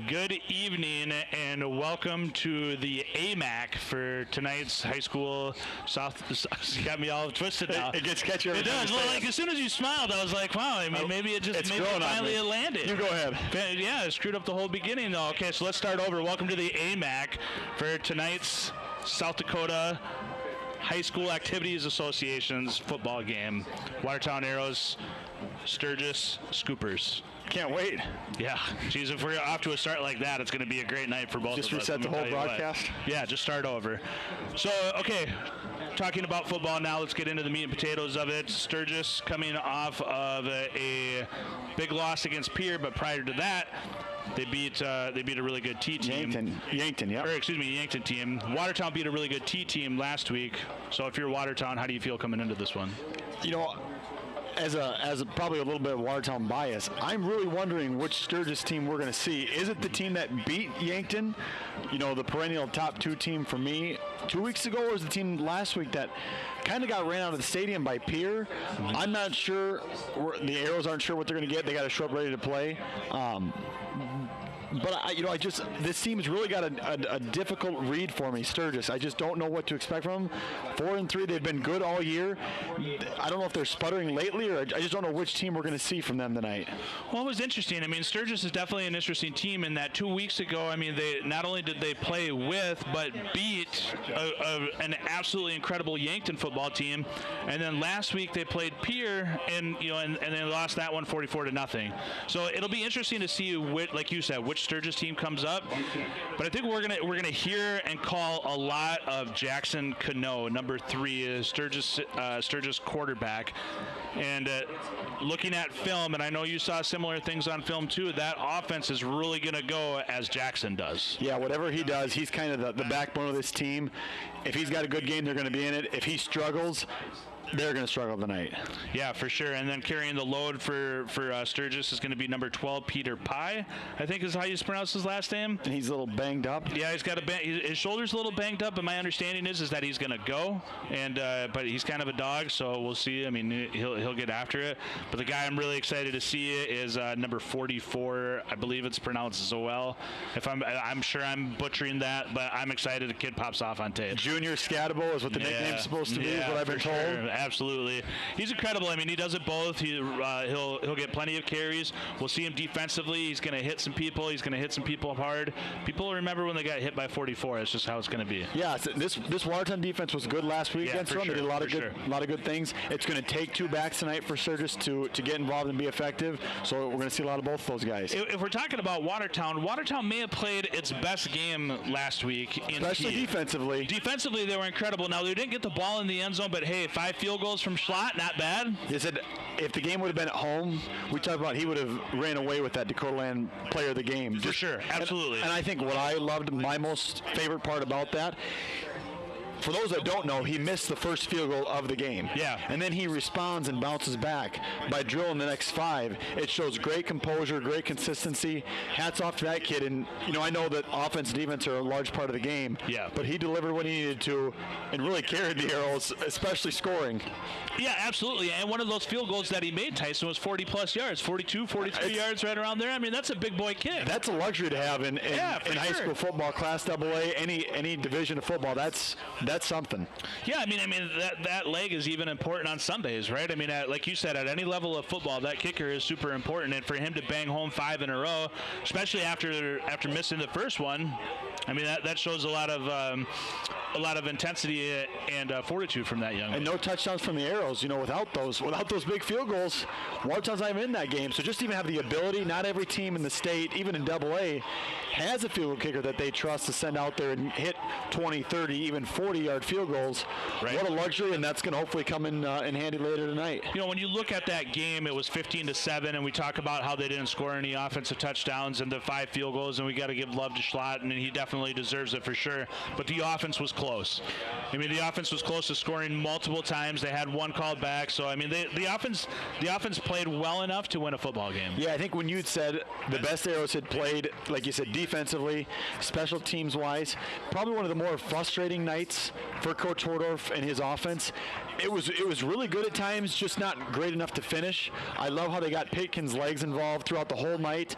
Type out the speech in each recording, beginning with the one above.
Good evening and welcome to the AMAC for tonight's high school South. Got me all twisted now. It gets catchy. It does. Well, like as soon as you smiled, I was like, wow. I mean, maybe it finally landed. You go ahead. Yeah, it screwed up the whole beginning though. Okay, so let's start over. Welcome to the AMAC for tonight's South Dakota High School Activities Association's football game. Watertown Arrows, Sturgis Scoopers. Can't wait. Yeah. Geez, if we're off to a start like that, it's going to be a great night for both of us. Just reset the whole broadcast? Yeah, just start over. So, okay, talking about football now, let's get into the meat and potatoes of it. Sturgis coming off of a big loss against Pierre, but prior to that, they beat a really good T team. Yankton, yeah. Or excuse me, Yankton team. Watertown beat a really good T team last week. So if you're Watertown, how do you feel coming into this one? You know, as a probably a little bit of Watertown bias, I'm really wondering which Sturgis team we're going to see. Is it the team that beat Yankton, you know, the perennial top 2 team for me 2 weeks ago, or is the team last week that kind of got ran out of the stadium by Pierre? I'm not sure. The Arrows aren't sure what they're going to get. They got to show up ready to play. But this team's really got a difficult read for me, Sturgis. I just don't know what to expect from them. 4-3, they've been good all year. I don't know if they're sputtering lately, or I just don't know which team we're going to see from them tonight. Well, it was interesting. I mean, Sturgis is definitely an interesting team in that 2 weeks ago, I mean, they not only did they play with, but beat an absolutely incredible Yankton football team. And then last week they played Pierre, and they lost that one 44-0. So it'll be interesting to see, like you said, which Sturgis team comes up, but I think we're gonna hear and call a lot of Jackson Cano, number 3, Sturgis quarterback. And looking at film, and I know you saw similar things on film too, that offense is really gonna go as Jackson does. Yeah, whatever he does, he's kind of the backbone of this team. If he's got a good game, they're going to be in it. If he struggles, they're going to struggle tonight. Yeah, for sure. And then carrying the load for Sturgis is going to be number 12, Peter Pye, I think is how you pronounce his last name. And he's a little banged up. Yeah, he's got his shoulder's a little banged up, but my understanding is that he's going to go. And but he's kind of a dog, so we'll see. I mean, he'll get after it. But the guy I'm really excited to see is number 44. I believe it's pronounced Zoel. If I'm sure I'm butchering that, but I'm excited the kid pops off on tape. Junior Scatable is what the nickname's supposed to be, is what I've been told. Sure. Absolutely. He's incredible. I mean, he does it both. He'll get plenty of carries. We'll see him defensively. He's going to hit some people. He's going to hit some people hard. People remember when they got hit by 44. That's just how it's going to be. Yeah, this Watertown defense was good last week against them. They did a lot of good things. It's going to take 2 backs tonight for Sturgis to get involved and be effective. So we're going to see a lot of both of those guys. If we're talking about Watertown may have played its best game last week. Especially defensively. Defensively, they were incredible. Now, they didn't get the ball in the end zone, but hey, 5 field goals from Schlott, not bad. They said if the game would have been at home, we talked about he would have ran away with that Dakota Land player of the game. For sure, absolutely. And I think what I loved, my most favorite part about that, for those that don't know, he missed the first field goal of the game. Yeah. And then he responds and bounces back by drilling the next 5. It shows great composure, great consistency. Hats off to that kid. And, I know that offense and defense are a large part of the game. Yeah. But he delivered what he needed to and really carried the Arrows, especially scoring. Yeah, absolutely. And one of those field goals that he made, Tyson, was 40-plus yards, 42, 43 yards, right around there. I mean, that's a big boy kick. That's a luxury to have in high school football, Class AA, any division of football. That's something. Yeah, I mean that leg is even important on Sundays, right? I mean, like you said, at any level of football, that kicker is super important, and for him to bang home 5 in a row, especially after missing the first one, I mean that shows a lot of intensity and fortitude from that young man. And no touchdowns from the Arrows. Without those big field goals, Watertown's not even in that game. So just even have the ability. Not every team in the state, even in AA, has a field goal kicker that they trust to send out there and hit 20, 30, even 40-yard field goals. Right. What a luxury, and that's going to hopefully come in handy later tonight. When you look at that game, it was 15-7, and we talk about how they didn't score any offensive touchdowns and the 5 field goals, and we got to give love to Schlott, and he definitely deserves it for sure. But the offense was close. I mean, the offense was close to scoring multiple times. They had one called back, so I mean, the offense played well enough to win a football game. Yeah, I think when you said the best Arrows had played, like you said, defensively, special teams wise, probably one of the more frustrating nights for Coach Hordorf and his offense. It was really good at times, just not great enough to finish. I love how they got Pitkin's legs involved throughout the whole night.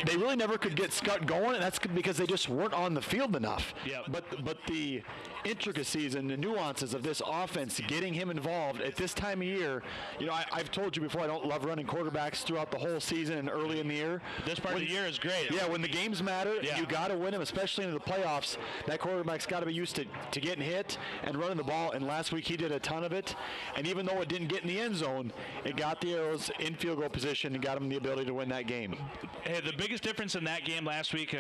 they really never could get Scott going, and that's because they just weren't on the field enough. Yep. But the intricacies and the nuances of this offense, getting him involved at this time of year, I've told you before, I don't love running quarterbacks throughout the whole season and early in the year. This part of the year is great. Yeah, when the games matter, you got to win them, especially into the playoffs. That quarterback's got to be used to getting hit and running the ball, and last week he did a ton of it. And even though it didn't get in the end zone, it got the Arrows in field goal position and got them the ability to win that game. Hey, the biggest difference in that game last week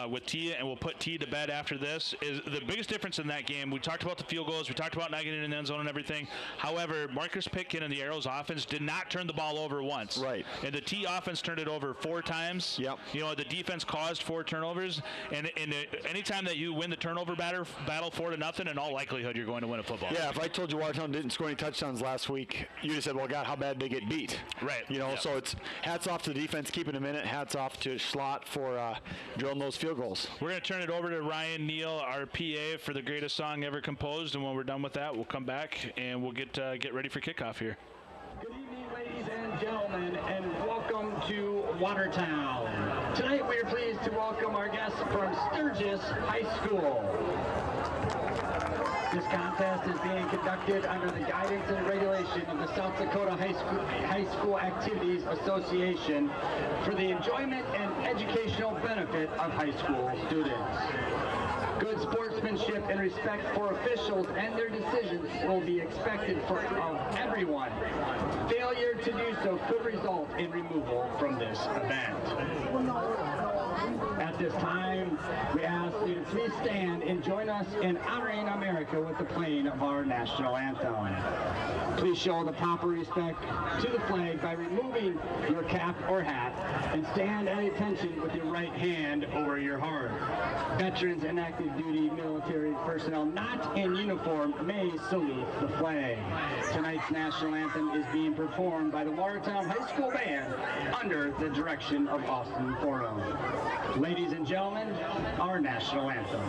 with T, and we'll put T to bed after this, is the biggest difference in that game. We talked about the field goals. We talked about not getting in the end zone and everything. However, Marcus Pitkin and the Arrows offense did not turn the ball over once. Right. And the T offense turned it over 4 times. Yep. The defense caused 4 turnovers. And anytime that you win the turnover battle 4-0, in all likelihood, you're going to win a football game. Yeah, if I told you Watertown didn't score any touchdowns last week, you'd have said, well, God, how bad did they get beat? Right. So it's hats off to the defense keeping them in it. Hats off to Schlott for drilling those field goals. We're going to turn it over to Ryan Neal, our PA, for the greatest song ever composed. And when we're done with that, we'll come back and we'll get ready for kickoff here. Good evening, ladies and gentlemen, and welcome to Watertown. Tonight we are pleased to welcome our guests from Sturgis High School. This contest is being conducted under the guidance and regulation of the South Dakota High School Activities Association for the enjoyment and educational benefit of high school students. Good sportsmanship and respect for officials and their decisions will be expected of everyone. Failure to do so could result in removal from this event. At this time, we ask you to please stand and join us in honoring America with the playing of our national anthem. Please show the proper respect to the flag by removing your cap or hat and stand at attention with your right hand over your heart. Veterans and active duty military personnel not in uniform may salute the flag. Tonight's national anthem is being performed by the Watertown High School Band under the direction of Austin Forum. Ladies and gentlemen, our national anthem.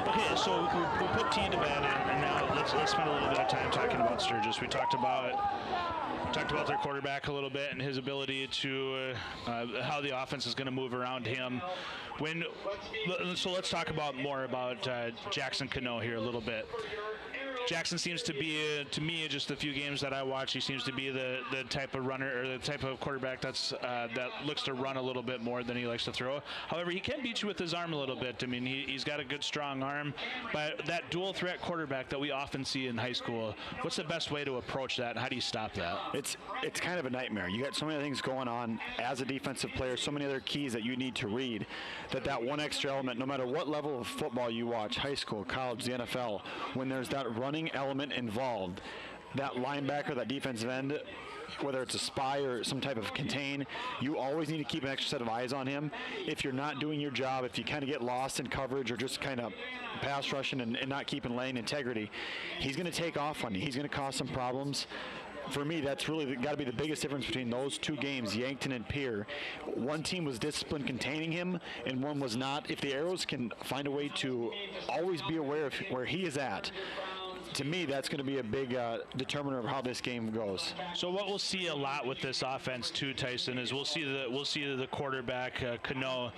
Okay, so we'll put T to bed, and now let's spend a little bit of time talking about Sturgis. We talked about their quarterback a little bit and his ability to how the offense is going to move around him. So let's talk more about Jackson Cano here a little bit. Jackson seems to be, to me, just the few games that I watch, he seems to be the type of runner or the type of quarterback that looks to run a little bit more than he likes to throw. However, he can beat you with his arm a little bit. I mean, he's got a good, strong arm. But that dual threat quarterback that we often see in high school, what's the best way to approach that, and how do you stop that? It's kind of a nightmare. You got so many things going on as a defensive player, so many other keys that you need to read, that one extra element, no matter what level of football you watch, high school, college, the NFL, when there's that running element involved, that linebacker, that defensive end, whether it's a spy or some type of contain, you always need to keep an extra set of eyes on him. If you're not doing your job, if you kind of get lost in coverage or just kind of pass rushing and not keeping lane integrity, he's going to take off on you. He's going to cause some problems. For me, that's really got to be the biggest difference between those two games, Yankton and Pierre. One team was disciplined containing him, and one was not. If the Arrows can find a way to always be aware of where he is at, to me, that's going to be a big determiner of how this game goes. So what we'll see a lot with this offense too, Tyson, is we'll see the quarterback Cano.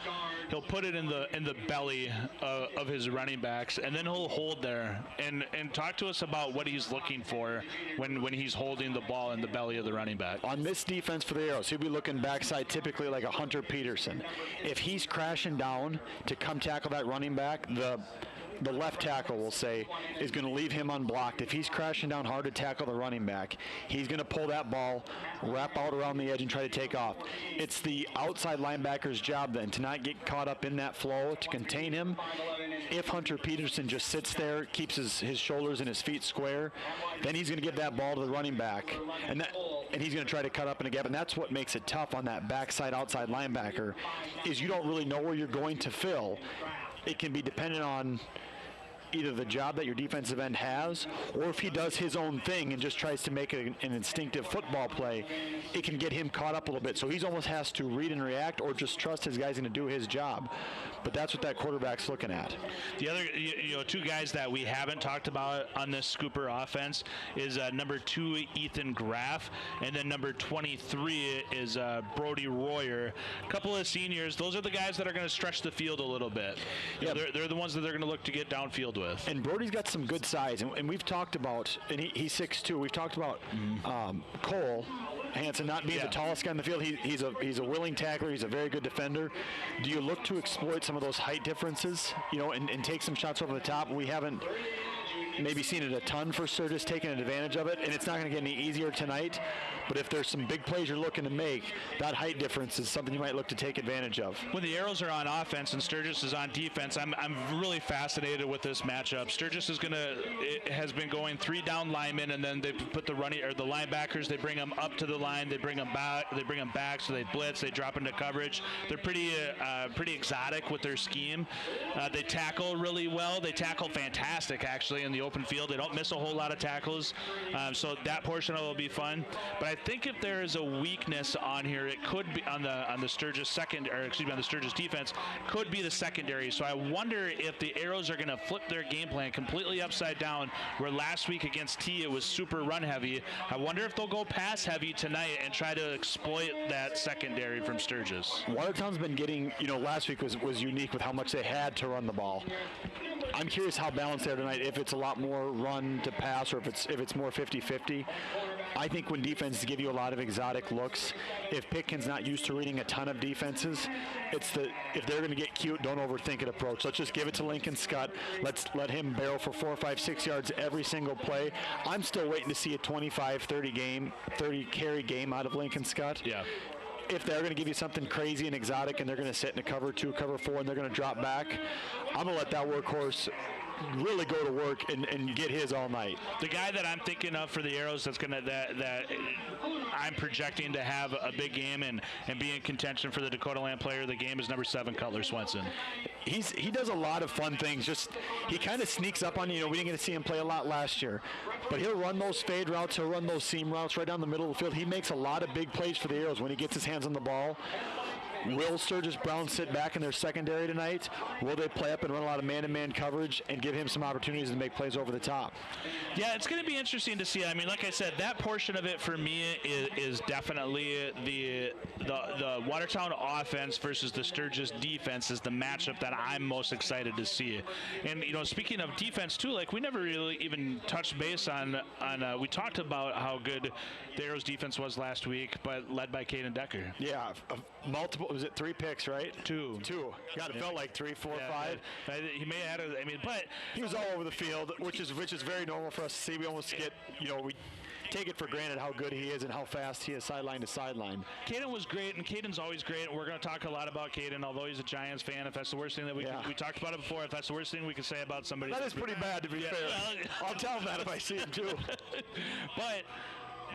He'll put it in the belly of his running backs, and then he'll hold there and talk to us about what he's looking for when he's holding the ball in the belly of the running back. On this defense for the Arrows, he'll be looking backside typically like a Hunter Peterson. If he's crashing down to come tackle that running back, the left tackle, we'll say, is going to leave him unblocked. If he's crashing down hard to tackle the running back, he's going to pull that ball, wrap out around the edge, and try to take off. It's the outside linebacker's job then to not get caught up in that flow, to contain him. If Hunter Peterson just sits there, keeps his shoulders and his feet square, then he's going to give that ball to the running back, and he's going to try to cut up in a gap. And that's what makes it tough on that backside outside linebacker, is you don't really know where you're going to fill. It can be dependent on either the job that your defensive end has, or if he does his own thing and just tries to make an instinctive football play, it can get him caught up a little bit. So he almost has to read and react, or just trust his guy's going to do his job. But that's what that quarterback's looking at. The other, two guys that we haven't talked about on this Scooper offense is number 2, Ethan Graff, and then number 23 is Brody Royer. A couple of seniors. Those are the guys that are going to stretch the field a little bit. Yeah, they're the ones that they're going to look to get downfield with. And Brody's got some good size, and we've talked about, and he's 6'2". We've talked about Cole Hansen not being the tallest guy in the field. He's a willing tackler. He's a very good defender. Do you look to exploit some of those height differences, and take some shots over the top? We haven't maybe seen it a ton for Sturgis taking advantage of it, and it's not going to get any easier tonight. But if there's some big plays you're looking to make, that height difference is something you might look to take advantage of. When the Arrows are on offense and Sturgis is on defense, I'm really fascinated with this matchup. Sturgis has been going 3 down linemen, and then they put the linebackers. They bring them up to the line. They bring them back. So they blitz. They drop into coverage. They're pretty exotic with their scheme. They tackle really well. They tackle fantastic actually in the open field. They don't miss a whole lot of tackles. So that portion of it will be fun. But I think if there is a weakness on here, it could be on the Sturgis on the Sturgis defense, could be the secondary. So I wonder if the Arrows are going to flip their game plan completely upside down, where last week against T it was super run heavy. I wonder if they'll go pass heavy tonight and try to exploit that secondary from Sturgis. Watertown's been getting, last week was unique with how much they had to run the ball. I'm curious how balanced they are tonight, if it's a lot more run to pass or if it's more 50-50. I think when defenses give you a lot of exotic looks, if Pitkin's not used to reading a ton of defenses, if they're going to get cute, don't overthink it approach. Let's just give it to Lincoln Scott. Let's let him barrel for 4, 5, 6 yards every single play. I'm still waiting to see a 25, 30 carry game out of Lincoln Scott. Yeah. If they're going to give you something crazy and exotic and they're going to sit in a cover 2, cover 4, and they're going to drop back, I'm going to let that workhorse really go to work and get his all night. The guy that I'm thinking of for the Arrows that I'm projecting to have a big game and be in contention for the Dakota Land Player of the game is number 7, Cutler Swenson. He does a lot of fun things. He kind of sneaks up on you. We didn't get to see him play a lot last year, but he'll run those fade routes. He'll run those seam routes right down the middle of the field. He makes a lot of big plays for the Arrows when he gets his hands on the ball. Will Sturgis Brown sit back in their secondary tonight? Will they play up and run a lot of man-to-man coverage and give him some opportunities to make plays over the top? Yeah, it's going to be interesting to see. I mean, like I said, that portion of it for me is definitely the Watertown offense versus the Sturgis defense is the matchup that I'm most excited to see. And, speaking of defense, too, we never really even touched base on we talked about how good the Arrows defense was last week, but led by Caden Decker. Yeah, multiple. Was it 3 picks, right? 2. God, it felt like 3, 4, 5. He may have had but he was all over the field, which is very normal for us to see. We almost get, we take it for granted how good he is and how fast he is sideline to sideline. Caden was great, and Caden's always great. And we're going to talk a lot about Caden, although he's a Giants fan. If that's the worst thing that we talked about it before, if that's the worst thing we could say about somebody. That is pretty bad, to be fair. Well, I'll tell him that if I see him, too. But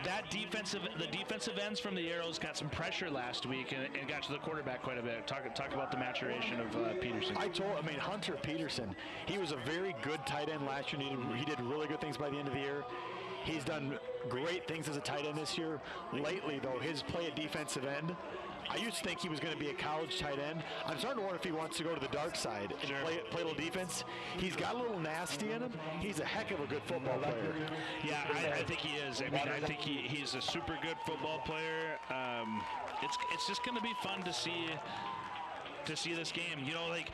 the defensive ends from the Arrows got some pressure last week and got to the quarterback quite a bit. Talk about the maturation of Peterson. Hunter Peterson, he was a very good tight end last year. He did really good things by the end of the year. He's done great things as a tight end this year. Lately, though, his play at defensive end, I used to think he was going to be a college tight end. I'm starting to wonder if he wants to go to the dark side and play a little defense. He's got a little nasty in him. He's a heck of a good football player. Yeah, I think he is. I mean, I think he's a super good football player. It's just going to be fun to see this game. You know, like,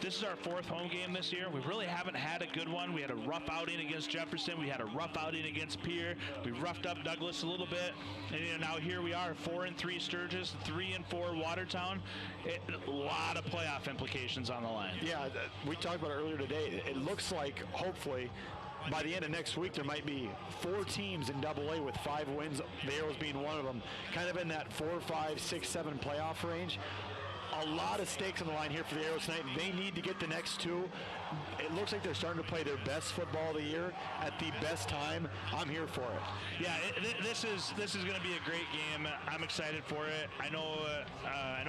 this is our 4th home game this year. We really haven't had a good one. We had a rough outing against Jefferson. We had a rough outing against Pierre. We roughed up Douglas a little bit. And now here we are, 4-3 Sturgis, 3-4 Watertown. A lot of playoff implications on the line. Yeah, we talked about it earlier today. It looks like, hopefully, by the end of next week, there might be 4 teams in AA with 5 wins, the Arrows being one of them, kind of in that 4, 5, 6, 7 playoff range. A lot of stakes on the line here for the Arrows tonight. They need to get the next 2. It looks like they're starting to play their best football of the year at the best time. I'm here for it. Yeah, this is going to be a great game. I'm excited for it. I know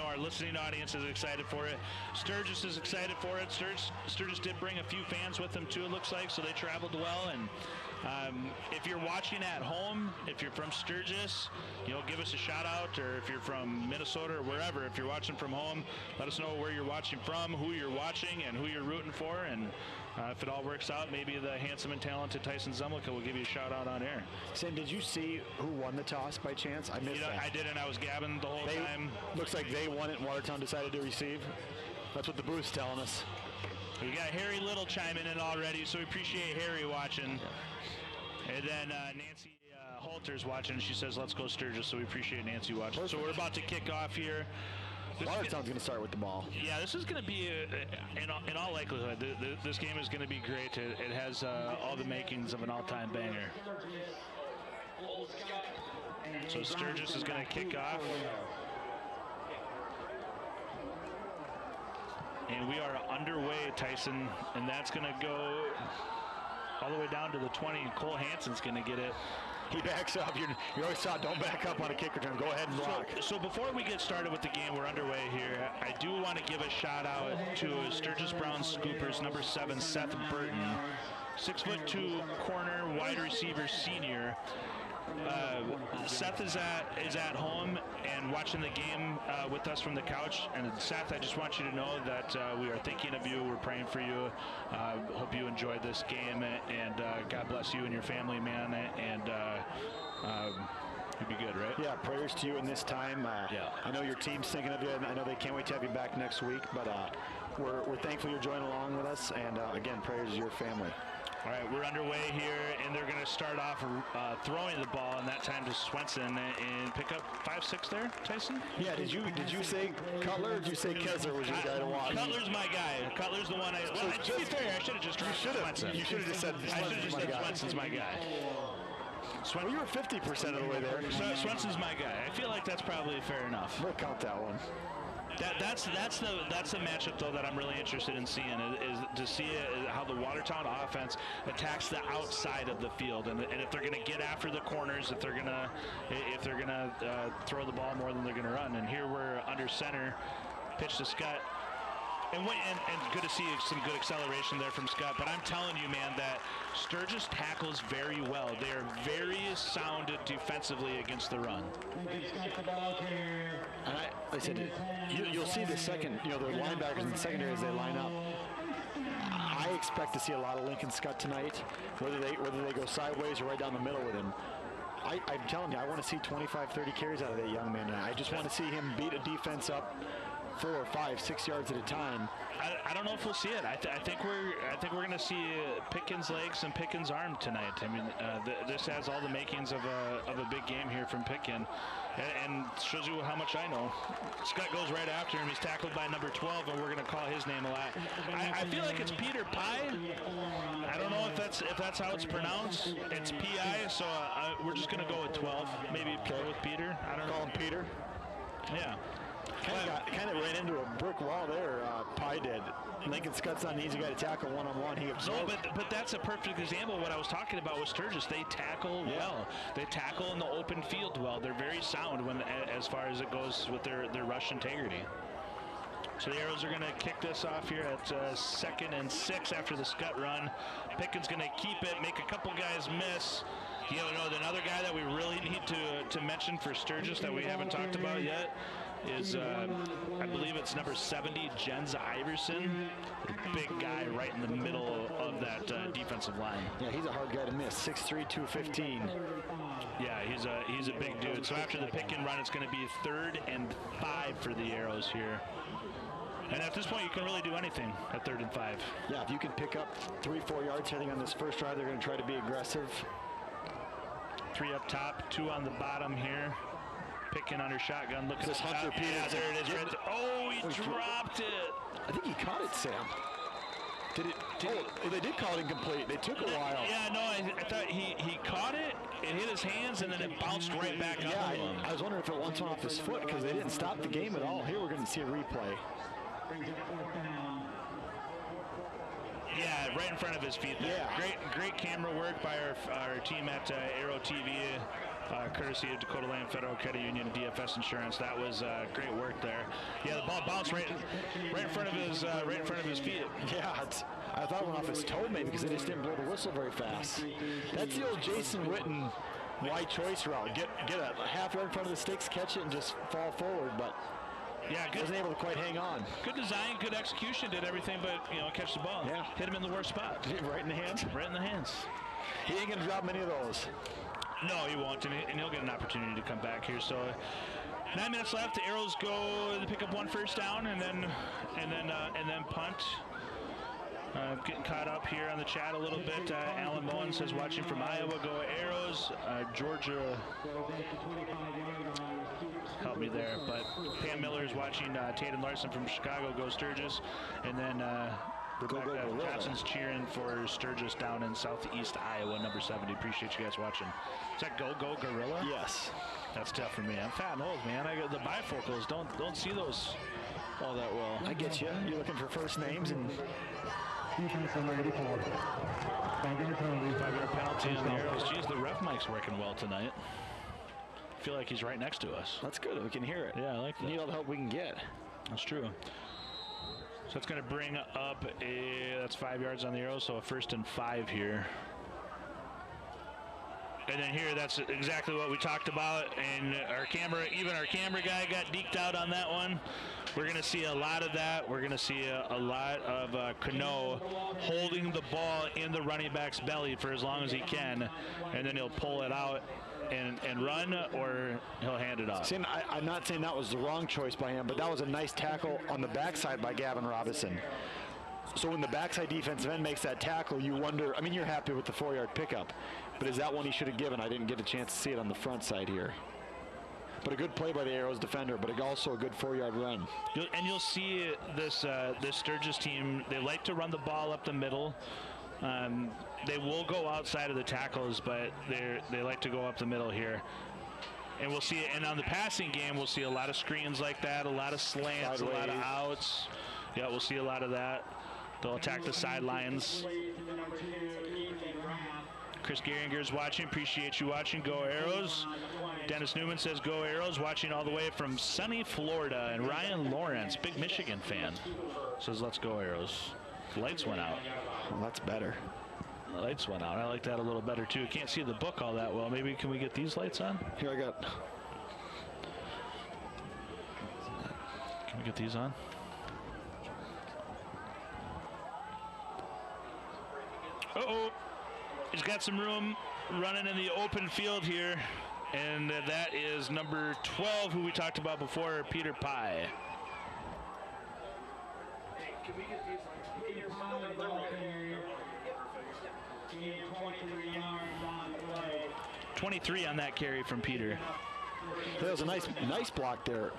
our listening audience is excited for it. Sturgis is excited for it. Sturgis did bring a few fans with them too, it looks like, so they traveled well. And if you're watching at home, if you're from Sturgis, give us a shout out, or if you're from Minnesota or wherever, if you're watching from home, let us know where you're watching from, who you're watching, and who you're rooting for. And if it all works out, maybe the handsome and talented Tyson Zemlicka will give you a shout out on air. Sam, did you see who won the toss by chance? I missed that. I didn't. I was gabbing the whole time. Looks like they won it and Watertown decided to receive. That's what the booth's telling us. We got Harry Little chiming in already, so we appreciate Harry watching. And then Nancy Halter's watching. She says, let's go Sturgis, so we appreciate Nancy watching. Perfect. So we're about to kick off here. Watertown's going to start with the ball. Yeah, this is going to be, in all likelihood, this game is going to be great. It has all the makings of an all-time banger. So Sturgis is going to kick off. And we are underway, Tyson, and that's going to go all the way down to the 20, and Cole Hansen's going to get it. He backs up. You always saw, don't back up on a kick return. Go ahead and block. So before we get started with the game, we're underway here. I do want to give a shout out to Sturgis Brown Scoopers, number 7, Seth Burton, 6'2" corner wide receiver senior. Seth is at home and watching the game with us from the couch. And Seth, I just want you to know that we are thinking of you. We're praying for you. Hope you enjoyed this game, and God bless you and your family, man. And you'll be good, right? Yeah, prayers to you in this time. Yeah. I know your team's thinking of you, and I know they can't wait to have you back next week. But we're thankful you're joining along with us. And again, prayers to your family. All right, we're underway here, and they're going to start off throwing the ball, and that time to Swenson, and pick up 5-6 there, Tyson? Yeah, did you say Cutler, or did you say Kessler was your guy to watch? Cutler's my guy. Cutler's the one to be fair, I should have just dropped Swenson. You should have just said Swenson's my guy. Well, you were 50% of the way there. Swenson's my guy. I feel like that's probably fair enough. We'll count that one. That's the matchup though that I'm really interested in seeing is to see how the Watertown offense attacks the outside of the field, and if they're going to get after the corners, if they're going to throw the ball more than they're going to run. And here we're under center, pitch to Scott. And good to see some good acceleration there from Scott. But I'm telling you, man, that Sturgis tackles very well. They are very sound defensively against the run. And I said, you'll see the second, the linebackers in the secondary as they line up. I expect to see a lot of Lincoln Scott tonight, whether they go sideways or right down the middle with him. I'm telling you, I want to see 25, 30 carries out of that young man. I just want to see him beat a defense up 4, 5, 6 yards at a time. I don't know if we'll see it. I think we're going to see Pickens' legs and Pickens' arm tonight. I mean, this has all the makings of a big game here from Pickens, and shows you how much I know. Scott goes right after him. He's tackled by number 12, and we're going to call his name a lot. I feel like it's Peter Pye. I don't know if that's how it's pronounced. It's P-I, so we're just going to go with 12. Maybe go with Peter. I don't know. Call him Peter. Yeah. Kind of ran into a brick wall there, Pye did. Lincoln Scott's not an easy guy to tackle one-on-one. He absorbed. No, but that's a perfect example of what I was talking about with Sturgis. They tackle well. They tackle in the open field well. They're very sound as far as it goes with their rush integrity. So the Arrows are going to kick this off here at 2nd and 6 after the Scott run. Pickens going to keep it, make a couple guys miss. Another guy that we really need to mention for Sturgis that we haven't talked about yet is, I believe it's number 70, Jens Iverson. A big guy right in the middle of that defensive line. Yeah, he's a hard guy to miss. 6'3", 215. Yeah, he's a big dude. So after the pick and run, it's going to be 3rd and 5 for the Arrows here. And at this point, you can really do anything at 3rd and 5. Yeah, if you can pick up 3-4 yards heading on this first drive, they're going to try to be aggressive. 3 up top, 2 on the bottom here. Picking under shotgun. Look at this Hunter Peterson. Yeah, there it is. Right there. Oh, he dropped it. I think he caught it, Sam. They did call it incomplete. They took a while. Yeah, no, I thought he caught it. It hit his hands, and then it bounced right back up. Yeah, I was wondering if it once went off his foot because they didn't stop the game at all. Here we're going to see a replay. Yeah, right in front of his feet there. Yeah. Great camera work by our team at Aero TV, courtesy of Dakota Land Federal Credit Union and DFS Insurance. That was great work there. Yeah, the ball bounced right in front of his feet. Yeah, I thought it went off his toe maybe because they just didn't blow the whistle very fast. That's the old Jason Witten wide choice route. Get a half yard in front of the sticks, catch it, and just fall forward. But yeah, good. Wasn't able to quite hang on. Good design, good execution, did everything but, catch the ball. Yeah. Hit him in the worst spot. Right in the hands? Right in the hands. He ain't going to drop many of those. No, he won't, and he'll get an opportunity to come back here. So 9 minutes left. The Arrows go to pick up 1 first down and then punt. Getting caught up here on the chat a little bit. Alan Moen says, watching from Iowa, go Arrows. Georgia, help me there. But Pam Miller is watching. Tatum Larson from Chicago, go Sturgis. And then Rebecca Johnson's cheering for Sturgis down in southeast Iowa, number 70. Appreciate you guys watching. Is that Go Gorilla? Yes. That's tough for me. I'm fat and old, man. I got the bifocals. Don't see those all that well. I get you. You're looking for first names and. 5-yard penalty on the Arrows. Geez, the ref mic's working well tonight. I feel like he's right next to us. That's good. We can hear it. Yeah, I like that. We need all the help we can get. That's true. So it's going to bring up that's 5 yards on the Arrows, so a 1st and 5 here. And then here, that's exactly what we talked about. And even our camera guy got deked out on that one. We're going to see a lot of that. We're going to see a lot of Cano holding the ball in the running back's belly for as long as he can. And then he'll pull it out and run, or he'll hand it off. See, I'm not saying that was the wrong choice by him, but that was a nice tackle on the backside by Gavin Robinson. So when the backside defensive end makes that tackle, you wonder, you're happy with the 4-yard pickup, but is that one he should have given? I didn't get a chance to see it on the front side here. But a good play by the Arrows defender, but also a good 4-yard run. You'll see this Sturgis team, they like to run the ball up the middle. They will go outside of the tackles, but they like to go up the middle here. And we'll see it. And on the passing game, we'll see a lot of screens like that, a lot of slants, sideways, a lot of outs. Yeah, we'll see a lot of that. They'll attack the sidelines. Chris Geringer's watching. Appreciate you watching. Go Arrows. Dennis Newman says go Arrows. Watching all the way from sunny Florida. And Ryan Lawrence, big Michigan fan, says let's go Arrows. The lights went out. Well, that's better. The lights went out. I like that a little better too. Can't see the book all that well. Maybe can we get these lights on? Here I got. Can we get these on? Uh-oh. He's got some room running in the open field here. And that is number 12, who we talked about before, Peter Pye. Hey, can we get these? 23 on that carry from Peter. That was a nice block there.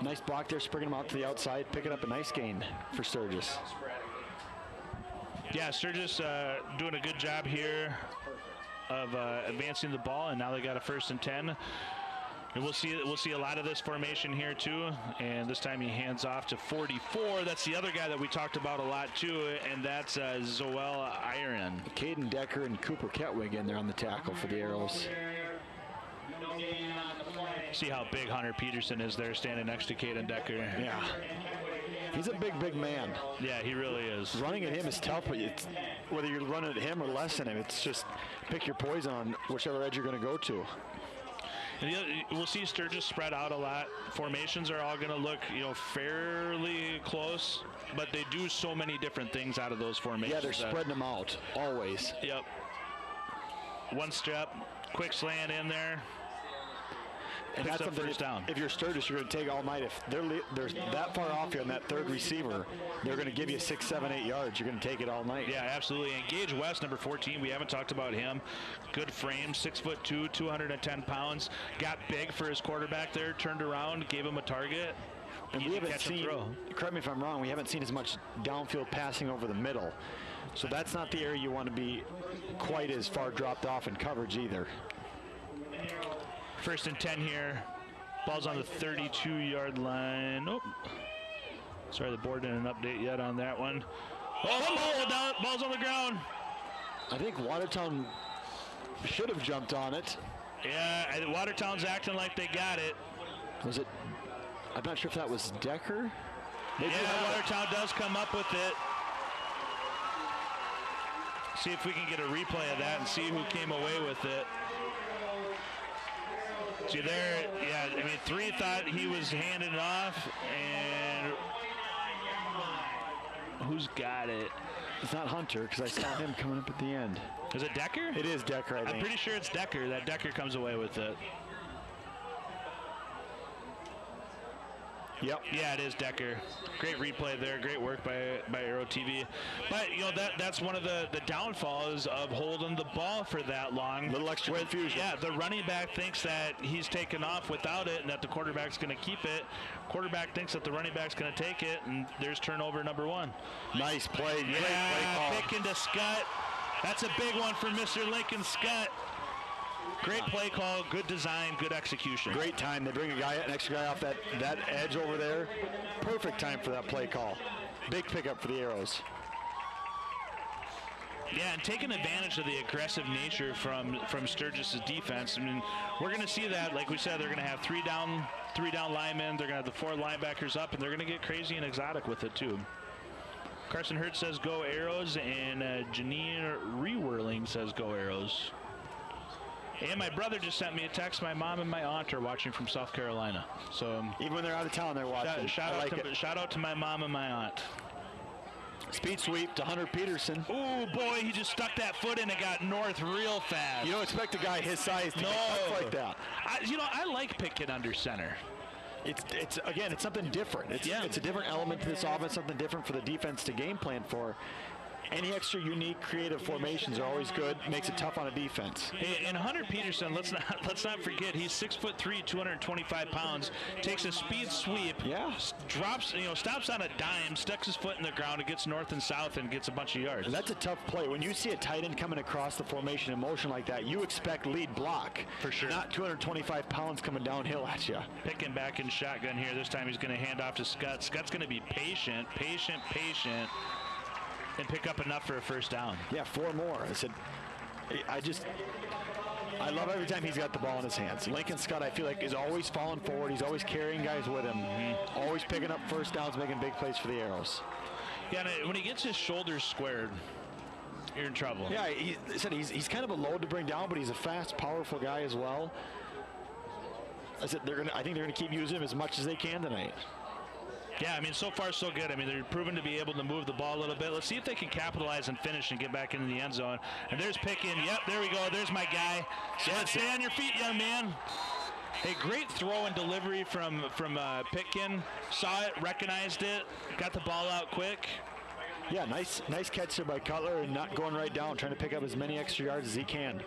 Nice block there, springing him out to the outside, picking up a nice gain for Sturgis. Yeah, Sturgis doing a good job here of advancing the ball, and now they got a 1st and 10. And we'll see a lot of this formation here too. And this time he hands off to 44. That's the other guy that we talked about a lot too, and that's Zoel Iron. Caden Decker and Cooper Ketwig in there on the tackle for the Arrows. See how big Hunter Peterson is there standing next to Caden Decker. Yeah. He's a big man. Yeah, he really is. Running at him is tough, but whether you're running at him or less than him, it's just pick your poison on whichever edge you're going to go to. And we'll see Sturgis spread out a lot. Formations are all going to look, fairly close, but they do so many different things out of those formations. Yeah, they're spreading them out, always. Yep. One step, quick slant in there. And Picks that's up something, first down. If you're Sturgis, you're going to take all night. If they're that far off you on that third receiver, they're going to give you 6, 7, 8 yards. You're going to take it all night. Yeah, absolutely. And Gage West, number 14, we haven't talked about him. Good frame, 6'2", 210 pounds. Got big for his quarterback there, turned around, gave him a target. And we haven't seen, correct me if I'm wrong, we haven't seen as much downfield passing over the middle. So that's not the area you want to be quite as far dropped off in coverage either. 1st and 10 here. Ball's on the 32-yard line. Nope. Sorry, the board didn't update yet on that one. Oh, ball's on the ground. I think Watertown should have jumped on it. Yeah, Watertown's acting like they got it. Was it? I'm not sure if that was Decker. Watertown does come up with it. See if we can get a replay of that and see who came away with it. See there, yeah, I mean, 3 thought he was handing it off, and who's got it? It's not Hunter, because I saw him coming up at the end. Is it Decker? It is Decker, I think. I'm pretty sure it's Decker. That Decker comes away with it. Yep. Yeah, it is Decker. Great replay there. Great work by Aero TV. But, that's one of the downfalls of holding the ball for that long. A little extra confusion. Yeah, the running back thinks that he's taken off without it and that the quarterback's going to keep it. Quarterback thinks that the running back's going to take it, and there's turnover number 1. Nice play. Great play call. Pick into Scott. That's a big one for Mr. Lincoln Scott. Great play call, good design, good execution. Great time. They bring an extra guy off that edge over there. Perfect time for that play call. Big pickup for the Arrows. Yeah, and taking advantage of the aggressive nature from Sturgis' defense. I mean, we're going to see that. Like we said, they're going to have three down linemen. They're going to have the 4 linebackers up, and they're going to get crazy and exotic with it too. Carson Hurts says go Arrows, and Janine Rewhirling says go Arrows. And my brother just sent me a text. My mom and my aunt are watching from South Carolina. So even when they're out of town, they're watching. Shout out to my mom and my aunt. Speed sweep to Hunter Peterson. Oh boy, he just stuck that foot in and got north real fast. You don't expect a guy his size to get like that. I like Pickett under center. It's again, it's something different. It's a different element to this offense, something different for the defense to game plan for. Any extra unique, creative formations are always good. Makes it tough on a defense. Hey, and Hunter Peterson, let's not forget, he's 6'3", 225 pounds. Takes a speed sweep. Yeah. Drops, stops on a dime, sticks his foot in the ground, and gets north and south and gets a bunch of yards. And that's a tough play. When you see a tight end coming across the formation in motion like that, you expect lead block. For sure. Not 225 pounds coming downhill at you. Picking back in shotgun here. This time he's going to hand off to Scott. Scott's going to be patient, and pick up enough for a first down. Yeah, 4 more. I love every time he's got the ball in his hands. Lincoln Scott, I feel like, is always falling forward. He's always carrying guys with him. Mm-hmm. Always picking up first downs, making big plays for the Arrows. Yeah, and when he gets his shoulders squared, you're in trouble. Yeah, he's kind of a load to bring down, but he's a fast, powerful guy as well. I think they're going to keep using him as much as they can tonight. Yeah, I mean, so far so good. I mean, they're proven to be able to move the ball a little bit. Let's see if they can capitalize and finish and get back into the end zone. And there's Pickin. Yep, there we go. There's my guy. Yeah, stay on your feet, young man. Hey, great throw and delivery from Pitkin. Saw it, recognized it, got the ball out quick. Yeah, nice catch there by Cutler, and not going right down, trying to pick up as many extra yards as he can.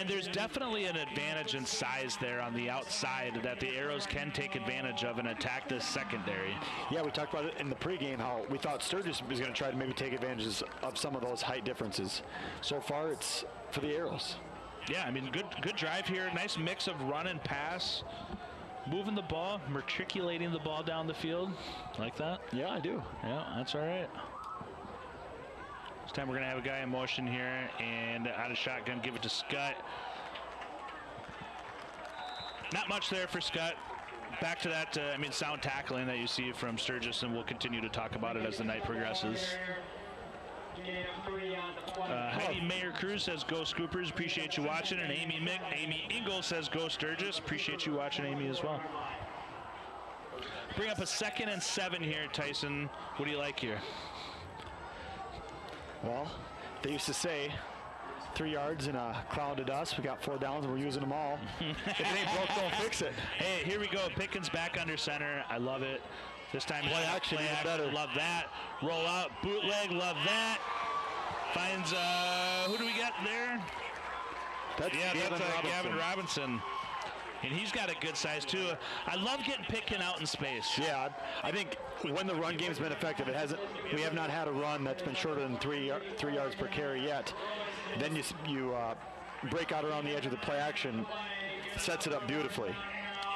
There's definitely an advantage in size there on the outside that the Arrows can take advantage of and attack this secondary. Yeah, we talked about it in the pregame, how we thought Sturgis was going to try to maybe take advantages of some of those height differences. So far, it's for the Arrows. Yeah, I mean, good drive here. Nice mix of run and pass. Moving the ball, matriculating the ball down the field. Like that? Yeah, I do. Yeah, that's all right. This time we're going to have a guy in motion here, and out of shotgun, give it to Scott. Not much there for Scott. Back to that, sound tackling that you see from Sturgis, and we'll continue to talk about it as the night progresses. Heidi Mayer Cruz says, go Scoopers, appreciate you watching. And Amy Ingle says, go Sturgis, appreciate you watching, Amy, as well. Bring up a 2nd and 7 here, Tyson. What do you like here? Well, they used to say 3 yards in a cloud of dust. We got 4 downs and we're using them all. If it ain't broke, don't fix it. Hey, here we go. Pickens back under center. I love it. This time, play action, better. Love that. Roll out, bootleg. Love that. Finds, who do we got there? That's Gavin Robinson. And he's got a good size, too. I love getting Pitkin out in space. Yeah, I think when the run game's been effective, we have not had a run that's been shorter than 3 yards per carry yet. Then you break out around the edge of the play action, sets it up beautifully.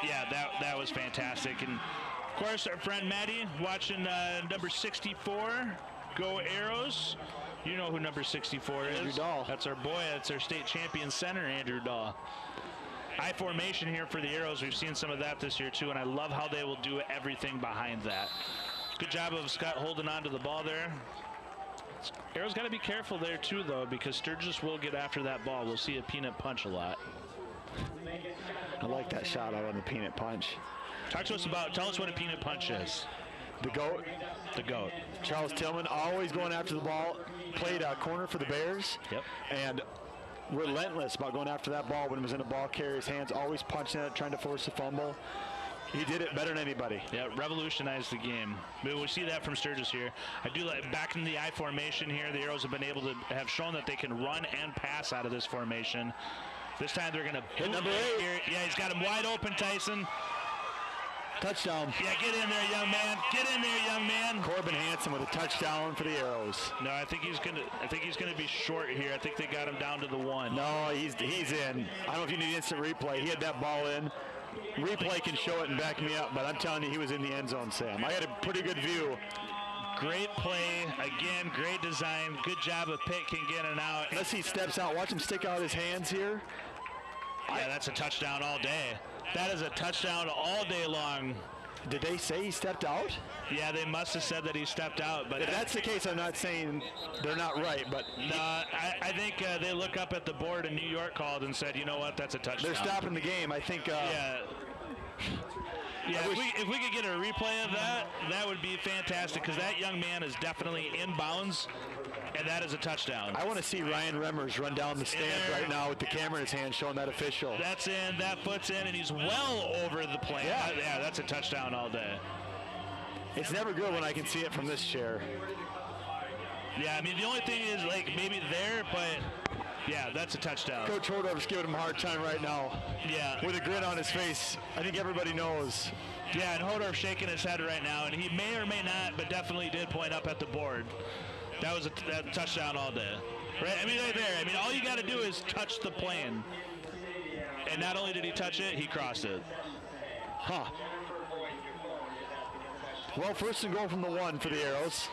Yeah, that was fantastic. And, of course, our friend Maddie watching number 64, Go Arrows. You know who number 64 is. Andrew Dahl. That's our boy. That's our state champion center, Andrew Dahl. I formation here for the Arrows. We've seen some of that this year, too, and I love how they will do everything behind that. Good job of Scott holding on to the ball there. Arrows got to be careful there, too, though, because Sturgis will get after that ball. We'll see a peanut punch a lot. I like that shot out on the peanut punch. Tell us what a peanut punch is. The GOAT. The GOAT. Charles Tillman always going after the ball. Played a corner for the Bears. Yep. And relentless about going after that ball when he was in a ball carrier's hands, always punching it, trying to force a fumble. He did it better than anybody. Yeah, revolutionized the game. We see that from Sturgis here. I do like back in the I formation here, the Arrows have been able to have shown that they can run and pass out of this formation. This time they're going to hit number 8 here. Yeah, he's got him wide open, Tyson. Touchdown. Yeah, get in there, young man. Get in there, young man. Corbin Hansen with a touchdown for the Arrows. No, I think he's gonna be short here. I think they got him down to the 1. No, he's in. I don't know if you need instant replay. He had that ball in. Replay can show it and back me up, but I'm telling you, he was in the end zone, Sam. I had a pretty good view. Great play. Again, great design. Good job of Pitkin getting out. Unless he steps out. Watch him stick out his hands here. Yeah, that's a touchdown all day. That is a touchdown all day long. Did they say he stepped out? Yeah, they must have said that he stepped out. But if that's the case, I'm not saying they're not right. But no, I think they look up at the board and New York called and said, you know what, that's a touchdown. They're stopping the game. I think. Yeah. If we could get a replay of that, that would be fantastic because that young man is definitely in bounds, and that is a touchdown. I want to see Ryan Remmers run down the stands right now with the camera in his hand showing that official. That's in, that foot's in, and he's well over the plane. Yeah, that's a touchdown all day. It's never good when I can see it from this chair. Yeah, I mean, the only thing is, like, maybe there, but, yeah, that's a touchdown. Coach Hordorf's giving him a hard time right now. Yeah. With a grin on his face. I think everybody knows. Yeah, and Hordorf's shaking his head right now, and he may or may not, but definitely did point up at the board. That was a touchdown all day. Right? I mean, right there. I mean, all you got to do is touch the plane. And not only did he touch it, he crossed it. Huh. Well, first and goal from the 1 for the Arrows.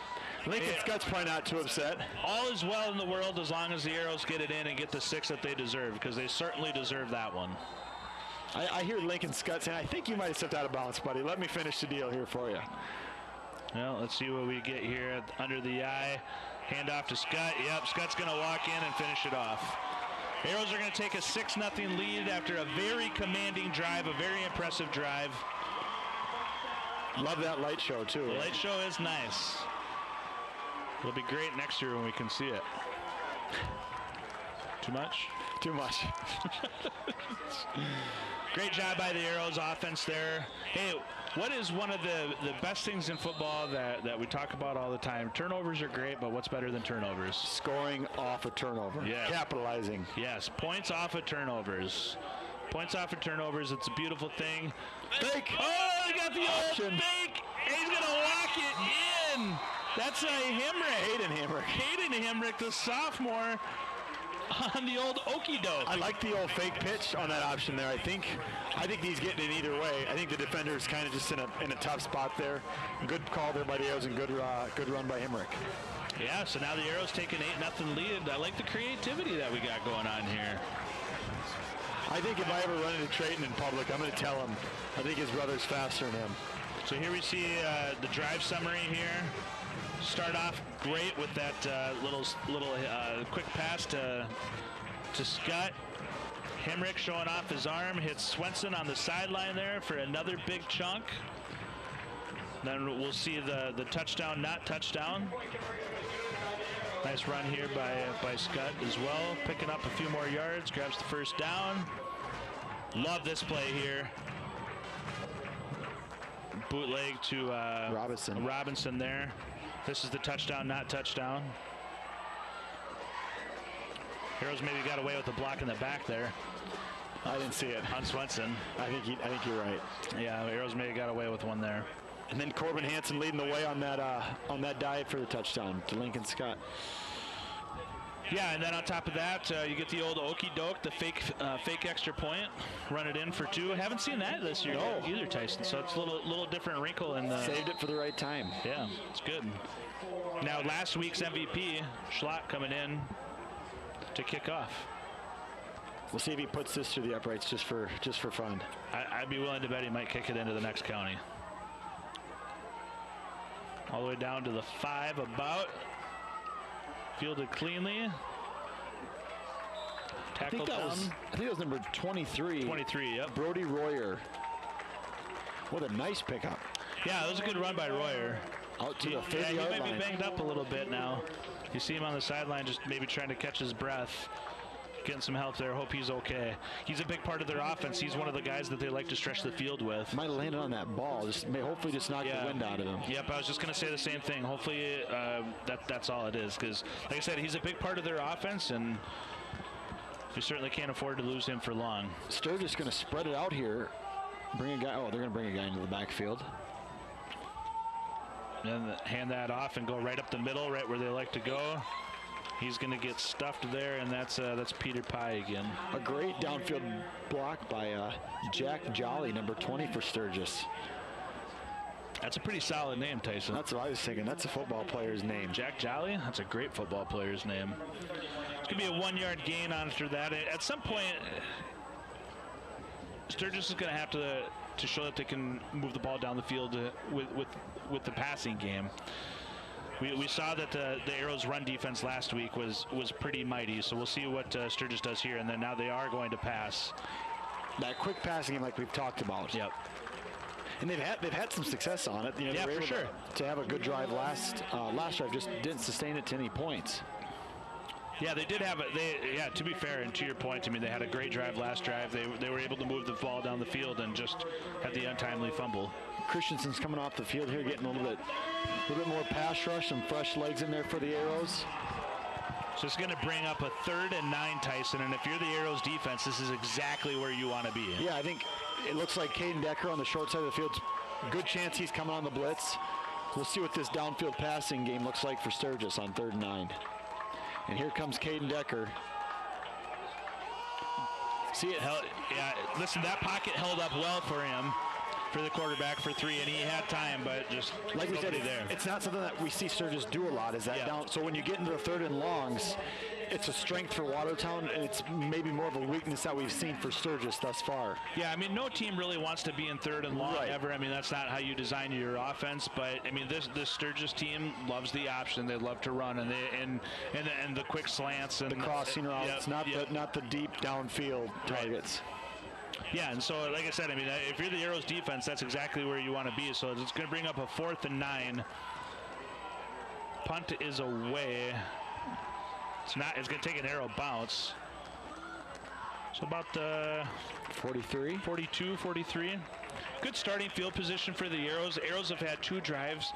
Lincoln Scott's probably not too upset. All is well in the world as long as the Arrows get it in and get the 6 that they deserve, because they certainly deserve that one. I hear Lincoln Scott saying, I think you might have stepped out of bounds, buddy. Let me finish the deal here for you. Well, let's see what we get here under the eye. Hand off to Scott. Yep, Scott's going to walk in and finish it off. Arrows are going to take a 6-0 lead after a very commanding drive, a very impressive drive. Love that light show, too. The light show is nice. It'll be great next year when we can see it. Too much? Too much. Great job by the Arrows offense there. Hey, what is one of the best things in football that we talk about all the time? Turnovers are great, but what's better than turnovers? Scoring off a turnover. Yeah. Capitalizing. Yes, points off of turnovers. Points off of turnovers, it's a beautiful thing. Fake! Oh, he got the Option. old fake! He's going to walk it in! That's a Hemrick. Hayden Hemrick, the sophomore, on the old okie doke. I like the old fake pitch on that option there. I think he's getting it either way. I think the defender is kind of just in a tough spot there. Good call there by the Arrows and good run by Hemrick. Yeah, so now the Arrows take an 8-0 lead. I like the creativity that we got going on here. I think if I ever run into Trayton in public, I'm going to tell him I think his brother's faster than him. So here we see the drive summary here. Start off great with that little quick pass to Scott. Hemrick showing off his arm, hits Swenson on the sideline there for another big chunk. Then we'll see the touchdown, not touchdown. Nice run here by Scott as well, picking up a few more yards, grabs the first down. Love this play here. Bootleg to Robinson there. This is the touchdown, not touchdown. Arrows maybe got away with the block in the back there. I didn't see it. On Swenson. I think you're right. Yeah, Arrows maybe got away with one there. And then Corbin Hansen leading the way on that dive for the touchdown to Lincoln Scott. Yeah, and then on top of that, you get the old okey doke, the fake extra point, run it in for 2. Haven't seen that this year either, Tyson. So it's a little different wrinkle in the. Saved it for the right time. Yeah, it's good. Now last week's MVP, Schlott coming in to kick off. We'll see if he puts this through the uprights just for fun. I'd be willing to bet he might kick it into the next county. All the way down to the 5 about. Fielded cleanly. Tackled down. I think that was number 23. 23, yep. Brody Royer. What a nice pickup. Yeah, that was a good run by Royer. Out to the 30-yard line. He might be banged up a little bit now. You see him on the sideline just maybe trying to catch his breath. Getting some help there. Hope he's okay. He's a big part of their offense. He's one of the guys that they like to stretch the field with. Might have landed on that ball. Hopefully just knock the wind out of him. Yep, I was just going to say the same thing. Hopefully that's all it is. Because, like I said, he's a big part of their offense, and we certainly can't afford to lose him for long. Sturgis going to spread it out here. Bring a guy. Oh, they're going to bring a guy into the backfield. And hand that off and go right up the middle, right where they like to go. He's going to get stuffed there, and that's Peter Pye again. A great downfield block by Jack Jolly, number 20 for Sturgis. That's a pretty solid name, Tyson. That's what I was thinking. That's a football player's name. Jack Jolly? That's a great football player's name. It's going to be a 1-yard gain after that. At some point, Sturgis is going to have to show that they can move the ball down the field with the passing game. We saw that the Arrows' run defense last week was pretty mighty, so we'll see what Sturgis does here. And then now they are going to pass. That quick passing game, like we've talked about. Yep. And they've had some success on it. Yeah, for sure. To have a good drive last drive, just didn't sustain it to any points. Yeah, they did have it. To be fair, and to your point, I mean, they had a great drive last drive. They were able to move the ball down the field and just had the untimely fumble. Christensen's coming off the field here, getting a little bit more pass rush, some fresh legs in there for the Arrows. So it's going to bring up a 3rd and 9, Tyson, and if you're the Arrows defense, this is exactly where you want to be. Yeah, I think it looks like Caden Decker on the short side of the field. Good chance he's coming on the blitz. We'll see what this downfield passing game looks like for Sturgis on 3rd and 9. And here comes Caden Decker. See it held. Yeah, listen, that pocket held up well for him, for the quarterback for 3, and he had time, but just like we said, there. It's not something that we see Sturgis do a lot. Is that down? So when you get into the 3rd and longs, it's a strength for Watertown, and it's maybe more of a weakness that we've seen for Sturgis thus far. Yeah, I mean, no team really wants to be in 3rd and long ever. I mean, that's not how you design your offense. But I mean, this Sturgis team loves the option. They love to run, and the quick slants and the crossing routes, not the deep downfield targets. Yeah, and so like I said, I mean, if you're the Arrows defense, that's exactly where you want to be. So it's going to bring up a 4th and 9. Punt is away. It's going to take an Arrow bounce. So about 42, 43. Good starting field position for the Arrows. Arrows have had 2 drives.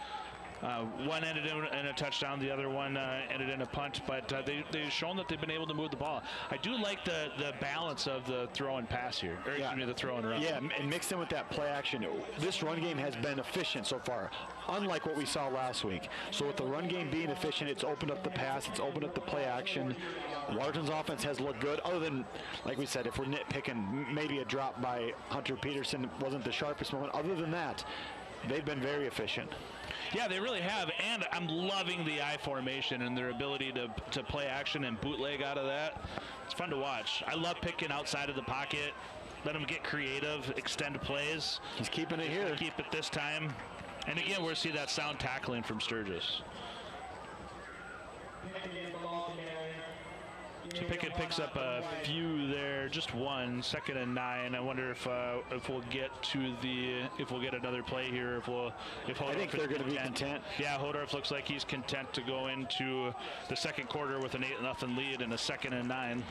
One ended in a touchdown, the other one ended in a punt, but they've shown that they've been able to move the ball. I do like the balance of the throw and pass here, or excuse me, the throw and run. Yeah, and mixed in with that play action. This run game has been efficient so far, unlike what we saw last week. So with the run game being efficient, it's opened up the pass, it's opened up the play action. Watertown's offense has looked good, other than, like we said, if we're nitpicking, maybe a drop by Hunter Peterson wasn't the sharpest moment. Other than that, they've been very efficient. Yeah, they really have, and I'm loving the I formation and their ability to play action and bootleg out of that. It's fun to watch. I love picking outside of the pocket, let them get creative, extend plays. He's keeping it here. Keep it this time. And again, we'll see that sound tackling from Sturgis. So Pickett picks up a few there, just one, 2nd and 9. I wonder if we'll get another play here. I think they're going to be content. Yeah, Hodorf looks like he's content to go into the second quarter with an 8-0 lead and a 2nd and 9.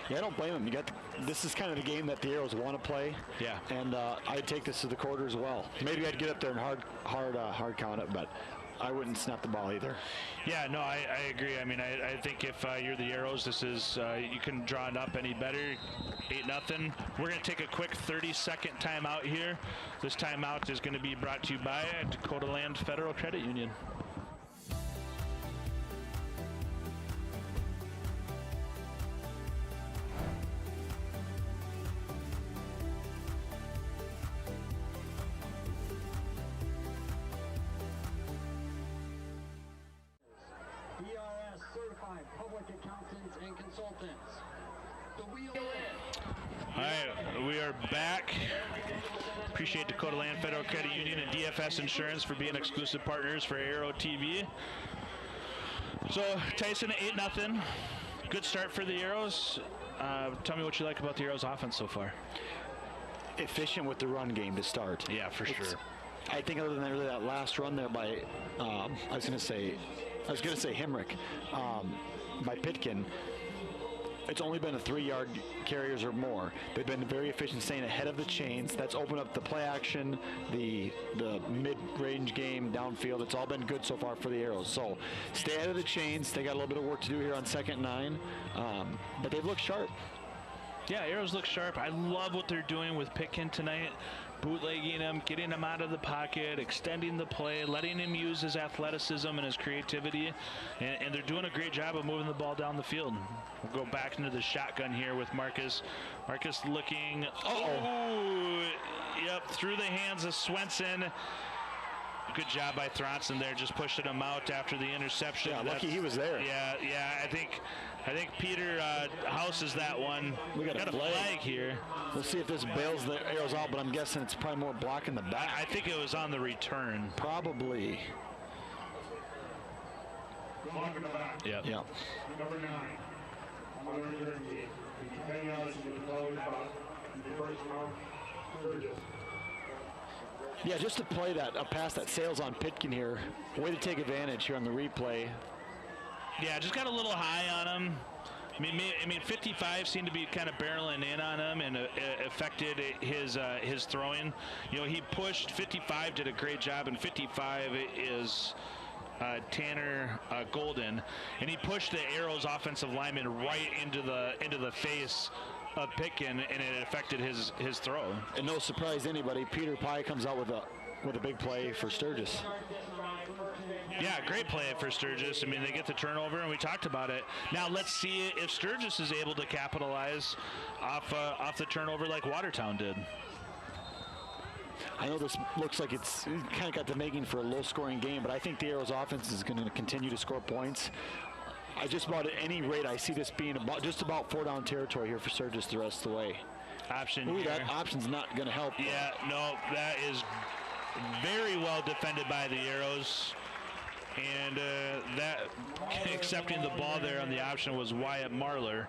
Yeah, I don't blame them. This is kind of the game that the Arrows want to play. Yeah. And I'd take this to the quarter as well. Maybe I'd get up there and hard count it, but I wouldn't snap the ball either. Yeah, no, I agree. I mean, I think if you're the Arrows, this is you couldn't draw it up any better. 8-0. We're going to take a quick 30-second timeout here. This timeout is going to be brought to you by Dakota Land Federal Credit Union. Certified public accountants and consultants. The wheel All right, we are back. Appreciate Dakota Land Federal Credit Union and DFS Insurance for being exclusive partners for Arrow TV. So Tyson, 8-0. Good start for the Arrows. Tell me what you like about the Arrows offense so far. Efficient with the run game to start. Yeah, for sure. I think other than really that last run there by, I was going to say Hemrick, by Pitkin, it's only been a 3-yard carriers or more. They've been very efficient staying ahead of the chains. That's opened up the play action, the mid-range game, downfield. It's all been good so far for the Arrows. So stay ahead of the chains. They got a little bit of work to do here on 2nd and 9, but they've looked sharp. Yeah, Arrows look sharp. I love what they're doing with Pitkin tonight. Bootlegging him, getting him out of the pocket, extending the play, letting him use his athleticism and his creativity. And they're doing a great job of moving the ball down the field. We'll go back into the shotgun here with Marcus. Marcus looking, yep, through the hands of Swenson. Good job by Thronson there, just pushing him out after the interception. Yeah, lucky he was there. Yeah, I think Peter houses that one. We got a flag here. We'll see if this bails the Arrows out, but I'm guessing it's probably more blocking the back. I think it was on the return. Probably. Yep. Yeah. Number 9. Yeah, just to play that, a pass that sails on Pitkin here. Way to take advantage here on the replay. Yeah, just got a little high on him. I mean, 55 seemed to be kind of barreling in on him and affected his throwing. You know, he pushed. 55 did a great job, and 55 is Tanner Golden, and he pushed the Arrows offensive lineman right into the face of Pitkin, and it affected his throw. And no surprise to anybody, Peter Pye comes out with a big play for Sturgis. Yeah, great play for Sturgis. I mean, they get the turnover, and we talked about it. Now let's see if Sturgis is able to capitalize off the turnover like Watertown did. I know this looks like it's kind of got the making for a low-scoring game, but I think the Arrows' offense is going to continue to score points. Just about at any rate, I see this being just about 4-down territory here for Sturgis the rest of the way. Option Ooh, here. that option's not going to help. Yeah, no, that is very well defended by the Arrows. And that accepting the ball there on the option was Wyatt Marler.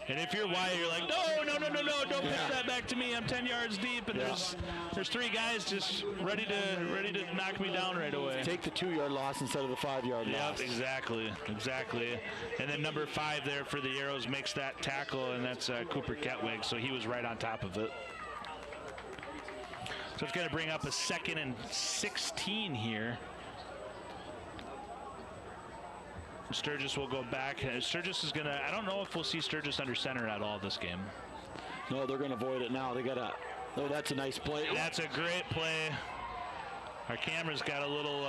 And if you're Wyatt, you're like, no, don't pitch that back to me. I'm 10 yards deep, and there's 3 guys just ready to knock me down right away. Take the 2-yard loss instead of the 5-yard loss. Yep, exactly. And then number 5 there for the Arrows makes that tackle, and that's Cooper Ketwig, so he was right on top of it. So it's going to bring up a 2nd and 16 here. Sturgis will go back. Sturgis is going to, I don't know if we'll see Sturgis under center at all this game. No, they're going to avoid it now. They got a, oh, that's a nice play. That's a great play. Our camera's got a little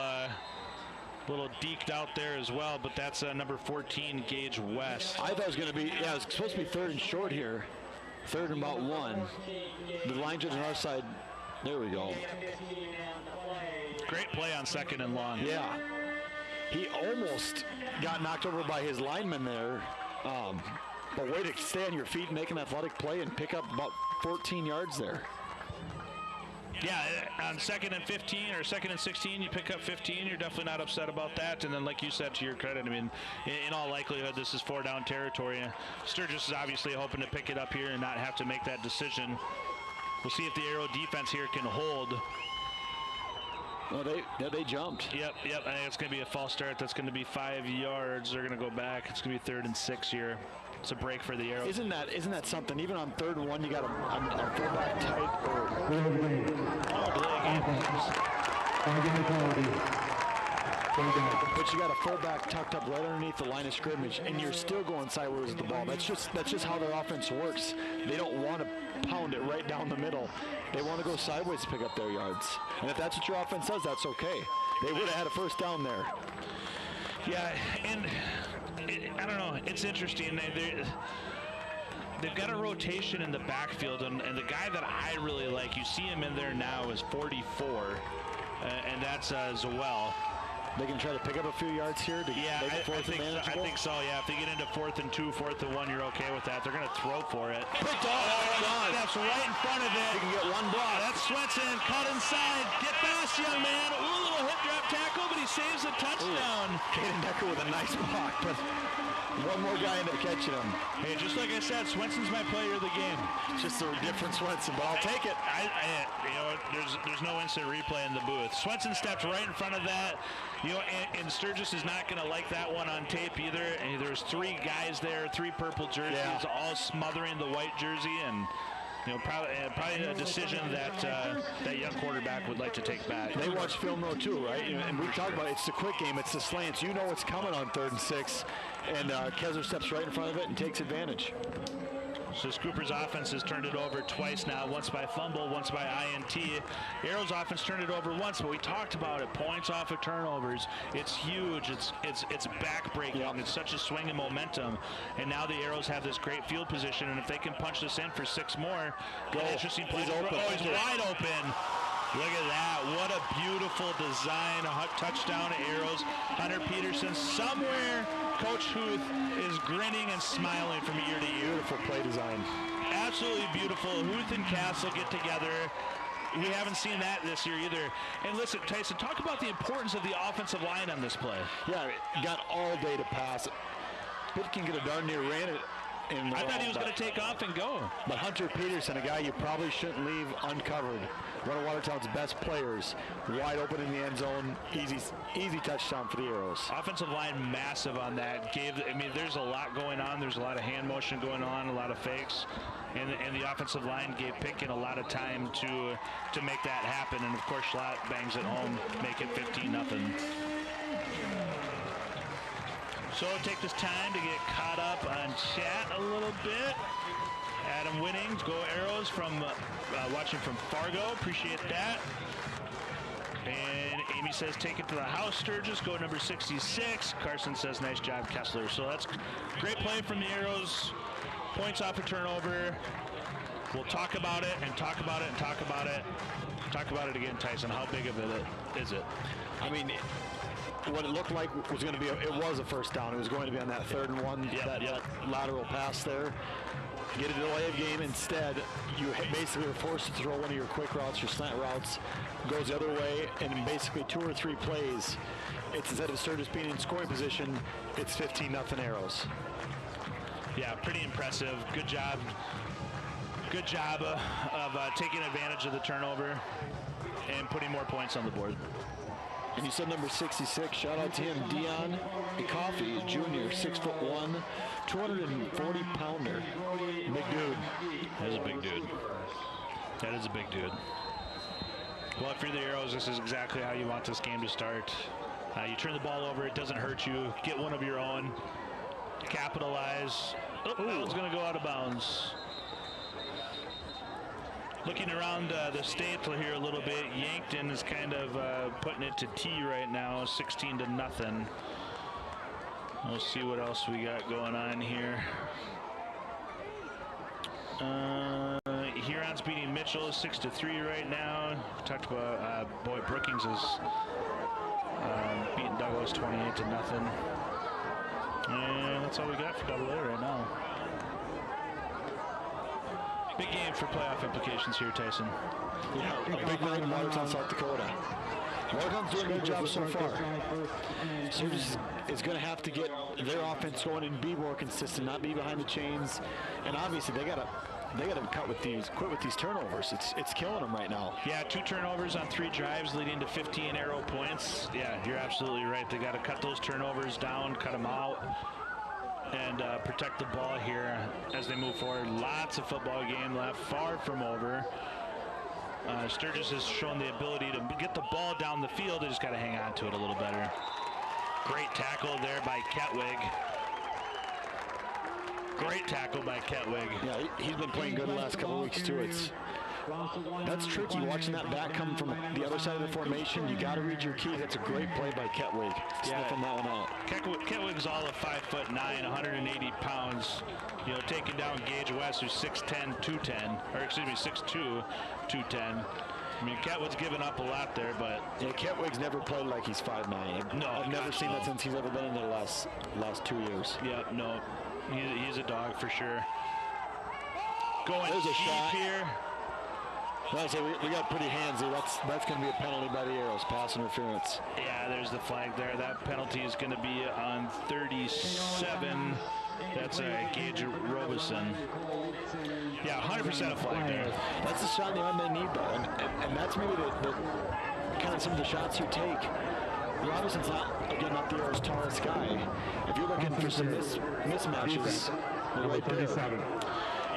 deked out there as well, but that's number 14, Gage West. I thought it was going to be, it was supposed to be 3rd and short here. 3rd and about 1. The line judge on our side, there we go. Great play on 2nd and long. Yeah. He almost got knocked over by his lineman there. But way to stay on your feet and make an athletic play and pick up about 14 yards there. Yeah, on 2nd and 15 or 2nd and 16, you pick up 15. You're definitely not upset about that. And then, like you said, to your credit, I mean, in all likelihood, this is 4-down territory. Sturgis is obviously hoping to pick it up here and not have to make that decision. We'll see if the Arrow defense here can hold. Well, they jumped. Yep. I think it's going to be a false start. That's going to be 5 yards. They're going to go back. It's going to be 3rd and 6 here. It's a break for the Arrows. Isn't that something? Even on 3rd and 1, you got a fullback tight or but you got a fullback tucked up right underneath the line of scrimmage, and you're still going sideways with the ball. That's just how their offense works. They don't want to pound it right down the middle. They want to go sideways to pick up their yards. And if that's what your offense does, that's okay. They would have had a 1st down there. Yeah, and I don't know. It's interesting. They've got a rotation in the backfield, and the guy that I really like, you see him in there now, is 44, and that's Zoel. They can try to pick up a few yards here to make it fourth and manageable? I think so, yeah. If they get into 4th and 2, 4th and 1, you're okay with that. They're going to throw for it. Picked off. That's right in front of it. You can get one block. That's Swenson, cut inside. Get fast, young man. Ooh, a little hip drop tackle, but he saves a touchdown. Caden Decker with a nice block, but one more guy in there catching him. Hey, just like I said, Swenson's my player of the game. Just a different Swenson, but I'll take it. There's no instant replay in the booth. Swenson stepped right in front of that. And Sturgis is not going to like that one on tape either. And there's 3 guys there, 3 purple jerseys, all smothering the white jersey, and probably a decision that that young quarterback would like to take back. They watch film though too, right? And we talked about it's the quick game, it's the slants. You know what's coming on 3rd and 6, and Kessler steps right in front of it and takes advantage. So Scoopers' offense has turned it over twice now, once by fumble, once by INT. Arrows' offense turned it over once, but we talked about it. Points off of turnovers. It's huge. It's backbreaking. Yep. It's such a swing of momentum. And now the Arrows have this great field position, and if they can punch this in for 6 more, interesting play. He's open. He's wide open. Look at that. What a beautiful design. A touchdown Arrows. Hunter Peterson somewhere. Coach Huth is grinning and smiling from ear to ear. Beautiful play design. Absolutely beautiful. Huth and Castle get together. We haven't seen that this year either. And listen, Tyson, talk about the importance of the offensive line on this play. Yeah, got all day to pass. Pitkin get a darn near ran it. I thought he was going to take off and go. But Hunter Peterson, a guy you probably shouldn't leave uncovered. One of Watertown's best players, wide open in the end zone, easy touchdown for the Arrows. Offensive line massive on that. There's a lot going on. There's a lot of hand motion going on, a lot of fakes. And the offensive line gave Pitkin a lot of time to make that happen. And, of course, Schlatt bangs it home, make it 15-0. So take this time to get caught up on chat a little bit. Adam Winnings, go Arrows from watching from Fargo. Appreciate that. And Amy says, take it to the house, Sturgis. Go number 66. Carson says, nice job, Kessler. So that's great play from the Arrows. Points off a turnover. We'll talk about it and talk about it and talk about it. Talk about it again, Tyson. How big of it is it? I mean, what it looked like was going to be, it was a 1st down. It was going to be on that 3rd and 1, that lateral pass there. Get a delay of game instead. You basically are forced to throw one of your quick routes, your slant routes, goes the other way, and in basically 2 or 3 plays, it's instead of Sturgis being in scoring position, it's 15-0 Arrows. Yeah, pretty impressive. Good job. Good job of taking advantage of the turnover and putting more points on the board. And you said number 66. Shout out to him, Dion Coffee, Jr., 6'1", 240-pounder. Big dude. That is a big dude. That is a big dude. Well, if you're the Arrows, this is exactly how you want this game to start. You turn the ball over, it doesn't hurt you. Get one of your own. Capitalize. Oh, that was going to go out of bounds. Looking around the state here a little bit, Yankton is kind of putting it to T right now, 16-0. We'll see what else we got going on here. Huron's beating Mitchell 6-3 right now. We talked about boy Brookings is beating Douglas 28-0. And that's all we got for AA right now. Big game for playoff implications here, Tyson. Yeah, a big night in Watertown, South Dakota. Watertown's doing a good job so far. Sturgis is going to have to get their offense going and be more consistent, not be behind the chains. And obviously, they got to quit with these turnovers. It's killing them right now. Yeah, 2 turnovers on 3 drives, leading to 15 arrow points. Yeah, you're absolutely right. They got to cut those turnovers down, cut them out, and protect the ball here as they move forward. Lots of football game left, far from over. Sturgis has shown the ability to get the ball down the field. They just got to hang on to it a little better. Great tackle there by Ketwig. Great tackle by Ketwig. Yeah, he's been playing good the last couple of weeks too. That's tricky watching that back come from the other side of the formation. You got to read your key. That's a great play by Ketwig, sniffing that one out. Ketwig's all of 5'9", 180 pounds. You know, taking down Gage West, who's 6'10", 210, or excuse me, 6'2", 210. I mean, Ketwig's given up a lot there, but yeah, Ketwig's never played like he's 5'9". No, I've never seen that since he's ever been in the last 2 years. Yeah, no, he's a dog for sure. Going There's a shot here. Well, so we got pretty handsy. That's going to be a penalty by the Arrows, pass interference. Yeah, there's the flag there. That penalty is going to be on 37. That's Gage Robeson. Yeah, 100% a flag there. That's the shot in the arm they need, though, and that's maybe the kind of some of the shots you take. Robeson's not the Arrows' tallest guy. If you're looking for some mismatches, they're right there.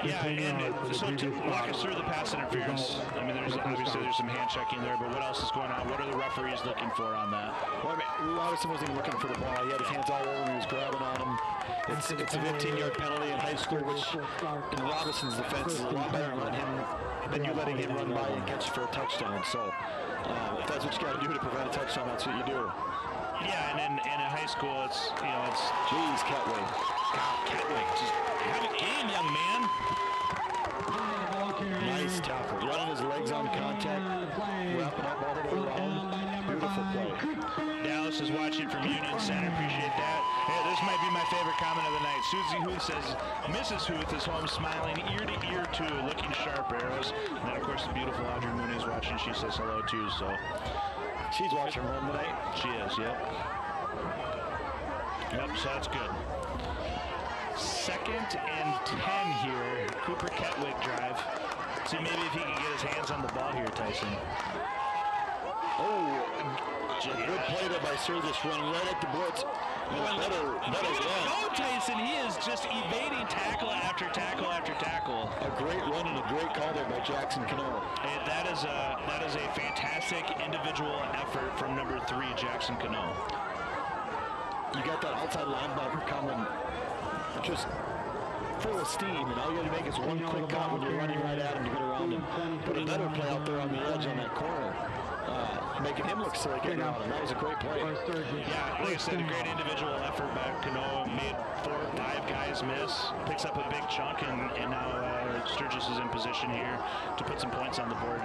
Yeah, and so to walk us through the pass interference, I mean, there's some hand checking there, but what else is going on? What are the referees looking for on that? Well, I mean, Robinson wasn't even looking for the ball. He had his hands all over him. He was grabbing on him. It's a 15-yard penalty in high school, which in Robinson's defense is a lot better than you letting him run by and catch for a touchdown. So if that's what you got to do to prevent a touchdown, that's what you do. Yeah, and in high school, it's Jeez, Ketwig. God, Ketwig, just have a game, young man. Nice tackle. Running his legs on contact, wrapping up all the way around. Beautiful play. Dallas is watching from Union Center. Appreciate that. Hey, this might be my favorite comment of the night. Susie Huth says, Mrs. Huth is home smiling ear to ear too, looking sharp, Arrows. And then, of course, the beautiful Audrey Mooney is watching. She says hello too, so. She's watching home tonight. She is, yep. Yep, so that's good. 2nd and 10 here. Cooper Ketwig drive. See maybe if he can get his hands on the ball here, Tyson. Oh, good play there by Sturgis, running right at the blitz. Better run. Oh, Tyson, he is just evading tackle after tackle after tackle. A great run and a great call there by Jackson Cano. Hey, that is a fantastic individual effort from number 3, Jackson Cano. You got that outside linebacker coming just full of steam, and all you got to make is one quick cut when you're running right at him to get around him. But another play out there on the edge on that corner, making him look silly getting around him. That was a great play. Yeah, like I said, a great individual effort by Cano. Made 4 or 5 guys miss, picks up a big chunk, and now Sturgis is in position here to put some points on the board.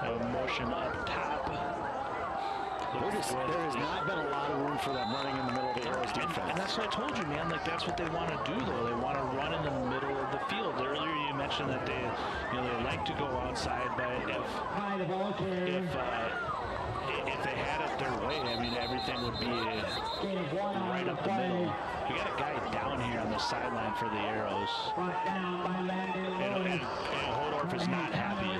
A motion up top. There has not been a lot of room for them running in the middle of the Arrows defense. And that's what I told you, man. Like, that's what they want to do, though. They want to run in the middle of the field. Earlier you mentioned that they like to go outside, but if they had it their way, I mean, everything would be right up the middle. We got a guy down here on the sideline for the Arrows. And Holdorf is not happy.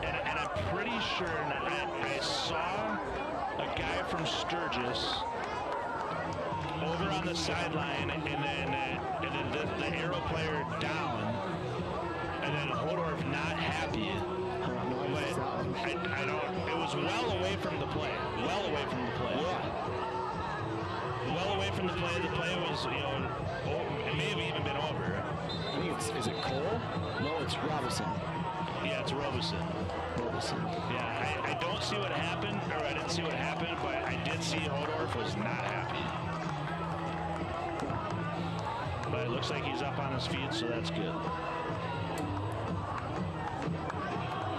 And I'm pretty sure I saw a guy from Sturgis over on the sideline, and then the Arrow player down, and then Holdorf not happy. But I don't. It was well away from the play. Well away from the play. Yeah. Well away from the play. The play was, it may have even been over. I think is it Cole? No, it's Robinson. Yeah, it's Robeson. Yeah, I don't see what happened, or I didn't see what happened, but I did see Holdorf was not happy. But it looks like he's up on his feet, so that's good.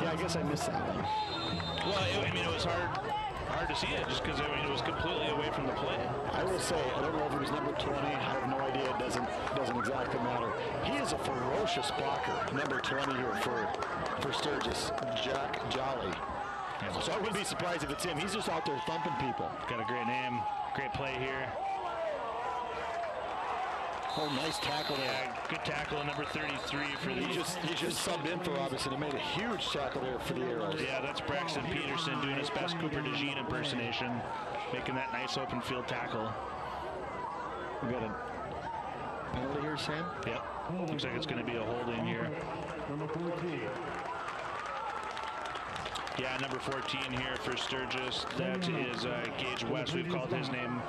Yeah, I guess I missed that one. Well, it was hard hard to see it just because it was completely away from the play. I will say, I don't know if it was number 20. I have no idea. It doesn't exactly matter. He is a ferocious blocker, number 20 here for Sturgis, Jack Jolly. Yeah. So I wouldn't be surprised if it's him. He's just out there thumping people. Got a great name, great play here. Oh, nice tackle there. Yeah, good tackle, number 33 for the... He just subbed in for Robinson and made a huge tackle there for the Arrows. Yeah, that's Braxton Peterson doing his best Cooper DeJean impersonation, making that nice open field tackle. We got a penalty here, Sam? Yep, looks like it's going to be a holding here. Number 14. Yeah, number 14 here for Sturgis. That is Gage West. We've called his name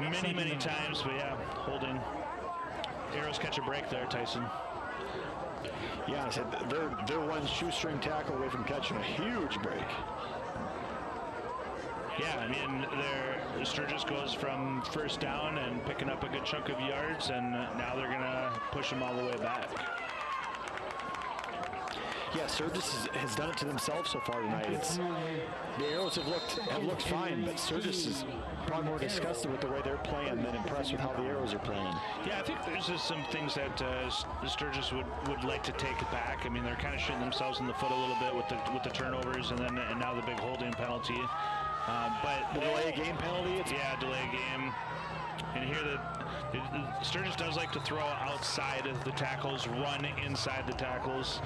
many times, but yeah, holding. Arrows catch a break there, Tyson. Yeah, I said they're one shoestring tackle away from catching a huge break. Yeah, I mean, Sturgis goes from first down and picking up a good chunk of yards, and now they're going to push them all the way back. Yeah, Sturgis has done it to themselves so far tonight. The Arrows have looked fine, but Sturgis is probably more disgusted with the way they're playing than impressed with how the Arrows are playing. Yeah, I think there's just some things that Sturgis would like to take back. I mean, they're kind of shooting themselves in the foot a little bit with the turnovers, and now the big holding penalty. But the delay game penalty. Yeah, delay game. And here Sturgis does like to throw outside of the tackles, run inside the tackles.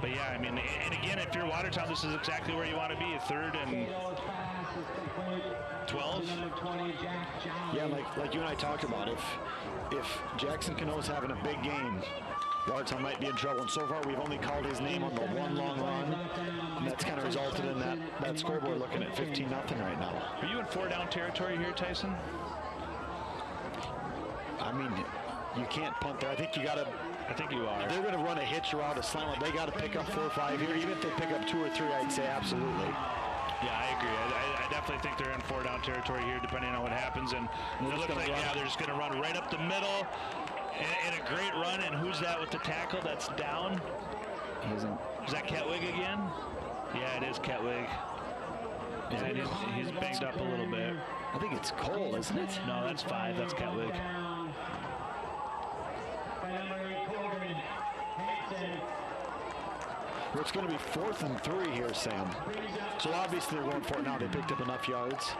But yeah, I mean, and again, if you're Watertown, this is exactly where you want to be, 3rd and 12. Yeah, like you and I talked about, if Jackson Cano's having a big game, Watertown might be in trouble. And so far, we've only called his name on the one long run, and that's kind of resulted in that scoreboard looking at 15-0 right now. Are you in 4-down territory here, Tyson? I mean, you can't punt there. I think you are. They're going to run a hitch around a slant. They got to pick up 4 or 5 here. Even if they pick up 2 or 3, I'd say absolutely. Yeah, I agree. I definitely think they're in 4-down territory here, depending on what happens. And it looks like, they're just going to run right up the middle. And a great run. And who's that with the tackle that's down? Is that Ketwig again? Yeah, it is Ketwig. Yeah, he's banged up a little bit. I think it's Cole, isn't it? No, that's 5. That's Ketwig. Well, it's going to be 4th and 3 here, Sam. So obviously they're going for it now. They picked up enough yards.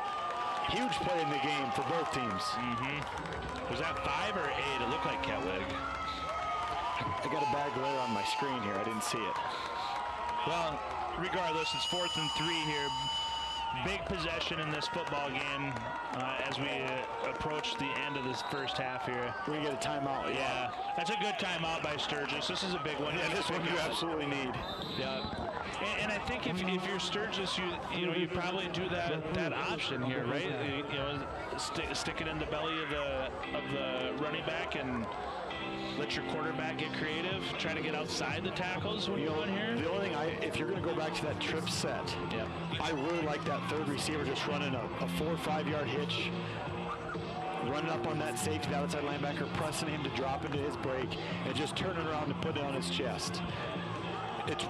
Huge play in the game for both teams. Was that 5 or 8? It looked like Ketwig. I got a bad glare on my screen here. I didn't see it. Well, regardless, it's 4th and 3 here. Big possession in this football game as we approach the end of this first half here. We get a timeout. Yeah, that's a good timeout by Sturgis. This is a big one. Yeah, this one you absolutely need. Yeah, and I think if you're Sturgis, you probably do that option here, right? Stick it in the belly of the running back and let your quarterback get creative. Try to get outside the tackles when you're on here. The only thing, if you're going to go back to that trip set, I really like that 3rd receiver just running a 4 or 5 yard hitch, running up on that safety, that outside linebacker, pressing him to drop into his break, and just turning around and putting it on his chest. It's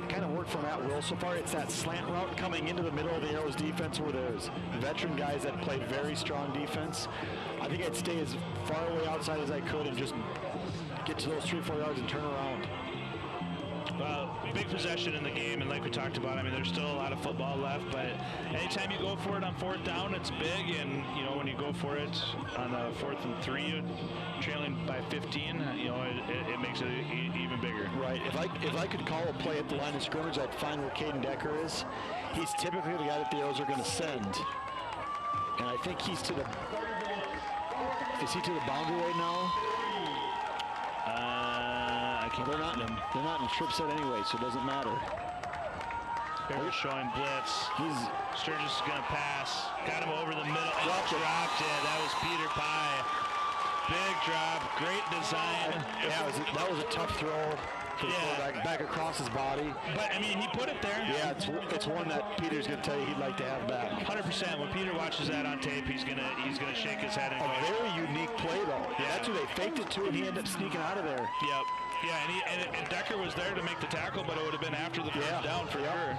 kind of worked for Matt Will so far. It's that slant route coming into the middle of the Arrows defense where there's veteran guys that play very strong defense. I think I'd stay as far away outside as I could and just get to those 3 or 4 yards and turn around. Well, big possession in the game, and like we talked about, I mean, there's still a lot of football left, but anytime you go for it on 4th down, it's big, and, when you go for it on a 4th and 3, trailing by 15, it makes it even bigger. Right. If I could call a play at the line of scrimmage, I'd find where Caden Decker is. He's typically the guy that the Arrows are going to send, and I think he's to the... Is he to the boundary right now? They're not in a trip set anyway, so it doesn't matter. They're showing blitz. Sturgis is going to pass. Got him over the middle. Dropped it. That was Peter Pye. Big drop. Great design. Yeah, that was a tough throw. Back across his body. But, I mean, he put it there. Yeah, it's one that Peter's going to tell you he'd like to have back. 100%. When Peter watches that on tape, he's gonna shake his head and go. A very unique play, though. Yeah. That's who they faked it to, and he ended up sneaking out of there. Yep. Yeah, and Decker was there to make the tackle, but it would have been after the first down for sure.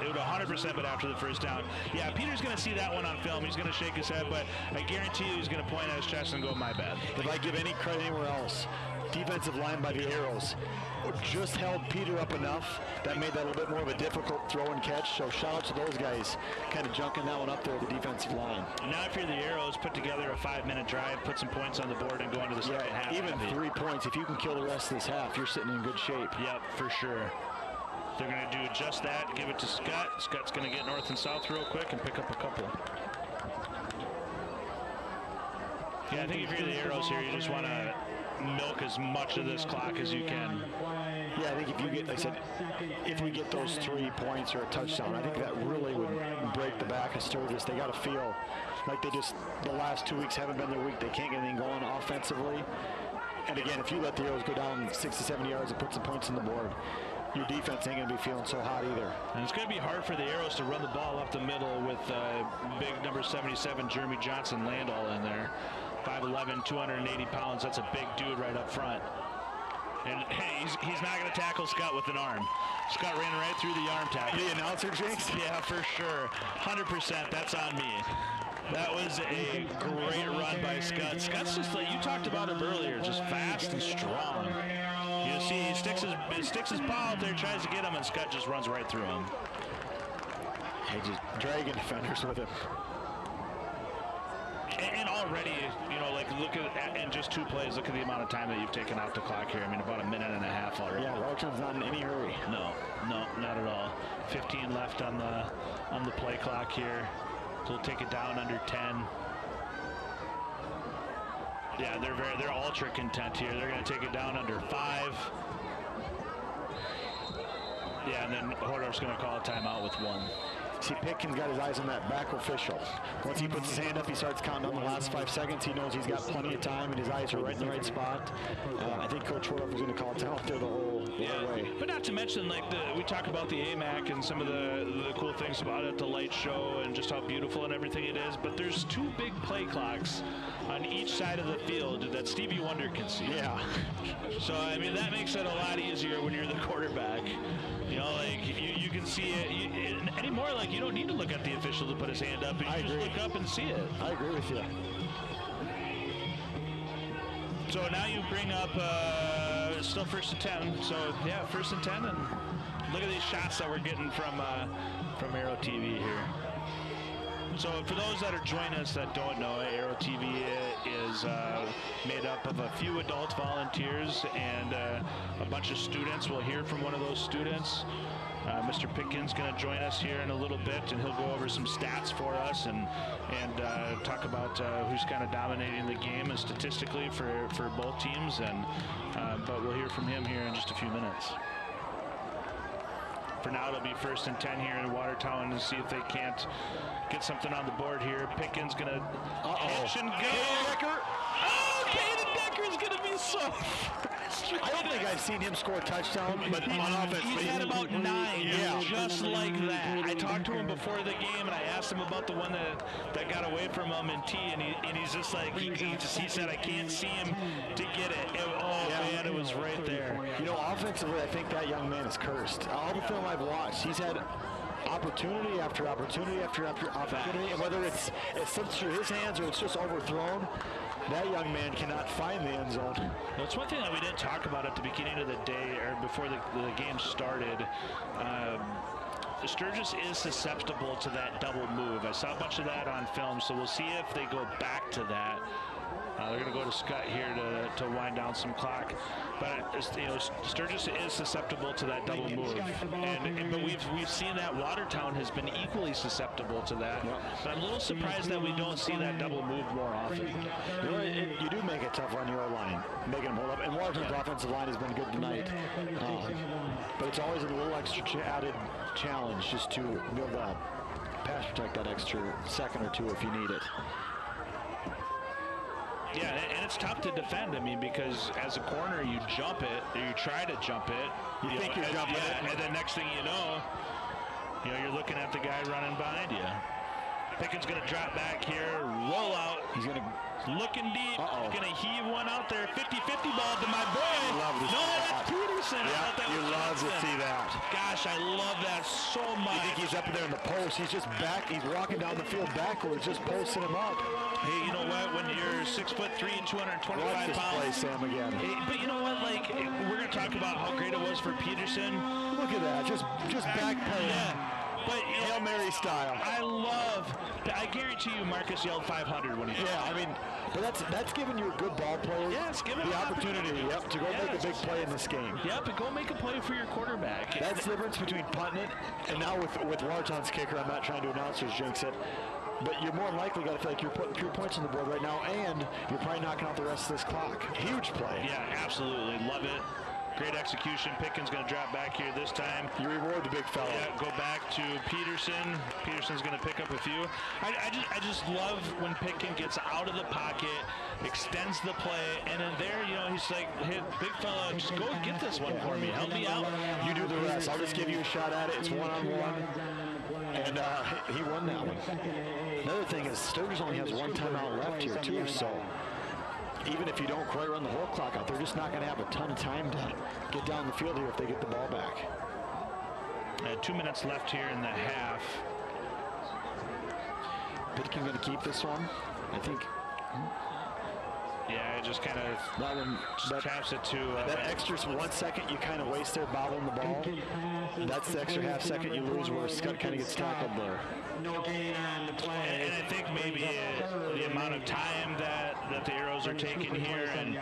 it would 100% been after the first down. Yeah, Peter's going to see that one on film. He's going to shake his head, but I guarantee you he's going to point at his chest and go, my bad. If I give any credit anywhere else, defensive line by the Arrows just held Peter up enough that made that a little bit more of a difficult throw and catch. So shout out to those guys kind of junking that one up there, the defensive line. Now if you're the Arrows, put together a 5-minute drive, put some points on the board, and go into the second half. Even 3 points, if you can kill the rest of this half, you're sitting in good shape. Yep, for sure. They're going to do just that, give it to Scott. Scott's going to get north and south real quick and pick up a couple. Yeah, I think if you're the Arrows here, you just want to milk as much of this clock as you can. Yeah, I think if you get, like I said, if we get those 3 points or a touchdown, I think that really would break the back of Sturgis. They got to feel like they just, the last 2 weeks haven't been their week. They can't get anything going offensively. And again, if you let the Arrows go down 60, 70 yards and put some points on the board, your defense ain't going to be feeling so hot either. And it's going to be hard for the Arrows to run the ball up the middle with big number 77, Jeremy Johnson Landall in there. 5'11", 280 pounds. That's a big dude right up front. And hey, he's not going to tackle Scott with an arm. Scott ran right through the arm tackle. The announcer jinx? Yeah, for sure. 100%. That's on me. That was a great run by Scott. Scott's just like, you talked about him earlier, just fast and strong. You see, he sticks his paw out there, tries to get him, and Scott just runs right through him. Hey, just dragging defenders with him. And already, you know, like look at in just 2 plays, look at the amount of time that you've taken off the clock here. I mean, about a minute and a half already. Yeah, Watertown's not in any hurry. No, not at all. 15 left on the play clock here. So we'll take it down under 10. Yeah, they're ultra content here. They're going to take it down under 5. Yeah, and then Hordorf's going to call a timeout with 1. See, Pitkins got his eyes on that back official. Once he puts his hand up, he starts counting on the last 5 seconds. He knows he's got plenty of time, and his eyes are right in the right spot. I think Coach Hordorf is going to call it out there the whole way. But not to mention, like we talk about the AMAC and some of the cool things about it, the light show, and just how beautiful and everything it is. But there's 2 big play clocks on each side of the field that Stevie Wonder can see. Yeah. So I mean, that makes it a lot easier when you're the quarterback. You know, like you can see it anymore. Like you don't need to look at the official to put his hand up. You just look up and see it. I agree with you. So now you bring up it's still 1st and 10. So yeah, 1st and 10, and look at these shots that we're getting from Aero TV here. So for those that are joining us that don't know, Aero TV is made up of a few adult volunteers and a bunch of students. We'll hear from one of those students. Mr. Pitkins going to join us here in a little bit, and he'll go over some stats for us and talk about who's kind of dominating the game and statistically for both teams. But we'll hear from him here in just a few minutes. For now, it'll be 1st and 10 here in Watertown to see if they can't get something on the board here. Pitkins going to pitch and go. Oh, Caden Decker's going to be so frustrated. I don't think I've seen him score a touchdown, but on offense. He's had about 9, just like that. I talked to him before the game, and I asked him about the one that got away from him in T, and he's just like, he said, I can't see him to get it. Man, it was right there. You know, offensively, I think that young man is cursed. All the film I've watched, he's had opportunity after opportunity after opportunity, and whether it's slipped through his hands or it's just overthrown, that young man cannot find the end zone. Well, it's one thing that we didn't talk about at the beginning of the day or before the game started. Sturgis is susceptible to that double move. I saw a bunch of that on film, so we'll see if they go back to that. They're going to go to Scott here to wind down some clock, but you know, Sturgis is susceptible to that double move, but we've seen that Watertown has been equally susceptible to that. But I'm a little surprised that we don't see that double move more often. You do make it tough on your line, making them hold up, and Watertown's offensive line has been good tonight, but it's always a little extra added challenge just to be able to pass protect that extra second or 2 if you need it. Yeah, and it's tough to defend. I mean, because as a corner, you jump it, or you try to jump it. You think you're jumping it. And then next thing you know, you're looking at the guy running behind you. Pickens going to drop back here, roll out. He's going to looking deep. He's going to heave one out there. 50-50 ball to my boy. Love this that's Peter's Peterson. Yeah, you love to see that. Gosh, I love that so much. You think he's up there in the post? He's just back. He's walking down the field backwards, just posting him up. Hey, you know what? When you're 6'3" and 225 Watch this pounds. play, Sam, again. Hey, but you know what? Like, we're gonna talk about how great it was for Peterson. Look at that, just backpedaling. Yeah. But Hail Mary style. I guarantee you Marcus yelled 500 when he Yeah, I mean, but that's giving you a good ball player the opportunity to go make a big play in this game. Yep, and go make a play for your quarterback. That's the difference between punting it and now with Watertown's kicker. I'm not trying to announcers jinx it, but you're more likely got to feel like you're putting 3 points on the board right now, and you're probably knocking out the rest of this clock. Huge play. Yeah, absolutely. Love it. Great execution. Pickens going to drop back here this time. You reward the big fella. Yeah, go back to Peterson. Peterson's going to pick up a few. I just love when Pickens gets out of the pocket, extends the play, and then there, you know, he's like, hey, big fella, just go get this one for me. Help me out. You do the rest. I'll just give you a shot at it. It's one-on-one. And he won that one. Another thing is Sturgis only has one timeout left here, too, so even if you don't quite run the whole clock out, they're just not going to have a ton of time to get down the field here if they get the ball back. 2 minutes left here in the half. Pitkin going to keep this one, I think. Yeah, it just kind of that one taps it to that extra 1 second you kind of waste there bobbling the ball. That's the extra half second you lose where Scott kind of gets tackled there. No gain on the play. And I think maybe the amount of time that the Arrows are taking here and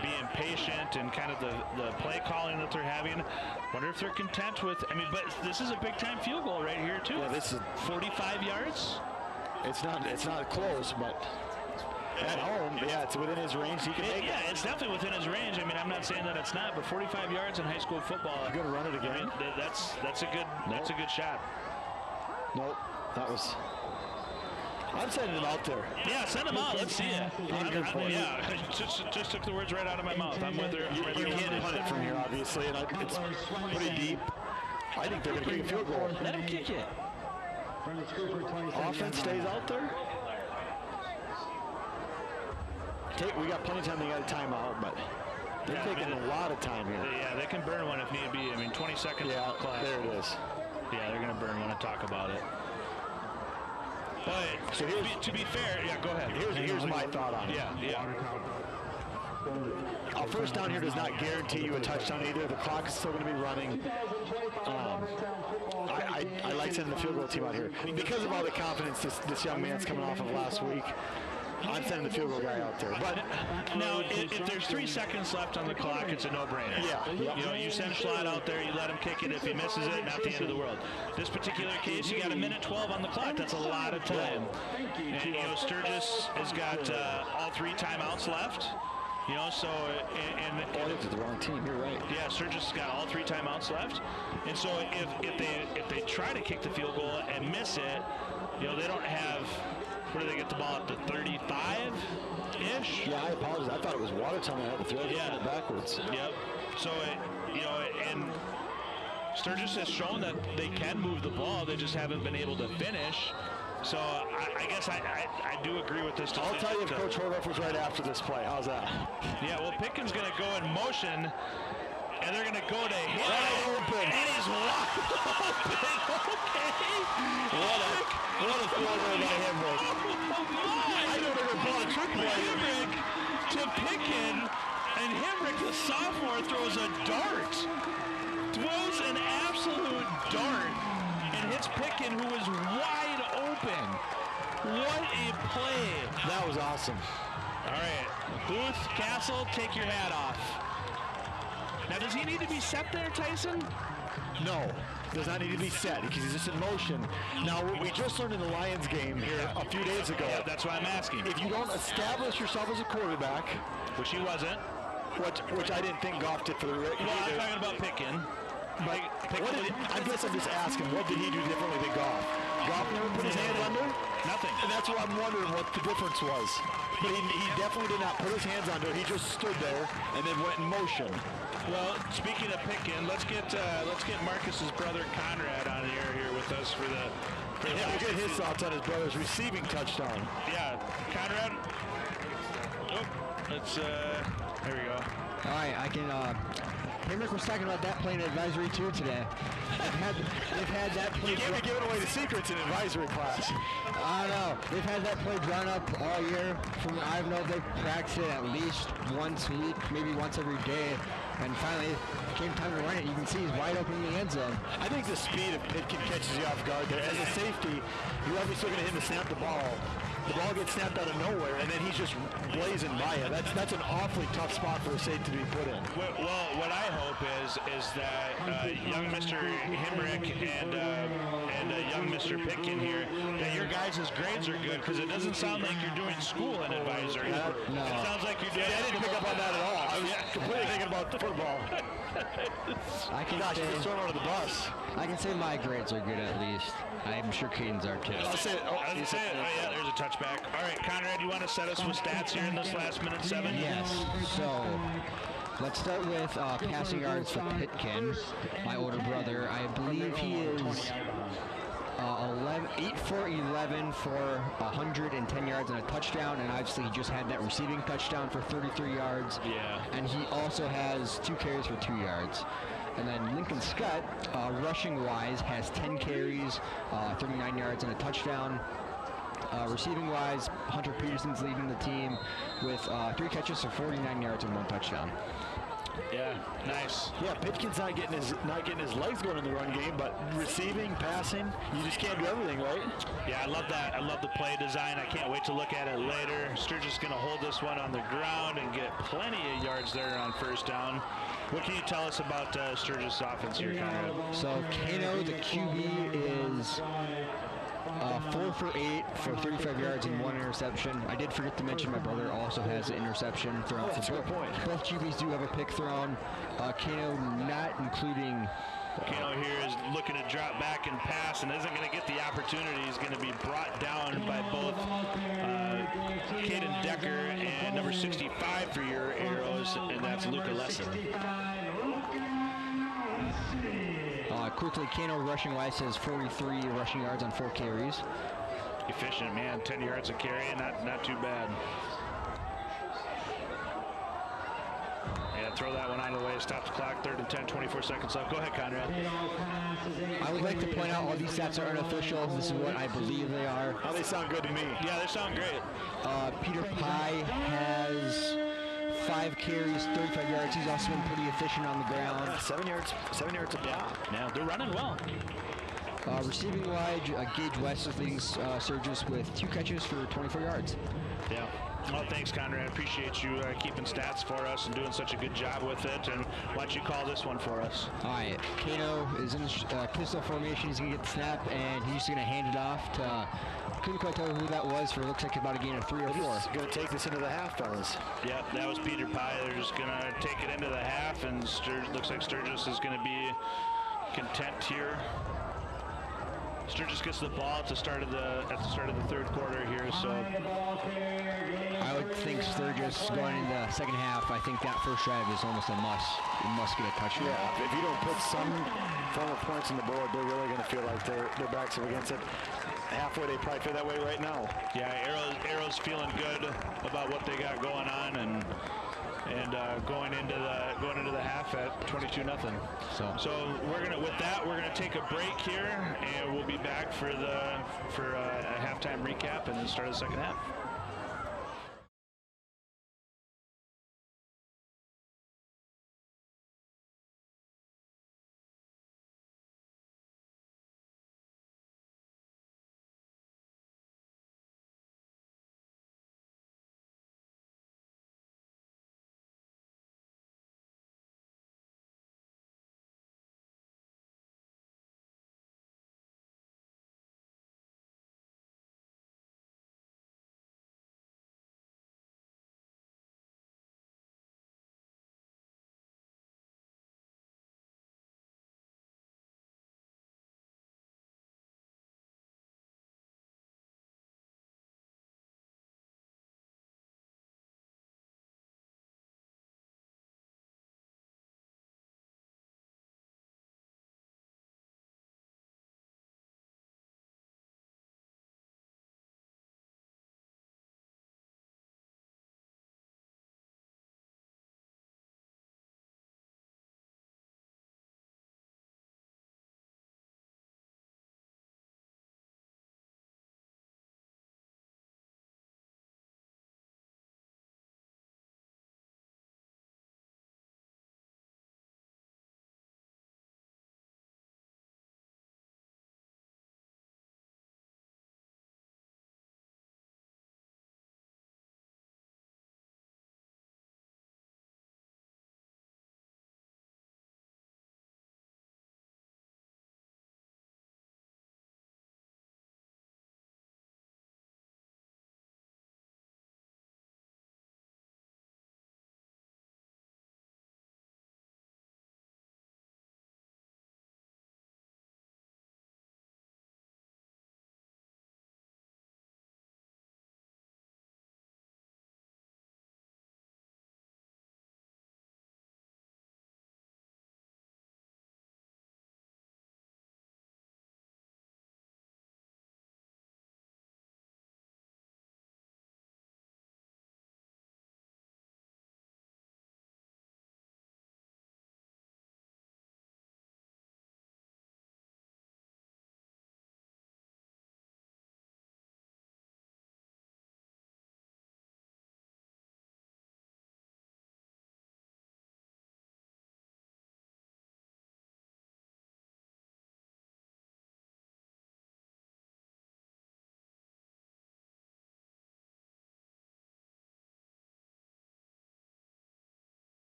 being patient and kind of the play calling that they're having. Wonder if they're content with, I mean, but this is a big time field goal right here too. Yeah, this is 45 yards. It's not close, but at home, yeah, it's within his range. He can make it. Yeah, it's definitely within his range. I mean, I'm not saying that it's not, but 45 yards in high school football. You're gonna run it again? I mean, that's a good shot. Nope, that was. I'm sending him out there. Yeah, send him out. Let's see it. Yeah, just took the words right out of my mouth. I'm with her. You can't punt it from here, obviously, and it's pretty deep. I think they're gonna kick a field goal. Let him kick it. Offense stays out there. We got plenty of time. They got a timeout, but they're taking a lot of time here. Yeah, they can burn one if need be. I mean, 20 seconds. Yeah, there it is. Yeah, they're going to burn one and talk about it. But so to be fair, yeah, go ahead. Here's my thought on it. Yeah. A first down here does not guarantee you a touchdown either. The clock is still going to be running. I like sending the field goal team out here because of all the confidence this young man's coming off of last week. I'm sending the field goal guy out there. But now, if there's 3 seconds left on the clock, it's a no-brainer. Yeah. Yep. You know, you send Schlott out there, you let him kick it. If he misses it, not the end of the world. This particular case, you got 1:12 on the clock. That's a lot of time. And, you know, Sturgis has got all 3 timeouts left. You know, so and it's the wrong team. You're right. Yeah, Sturgis has got all 3 timeouts left, and so if they try to kick the field goal and miss it, you know, they don't have. Where do they get the ball at the 35-ish? Yeah, I apologize. I thought it was Watertown that had the throw. Yeah, backwards. Yep. So you know, and Sturgis has shown that they can move the ball. They just haven't been able to finish. So I guess I do agree with this. I'll tell you if Coach Horvath was right after this play. How's that? Yeah, well, Pickens going to go in motion, and they're going to go to him. Wide open. And he's wide open. Okay. What a throw by Hemrick. I know they were ball trick play. Hemrick to Pickens, and Hemrick, the sophomore, throws a dart. Throws an absolute dart. And hits Pickens, who was wide open. What a play. That was awesome. All right. Booth, Castle, take your hat off. Now, does he need to be set there, Tyson? No. Does not need to be set because he's just in motion. Now, we just learned in the Lions game here a few days ago. Yeah, that's why I'm asking. If you don't establish yourself as a quarterback, which he wasn't, which I didn't think Goff did for the Rick. Well, I'm talking about Pickens. I guess I'm just asking, what did he do differently than Goff? Goff never put his hand under? Nothing. And that's what I'm wondering what the difference was. But he definitely did not put his hands under. He just stood there and then went in motion. Well, speaking of Pickens, let's get Marcus's brother Conrad on the air here with us for the. Yeah, we'll get his thoughts on his brother's receiving touchdown. Yeah, Conrad. Oh, let's. There we go. All right, I can. Henrik was talking about that play in advisory too today. They've had that play. You can't be giving away the secrets in advisory class. I don't know. They've had that play drawn up all year. From what I know, they've practiced it at least once a week, maybe once every day. And finally, it came time to run it. You can see he's wide open in the end zone. I think the speed of Pitkin catches you off guard there. As a safety, you're obviously going to hit him to snap the ball. The ball gets snapped out of nowhere, and then he's just blazing by it. That's an awfully tough spot for a safety to be put in. Well, what I hope is that young Mr. Hemrick and young Mr. Pitkin here, that your guys' grades are good, because it doesn't sound like you're doing school in advisory. No. It sounds like you're doing. I didn't pick up on that at all. I was completely thinking about football. I can Gosh, say, he's thrown under the bus. I can say my grades are good at least. I'm sure Caden's are too. I'll say it. Oh, I was say it. Oh, yeah, there's a touchback. All right, Conrad, you want to set us with stats here in this last minute 7? Yes. So let's start with passing yards for Pitkin, my older brother. I believe he is 8 for 11 for 110 yards and a touchdown, and obviously he just had that receiving touchdown for 33 yards. Yeah. And he also has 2 carries for 2 yards. And then Lincoln Scott, rushing-wise, has 10 carries, 39 yards and a touchdown. Receiving-wise, Hunter Peterson's leading the team with 3 catches for 49 yards and 1 touchdown. Yeah, nice. Yeah, Pitkin's not getting his legs going in the run game, but receiving, passing, you just can't do everything, right? Yeah, I love that. I love the play design. I can't wait to look at it later. Sturgis going to hold this one on the ground and get plenty of yards there on first down. What can you tell us about Sturgis' offense here, Conrad? So Kano, the QB, is 4 for 8 for 35 yards and 1 interception. I did forget to mention my brother also has an interception thrown. That's a good point. Both QBs do have a pick thrown. Kano not including. Kano here is looking to drop back and pass and isn't going to get the opportunity. He's going to be brought down by both Caden Decker and number 65 for your Arrows, and that's Luca Lesson. Quickly, Kano rushing-wise has 43 rushing yards on 4 carries. Efficient, man. 10 yards a carry, not too bad. Yeah, throw that one out of the way. Stop the clock. 3rd and 10, 24 seconds left. Go ahead, Conrad. I would like to point out all these stats are unofficial. This is what I believe they are. Oh, they sound good to me. Yeah, they sound great. Peter Pye has 5 carries, 35 yards. He's also been pretty efficient on the ground. Yeah, 7 yards a pop. Yeah, they're running well. Receiving-wise, Gage West is leading Sturgis with 2 catches for 24 yards. Yeah. Well, thanks, Conrad. Appreciate you keeping stats for us and doing such a good job with it. And why don't you call this one for us? All right. Kano is in pistol formation. He's going to get the snap, and he's going to hand it off to, couldn't quite tell who that was for, looks like about a gain of 3 or 4. He's going to take this into the half, fellas. Yep, that was Peter Pye. They're just going to take it into the half, and looks like Sturgis is going to be content here. Sturgis gets the ball at the start of the 3rd quarter here, so I would think Sturgis going into the second half. I think that first drive is almost a must. You must get a touchdown. Yeah, if you don't put some form of points on the board, they're really going to feel like their backs up against it. Halfway, they probably feel that way right now. Yeah, Arrow's feeling good about what they got going on, and going into the half at 22-0. So we're gonna take a break here, and we'll be back for a halftime recap and then start the second half.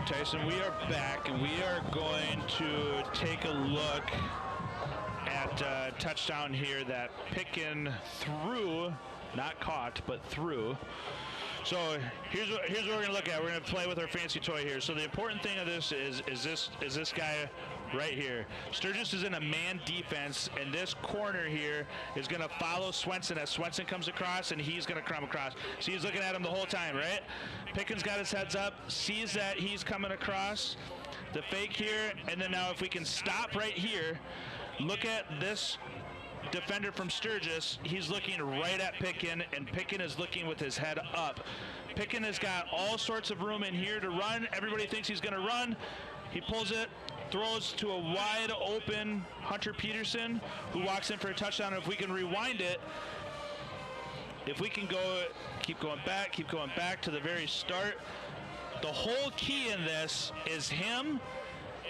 Tyson, we are back, and we are going to take a look at touchdown here that Pitkin threw, not caught, but threw. So here's what we're going to look at. We're going to play with our fancy toy here. So the important thing of this is this guy right here. Sturgis is in a man defense, and this corner here is going to follow Swenson as Swenson comes across, and he's going to come across. So he's looking at him the whole time, right? Pitkin's got his heads up, sees that he's coming across. The fake here, and then now if we can stop right here, look at this defender from Sturgis. He's looking right at Pitkin, and Pitkin is looking with his head up. Pitkin has got all sorts of room in here to run. Everybody thinks he's going to run. He pulls it, throws to a wide open Hunter Peterson, who walks in for a touchdown. And if we can rewind it, if we can keep going back to the very start. The whole key in this is him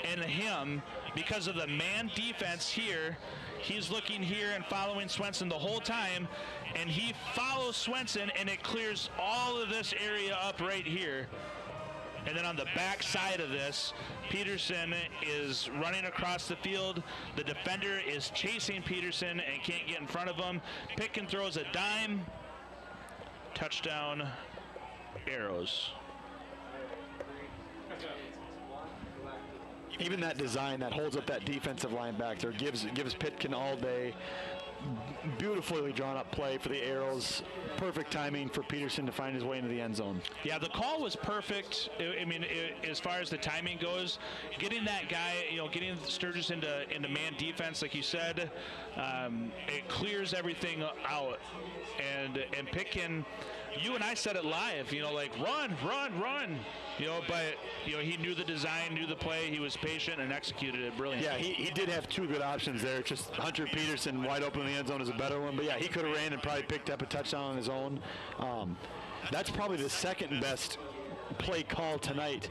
and him because of the man defense here. He's looking here and following Swenson the whole time, and he follows Swenson, and it clears all of this area up right here. And then on the back side of this, Peterson is running across the field. The defender is chasing Peterson and can't get in front of him. Pitkin throws a dime. Touchdown, Arrows. Even that design that holds up that defensive line back there gives Pitkin all day. Beautifully drawn up play for the Arrows. Perfect timing for Peterson to find his way into the end zone. Yeah, the call was perfect. I mean, as far as the timing goes, getting that guy, getting Sturgis into man defense, like you said, it clears everything out. And Pitkin, you and I said it live, like run. But he knew the design, knew the play. He was patient and executed it brilliantly. Yeah, he did have two good options there. Just Hunter Peterson wide open in the end zone is a better one. But yeah, he could have ran and probably picked up a touchdown on his own. That's probably the second best play call tonight.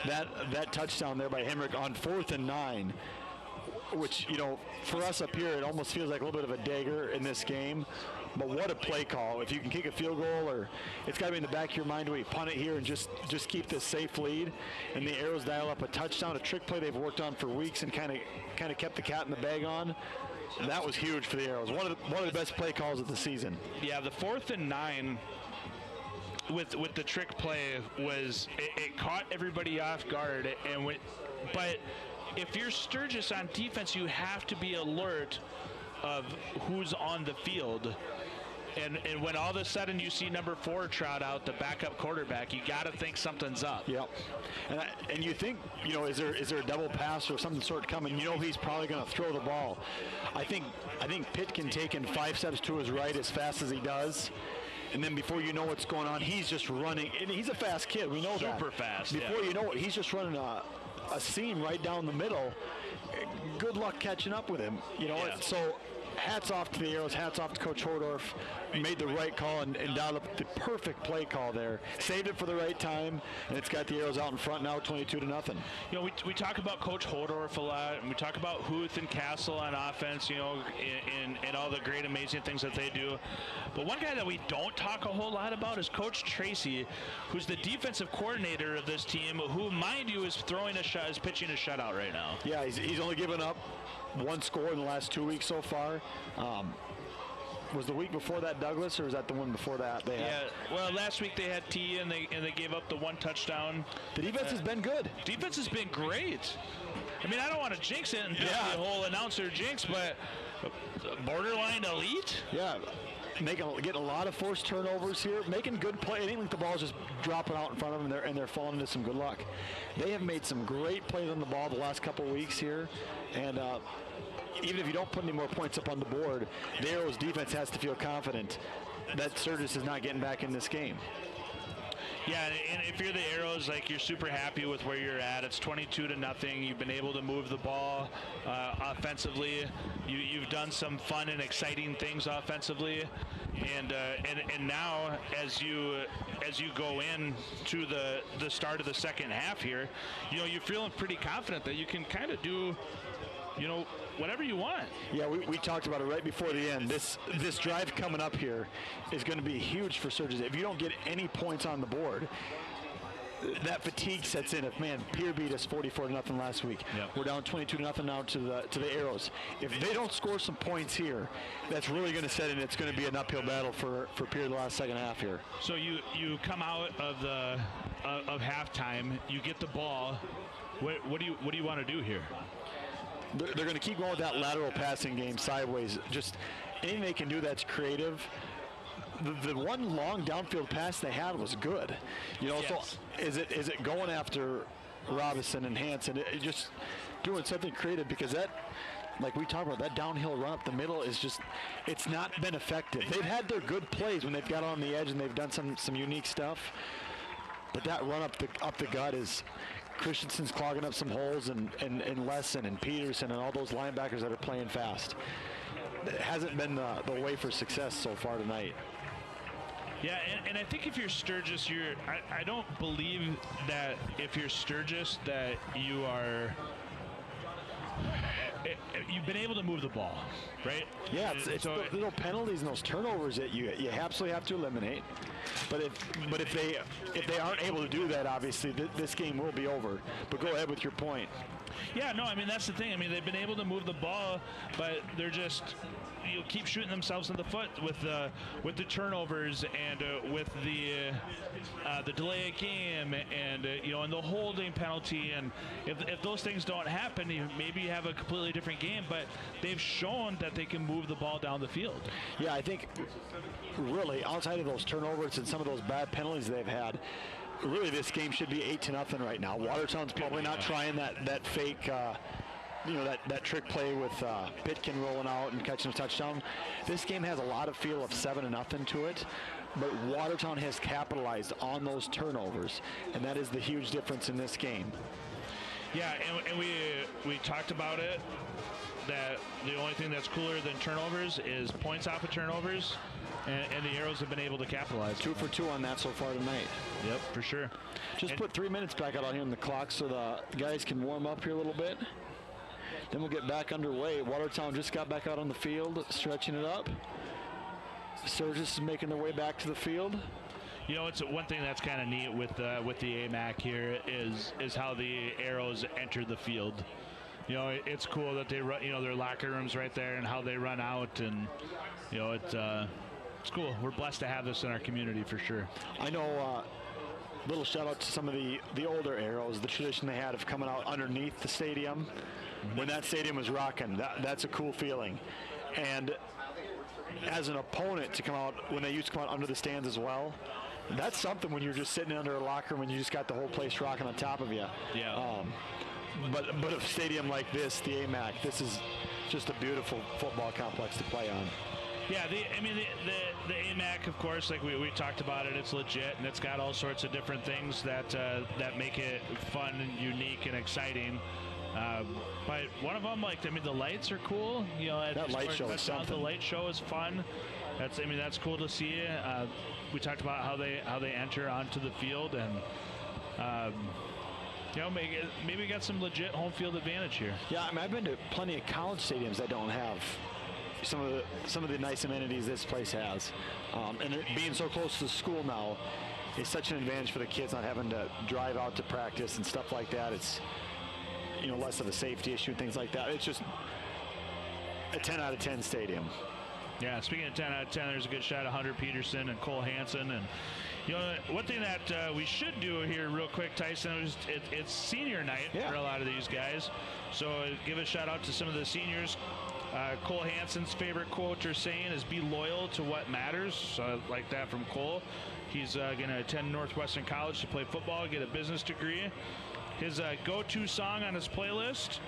That touchdown there by Hemrick on 4th and 9. Which, for us up here, it almost feels like a little bit of a dagger in this game. But what a play call. If you can kick a field goal, or it's got to be in the back of your mind, do we punt it here and just keep this safe lead? And the Arrows dial up a touchdown, a trick play they've worked on for weeks and kind of kept the cat in the bag on. That was huge for the Arrows. One of the best play calls of the season. Yeah, the 4th and 9 with the trick play was it caught everybody off guard. But if you're Sturgis on defense, you have to be alert of who's on the field. And when all of a sudden you see number 4 trot out, the backup quarterback, you got to think something's up. Yep. And you think, is there a double pass or something sort of coming? He's probably going to throw the ball. I think Pitkin taking 5 steps to his right as fast as he does. And then before you know what's going on, he's just running. And he's a fast kid. We know that. Super fast. Before you know it, he's just running a seam right down the middle. Good luck catching up with him. So hats off to the Arrows, hats off to Coach Hordorf. Made the right call and dialed up the perfect play call there. Saved it for the right time, and it's got the Arrows out in front now, 22-0. We talk about Coach Hordorf a lot, and we talk about Huth and Castle on offense, and all the great, amazing things that they do. But one guy that we don't talk a whole lot about is Coach Tracy, who's the defensive coordinator of this team, who, mind you, is pitching a shutout right now. Yeah, he's only given up one score in the last 2 weeks so far. Was the week before that Douglas, or was that the one before that? Last week they had T, and they gave up the one touchdown. The defense has been good. Defense has been great. I mean, I don't want to jinx it and do the whole announcer jinx, but borderline elite. Yeah. Getting a lot of forced turnovers here, making good play. It ain't like the ball's just dropping out in front of them, and they're falling into some good luck. They have made some great plays on the ball the last couple of weeks here, and even if you don't put any more points up on the board, the Arrows defense has to feel confident that Sturgis is not getting back in this game. Yeah, and if you're the Arrows, you're super happy with where you're at. It's 22-0. You've been able to move the ball offensively. You've done some fun and exciting things offensively, and now as you go in to the start of the second half here, you're feeling pretty confident that you can kind of do, whatever you want. Yeah, we talked about it right before the end. This drive coming up here is going to be huge for Sturgis. If you don't get any points on the board, that fatigue sets in. If Pierre beat us 44-0 last week. Yep. We're down 22-0 now to the Arrows. If they don't score some points here, that's really going to set in. It's going to be an uphill battle for Pierre the last second half here. So you come out of halftime, you get the ball. What do you want to do here? They're going to keep going with that lateral passing game sideways. Just anything they can do that's creative. The one long downfield pass they had was good. Yes. So is it going after Robinson and Hansen? It just doing something creative, because that, like we talked about, that downhill run up the middle is just, it's not been effective. They've had their good plays when they've got on the edge and they've done some unique stuff, but that run up the gut is, Christensen's clogging up some holes, and Lesson and Peterson and all those linebackers that are playing fast. It hasn't been the way for success so far tonight. Yeah, and I think if you're Sturgis, I don't believe that if you're Sturgis that you've been able to move the ball, right? Yeah, it's so the little penalties and those turnovers that you absolutely have to eliminate. But if they aren't able to do that, obviously this game will be over. But go ahead with your point. Yeah, no, I mean, that's the thing. I mean, they've been able to move the ball, but they're just keep shooting themselves in the foot with the turnovers and with the delay of game and and the holding penalty. And if those things don't happen, maybe you have a completely different game. But they've shown that they can move the ball down the field. Yeah, I think really outside of those turnovers and some of those bad penalties they've had, really this game should be 8-0 right now. Watertown's probably not trying that fake, that trick play with Pitkin rolling out and catching a touchdown. This game has a lot of feel of 7-0 to it, but Watertown has capitalized on those turnovers, and that is the huge difference in this game. Yeah, and we talked about it, that the only thing that's cooler than turnovers is points off of turnovers. And the Arrows have been able to capitalize. 2 for 2 on that so far tonight. Yep, for sure. Just put 3 minutes back out on here on the clock so the guys can warm up here a little bit. Then we'll get back underway. Watertown just got back out on the field, stretching it up. Sturgis is making their way back to the field. It's one thing that's kind of neat with the AMAC here is how the Arrows enter the field. It's cool that they run, their locker rooms right there and how they run out, and it's cool. We're blessed to have this in our community for sure. I know, little shout out to some of the older Arrows, the tradition they had of coming out underneath the stadium. When that stadium was rocking, that's a cool feeling. And as an opponent to come out, when they used to come out under the stands as well, that's something when you're just sitting under a locker room and you just got the whole place rocking on top of you. Yeah. But a stadium like this, the AMAC, this is just a beautiful football complex to play on. Yeah, the AMAC, of course, like we talked about it, it's legit, and it's got all sorts of different things that make it fun and unique and exciting. But one of them, the lights are cool. That light show is something. The light show is fun. That's cool to see. We talked about how they enter onto the field, and maybe got some legit home field advantage here. Yeah, I've been to plenty of college stadiums that don't have some of the nice amenities this place has, and it being so close to the school now is such an advantage for the kids, not having to drive out to practice and stuff like that. It's less of a safety issue and things like that. It's just a 10 out of 10 stadium. Yeah, speaking of 10 out of 10, there's a good shot of Hunter Peterson and Cole Hansen. And one thing that we should do here real quick, Tyson, is it's senior night for a lot of these guys. So give a shout out to some of the seniors. Cole Hansen's favorite quote or saying is, "Be loyal to what matters." So I like that from Cole. He's going to attend Northwestern College to play football, get a business degree. His go-to song on his playlist,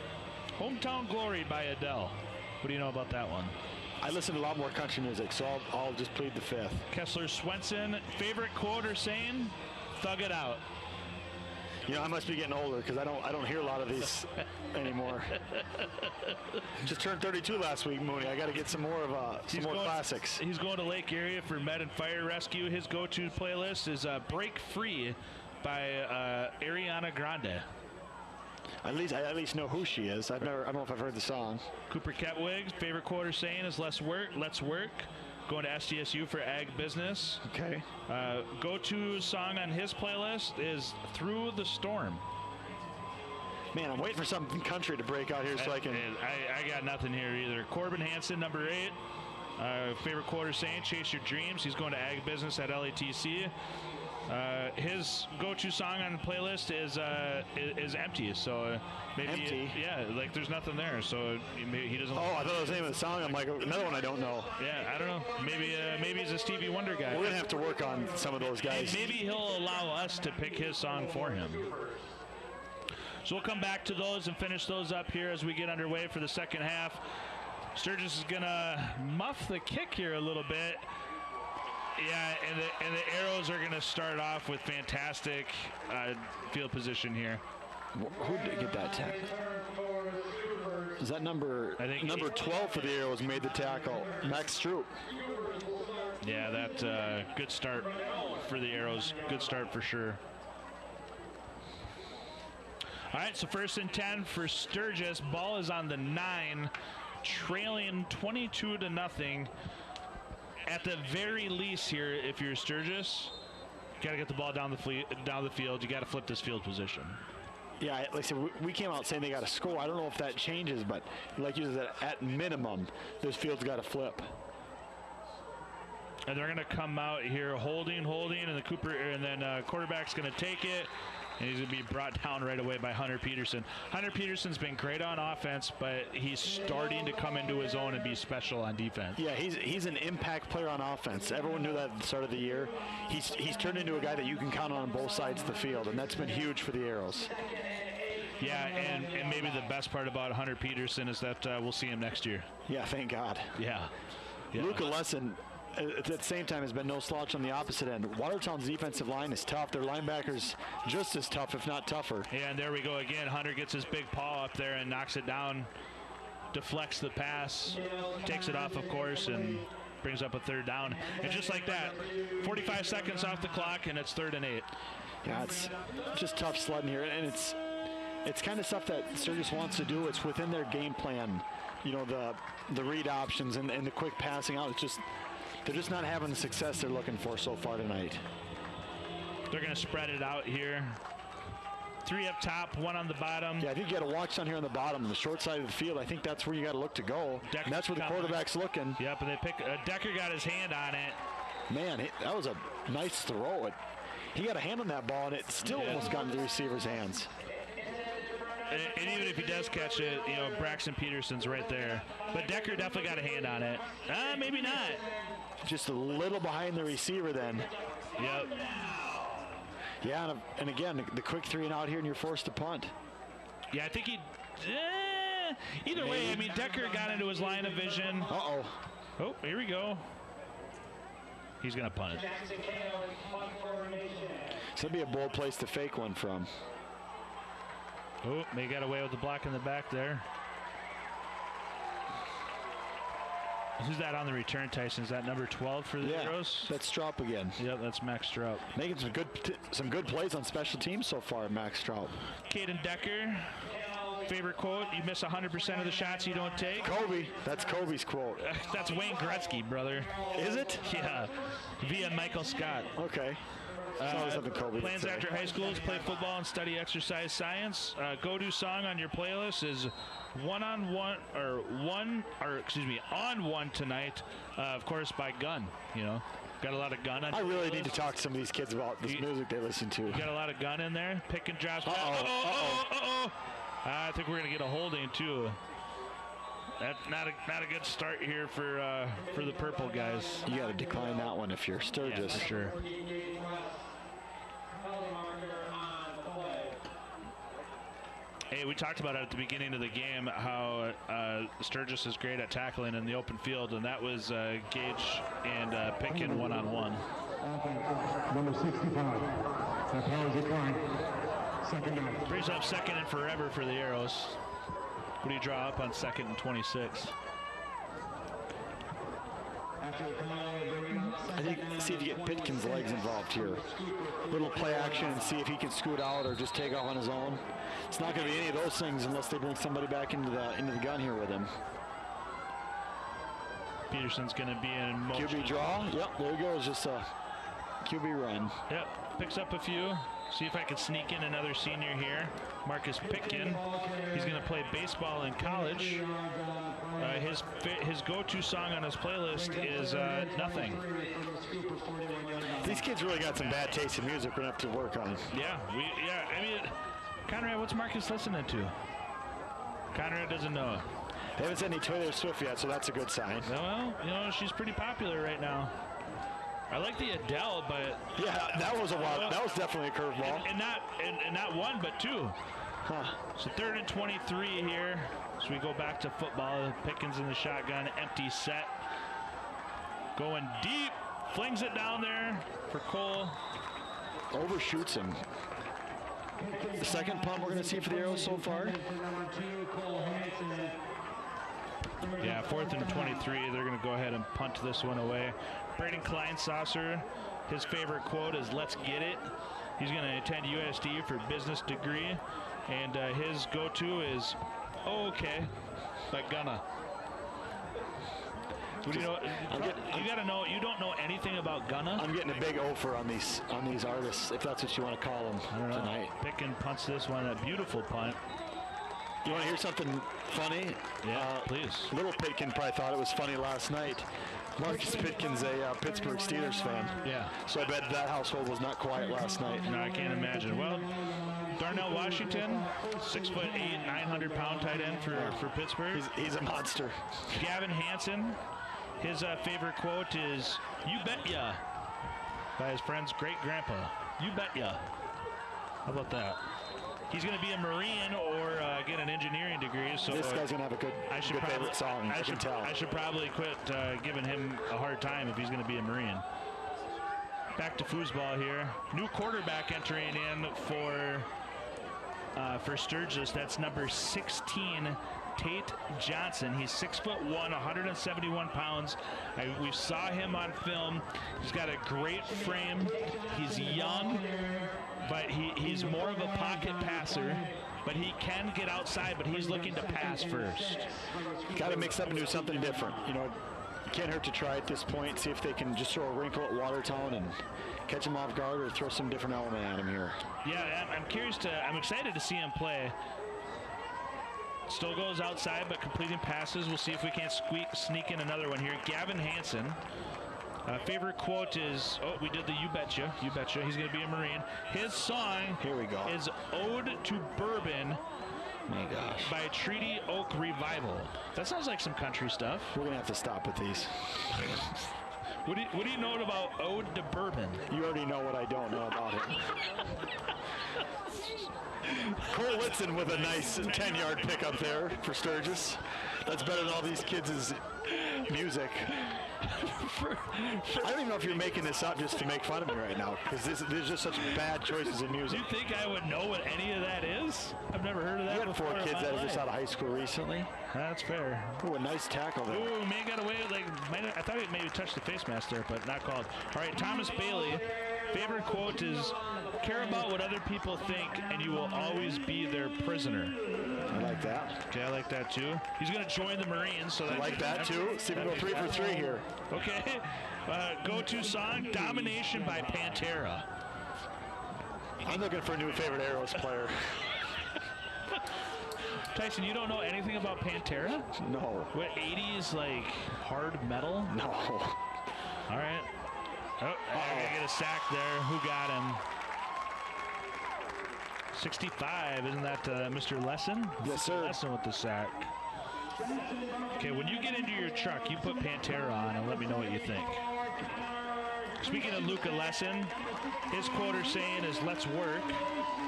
"Hometown Glory" by Adele. What do you know about that one? I listen to a lot more country music, so I'll just plead the fifth. Kessler Swenson, favorite quote or saying, "Thug it out." I must be getting older because I don't hear a lot of these anymore. Just turned 32 last week, Mooney. I got to get some more classics. He's going to Lake Area for Med and Fire Rescue. His go-to playlist is "Break Free" by Ariana Grande. I at least know who she is. I don't know if I've heard the song. Cooper Ketwig's favorite quote or saying is, let's work. going to SDSU for ag business. Okay. Go-to song on his playlist is Through the Storm. Man, I'm waiting for something country to break out here so I can. I got nothing here either. Corbin Hansen, number 8. Favorite quote or saying, chase your dreams. He's going to ag business at LATC. His go-to song on the playlist is Empty. So maybe Empty? Yeah, like there's nothing there. So he doesn't. Oh, I thought it was the name of the song. I'm like, another one I don't know. Yeah, I don't know. Maybe he's a Stevie Wonder guy. We're gonna have to work on some of those guys. And maybe he'll allow us to pick his song for him. So we'll come back to those and finish those up here as we get underway for the second half. Sturgis is gonna muff the kick here a little bit. Yeah, and the Arrows are gonna start off with fantastic field position here. Who did get that tackle? Is that number? I think number 12 for the Arrows made the tackle. Max Stroop. Yeah, that good start for the Arrows. Good start for sure. All right, so 1st and 10 for Sturgis. Ball is on the 9, trailing 22-0. At the very least here, if you're Sturgis, you got to get the ball down the field. You got to flip this field position. Yeah, like I said, we came out saying they got to score. I don't know if that changes, but like you said, at minimum, this field's got to flip. And they're going to come out here holding, and then quarterback's going to take it. And he's going to be brought down right away by Hunter Peterson. Hunter Peterson's been great on offense, but he's starting to come into his own and be special on defense. Yeah, he's an impact player on offense. Everyone knew that at the start of the year. He's turned into a guy that you can count on both sides of the field, and that's been huge for the Arrows. Yeah, and maybe the best part about Hunter Peterson is that we'll see him next year. Yeah, thank God. Yeah. Luca Lesson, at the same time, has been no slouch on the opposite end. Watertown's defensive line is tough. Their linebackers just as tough, if not tougher. Yeah, and there we go again. Hunter gets his big paw up there and knocks it down, deflects the pass, takes it off, of course, and brings up a 3rd down. And just like that, 45 seconds off the clock, and it's 3rd and 8. Yeah, it's just tough sledding here, and it's kind of stuff that Sturgis wants to do. It's within their game plan. You know, the read options and the quick passing out. It's just they're just not having the success they're looking for so far tonight. They're going to spread it out here. 3 up top, 1 on the bottom. Yeah, I think you got to watch down here on the bottom, the short side of the field. I think that's where you got to look to go. And that's where the quarterback's looking. Yep, and they pick. Decker got his hand on it. Man, that was a nice throw. He got a hand on that ball, and it still almost got into the receiver's hands. And even if he does catch it, you know, Braxton Peterson's right there. But Decker definitely got a hand on it. Maybe not. Just a little behind the receiver then. Yep. Yeah, and again, the quick 3 and out here, and you're forced to punt. Yeah, I think he... either way, I mean, Decker got into his line of vision. Uh-oh. Oh, here we go. He's going to punt it. So that'd be a bold place to fake one from. Oh, they got away with the block in the back there. Who's that on the return, Tyson? Is that number 12 for the Arrows? That's Straub again. Yep, that's Max Straub. Making some good plays on special teams so far, Max Straub. Caden Decker, favorite quote, you miss 100% of the shots you don't take. Kobe, that's Kobe's quote. That's Wayne Gretzky, brother. Is it? Yeah, via Michael Scott. Okay. Plans after high school is play football and study exercise science. Go-to song on your playlist is On One tonight, of course, by Gun. You know, got a lot of Gun on. I really need to talk to some of these kids about this music they listen to. You got a lot of Gun in there. Pick and drop. I think we're gonna get a holding too. That's not a good start here for the purple guys. You got to decline that one if you're Sturgis. Yeah, for sure. Hey, we talked about it at the beginning of the game, how Sturgis is great at tackling in the open field, and that was Gage and Pitkin one-on-one. Number 65. That power decline. Second down. Brings up 2nd and forever for the Arrows. What do you draw up on 2nd and 26? I think see if you get Pitkin's legs involved here. Little play action and see if he can scoot out or just take off on his own. It's not going to be any of those things unless they bring somebody back into the gun here with him. Peterson's going to be in motion. QB draw. Yep, there he goes. Just a QB run. Yep, picks up a few. See if I can sneak in another senior here. Marcus Pitkin. He's going to play baseball in college. His go-to song on his playlist is Nothing. These kids really got some bad taste in music we're going to have to work on. Yeah, I mean, Conrad, what's Marcus listening to? Conrad doesn't know. They haven't said any Taylor Swift yet, so that's a good sign. Well, you know, she's pretty popular right now. I like the Adele, but yeah, that was a wild. That was definitely a curveball. And not one, but two. Huh. So 3rd and 23 here. So we go back to football. Pickens in the shotgun, empty set. Going deep, flings it down there for Cole. Overshoots him. The second punt we're going to see for the Arrows so far. Yeah, 4th and 23. They're going to go ahead and punt this one away. Braden Kleinsasser, his favorite quote is "Let's get it." He's going to attend USD for business degree, and his go-to is "Oh, okay," but gonna. What do you know? You got to know. You don't know anything about Gunna. I'm getting a big offer on these artists, if that's what you want to call them tonight. Pickin punts this one, a beautiful punt. You want to hear something funny? Yeah, please. Little Pitkin probably thought it was funny last night. Marcus Pitkin's a Pittsburgh Steelers fan. Yeah. So I bet that household was not quiet last night. No, I can't imagine. Well, Darnell Washington, 6'8", 900-pound tight end for Pittsburgh. He's a monster. Gavin Hansen, his favorite quote is "You bet ya," by his friend's great grandpa. You bet ya. How about that? He's going to be a Marine or get an engineering degree. So this guy's going to have a good favorite song. I can tell. I should probably quit giving him a hard time if he's going to be a Marine. Back to foosball here. New quarterback entering in for Sturgis. That's number 16, Tate Johnson. He's 6'1", 171 pounds. We saw him on film. He's got a great frame. He's young, but he's more of a pocket passer. But he can get outside, but he's looking to pass first. Got to mix up and do something different. You know, it can't hurt to try at this point, see if they can just throw a wrinkle at Watertown and catch him off guard or throw some different element at him here. Yeah, I'm excited to see him play. Still goes outside, but completing passes. We'll see if we can't sneak in another one here. Gavin Hansen. Favorite quote is, we did the "You betcha." You betcha. He's going to be a Marine. His song here we go. Is "Ode to Bourbon." My gosh. By Treaty Oak Revival. That sounds like some country stuff. We're going to have to stop with these. What do you know about Ode to Bourbon? You already know what I don't know about it. Cole Whitson with a nice 10-yard pickup there for Sturgis. That's better than all these kids' music. I don't even know if you're making this up just to make fun of me right now, because there's just such bad choices in music. Do you think I would know what any of that is? I've never heard of that before. You had 4 kids that are just out of high school recently. That's fair. Ooh, a nice tackle there. Ooh, man got away. I thought he maybe touched the face mask there, but not called. All right, Thomas Bailey. Favorite quote is, "Care about what other people think, and you will always be their prisoner." I like that. Okay, I like that too. He's going to join the Marines, so I like that too. See if we go 3 for 3 here. Okay. Go-to song, "Domination" by Pantera. I'm looking for a new favorite Arrows player. Tyson, you don't know anything about Pantera? No. What, 80s like hard metal? No. All right. Oh, I gotta get a sack there. Who got him? 65, isn't that Mr. Lesson? Yes, sir. Lesson with the sack. Okay, when you get into your truck, you put Pantera on and let me know what you think. Speaking of Luca Lesson, his quote or saying is, "Let's work."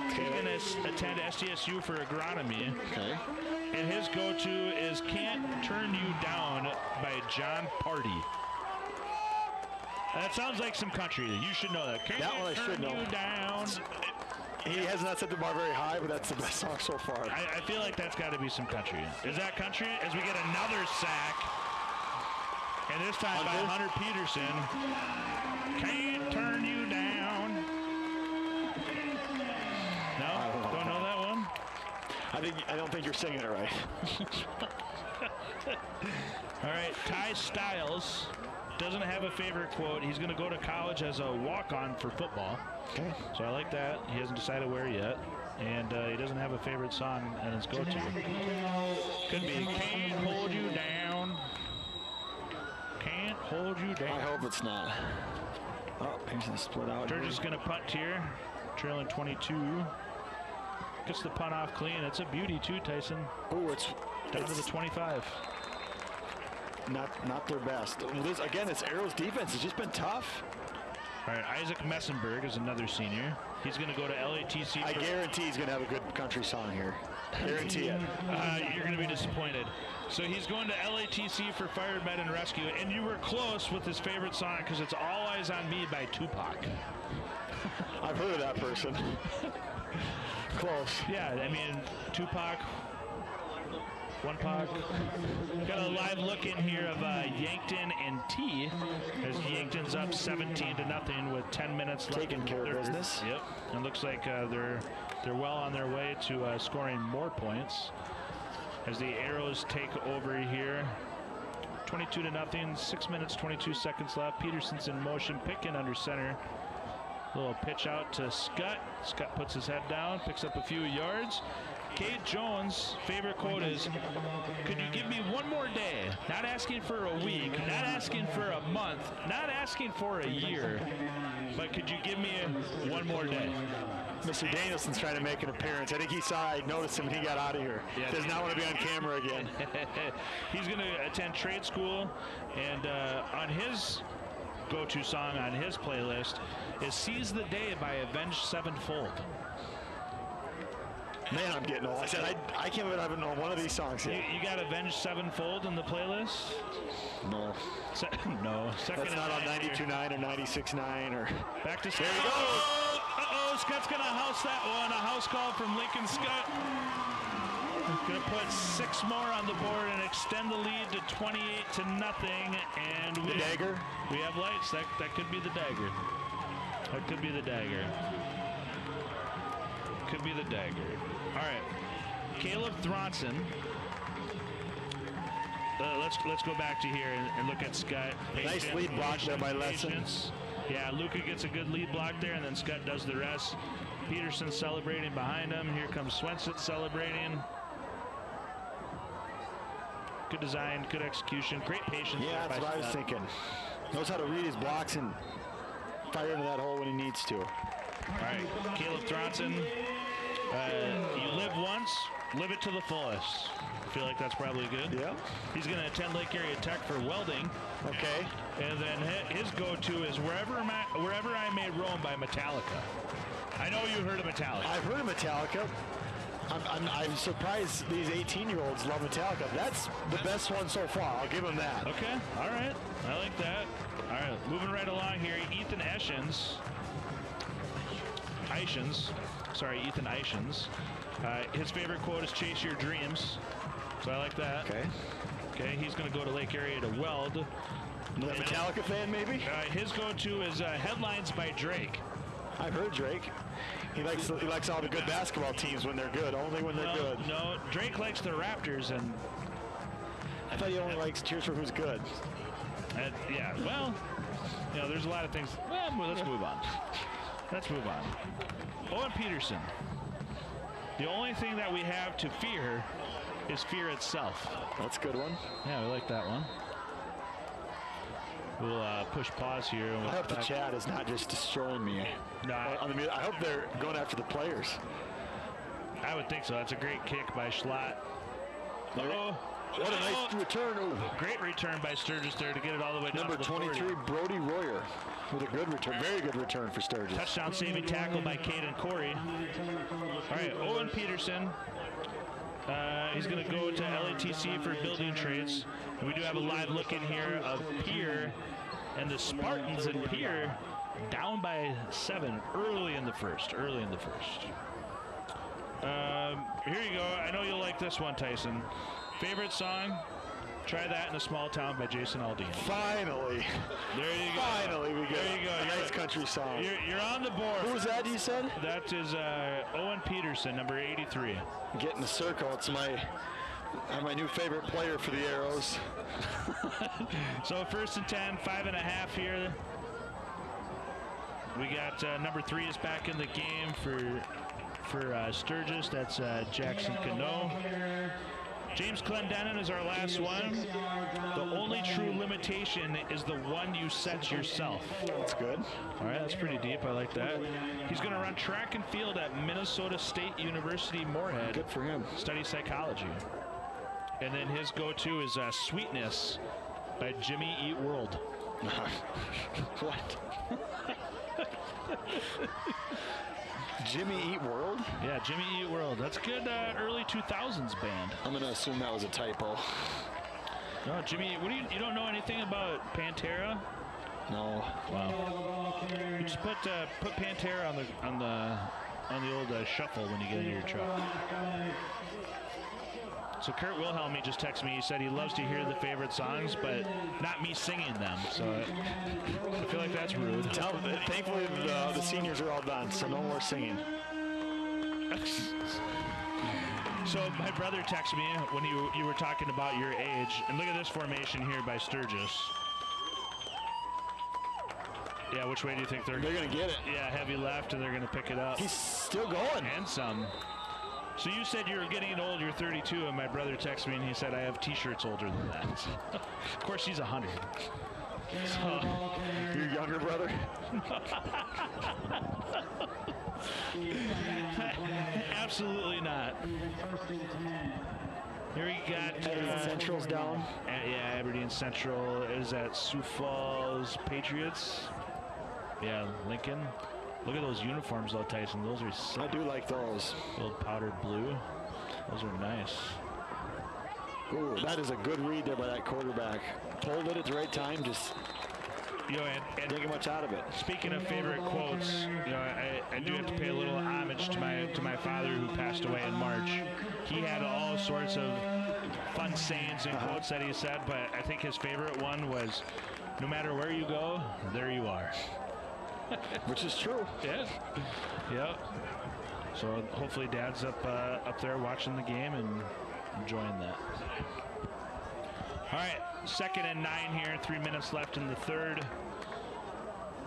He's going to attend SDSU for agronomy. Okay. And his go-to is "Can't Turn You Down" by John Party. That sounds like some country. You should know that. Can't that one I should know. You down. He has not set the bar very high, but that's the best song so far. I feel like that's got to be some country. Is that country? As we get another sack. And this time by Hunter Peterson. Can't turn you down. No? Don't know that one? I don't think you're singing it right. All right, Ty Stiles doesn't have a favorite quote. He's going to go to college as a walk-on for football. Okay. So I like that. He hasn't decided where yet. And he doesn't have a favorite song and his go-to. Could be Can't Hold You Down. Can't Hold You Down. I hope it's not. Oh, here's the split out. Sturgis going to punt here. Trailing 22. Gets the punt off clean. It's a beauty too, Tyson. Oh, it's down to the 25. Not their best. Again, it's Arrow's defense. It's just been tough. All right, Isaac Messenberg is another senior. He's going to go to LATC. I guarantee he's going to have a good country song here. Guarantee it. You're going to be disappointed. So he's going to LATC for Fire, Med, and Rescue. And you were close with his favorite song because it's All Eyes on Me by Tupac. I've heard of that person. Close. Yeah, I mean, Tupac, One Pac. Got a live look in here of Yankton and T as Yankton's up 17-0 with 10 minutes left. Taking care of business. Yep. It looks like they're well on their way to scoring more points as the Arrows take over here. 22-0, 6 minutes, 22 seconds left. Peterson's in motion, picking under center. Little pitch out to Scott. Scott puts his head down, picks up a few yards. Kate Jones' favorite quote is, could you give me one more day? Not asking for a week, not asking for a month, not asking for a year, but could you give me one more day? Mr. Danielson's trying to make an appearance. I think he saw, I noticed him when he got out of here. Yeah, does not want to be on camera again. He's going to attend trade school, and on his go-to song on his playlist is Seize the Day by Avenged Sevenfold. Man, I'm getting old. I said, I can't believe I haven't known one of these songs yet. You got Avenged Sevenfold in the playlist? No. No. Second That's not on 92.9 or 96.9 or... Back to There he goes. Uh-oh, Scott's going to house that one. A house call from Lincoln Scott. Going to put 6 more on the board and extend the lead to 28-0. And the dagger? We have lights. That could be the dagger. That could be the dagger. Could be the dagger. All right. Caleb Thronson. Let's go back to here and look at Scott. Nice lead block there by Lesson. Yeah, Luca gets a good lead block there, and then Scott does the rest. Peterson celebrating behind him. Here comes Swenson celebrating. Good design, good execution, great patience. Yeah, that's what I was thinking. Knows how to read his blocks and fire into that hole when he needs to. All right, Caleb Thronson. You live once, live it to the fullest. I feel like that's probably good. Yeah. He's going to attend Lake Area Tech for welding. Okay. And then his go-to is Wherever I May Roam by Metallica. I know you heard of Metallica. I've heard of Metallica. I'm surprised these 18-year-olds love Metallica. That's the best one so far. I'll give them that. Okay. All right. I like that. All right. Moving right along here. Ethan Ishins. Ethan Ishins. His favorite quote is "Chase your dreams." So I like that. Okay. Okay. He's going to go to Lake Area to weld. Another Metallica fan, maybe? His go-to is Headlines by Drake. I've heard Drake. He likes all the good basketball teams when they're good, only when they're good. No, Drake likes the Raptors, and I thought he only likes cheers for who's good. Yeah, well, there's a lot of things. Well, let's move on. Let's move on. Owen Peterson. The only thing that we have to fear is fear itself. That's a good one. Yeah, we like that one. We'll push pause here. I hope the chat is not just destroying me. No, I hope they're going after the players. I would think so. That's a great kick by Schlott. Uh-oh. What a nice return. Ooh. Great return by Sturgis there to get it all the way down Number to the 23, 40. Brody Royer, with a good return. Very good return for Sturgis. Touchdown saving tackle by Caden Corey. All right, Owen Peterson. He's going to go to LATC for building trades. And we do have a live look in here of Pierre and the Spartans and Pierre down by 7 early in the first. Here you go. I know you'll like this one, Tyson. Favorite song? Try That in a Small Town by Jason Aldean. Finally. There you go. Finally, we get there you go. a nice country song. You're on the board. Who was that you said? That is Owen Peterson, number 83. Get in the circle. It's my I have my new favorite player for the Arrows. So 1st and 10, 5.5 here. We got number 3 is back in the game for Sturgis. That's Jackson Cano. James Clendenin is our last one. The only true limitation is the one you set yourself. That's good. All right, that's pretty deep. I like that. He's going to run track and field at Minnesota State University Moorhead. Good for him. Study psychology. And then his go-to is Sweetness by Jimmy Eat World. What? Jimmy Eat World? Yeah, Jimmy Eat World. That's a good early 2000s band. I'm going to assume that was a typo. No, Jimmy, what do you don't know anything about Pantera? No. Wow. You just put Pantera on the old shuffle when you get into your truck. So Kurt Wilhelmy just texted me. He said he loves to hear the favorite songs, but not me singing them. So I feel like that's rude. Thankfully, the seniors are all done, so no more singing. So my brother texted me when you were talking about your age, and look at this formation here by Sturgis. Yeah, which way do you think they're going to get it? Yeah, heavy left, and they're going to pick it up. He's still going. And some. So you said you were getting old, you're 32, and my brother texted me and he said, I have t-shirts older than that. Of course, he's 100. So, your younger brother? Absolutely not. Here we got... Central's down. Yeah, Aberdeen Central is at Sioux Falls Patriots. Yeah, Lincoln. Look at those uniforms, though, Tyson. Those are sick. I do like those. Little powdered blue. Those are nice. Ooh, that is a good read there by that quarterback. Pulled it at the right time, just and didn't get much out of it. Speaking of favorite quotes, I do have to pay a little homage to my father who passed away in March. He had all sorts of fun sayings and quotes that he said, but I think his favorite one was, no matter where you go, there you are. Which is true. Yeah. Yep. So hopefully Dad's up there watching the game and enjoying that. All right, 2nd and 9 here. 3 minutes left in the third.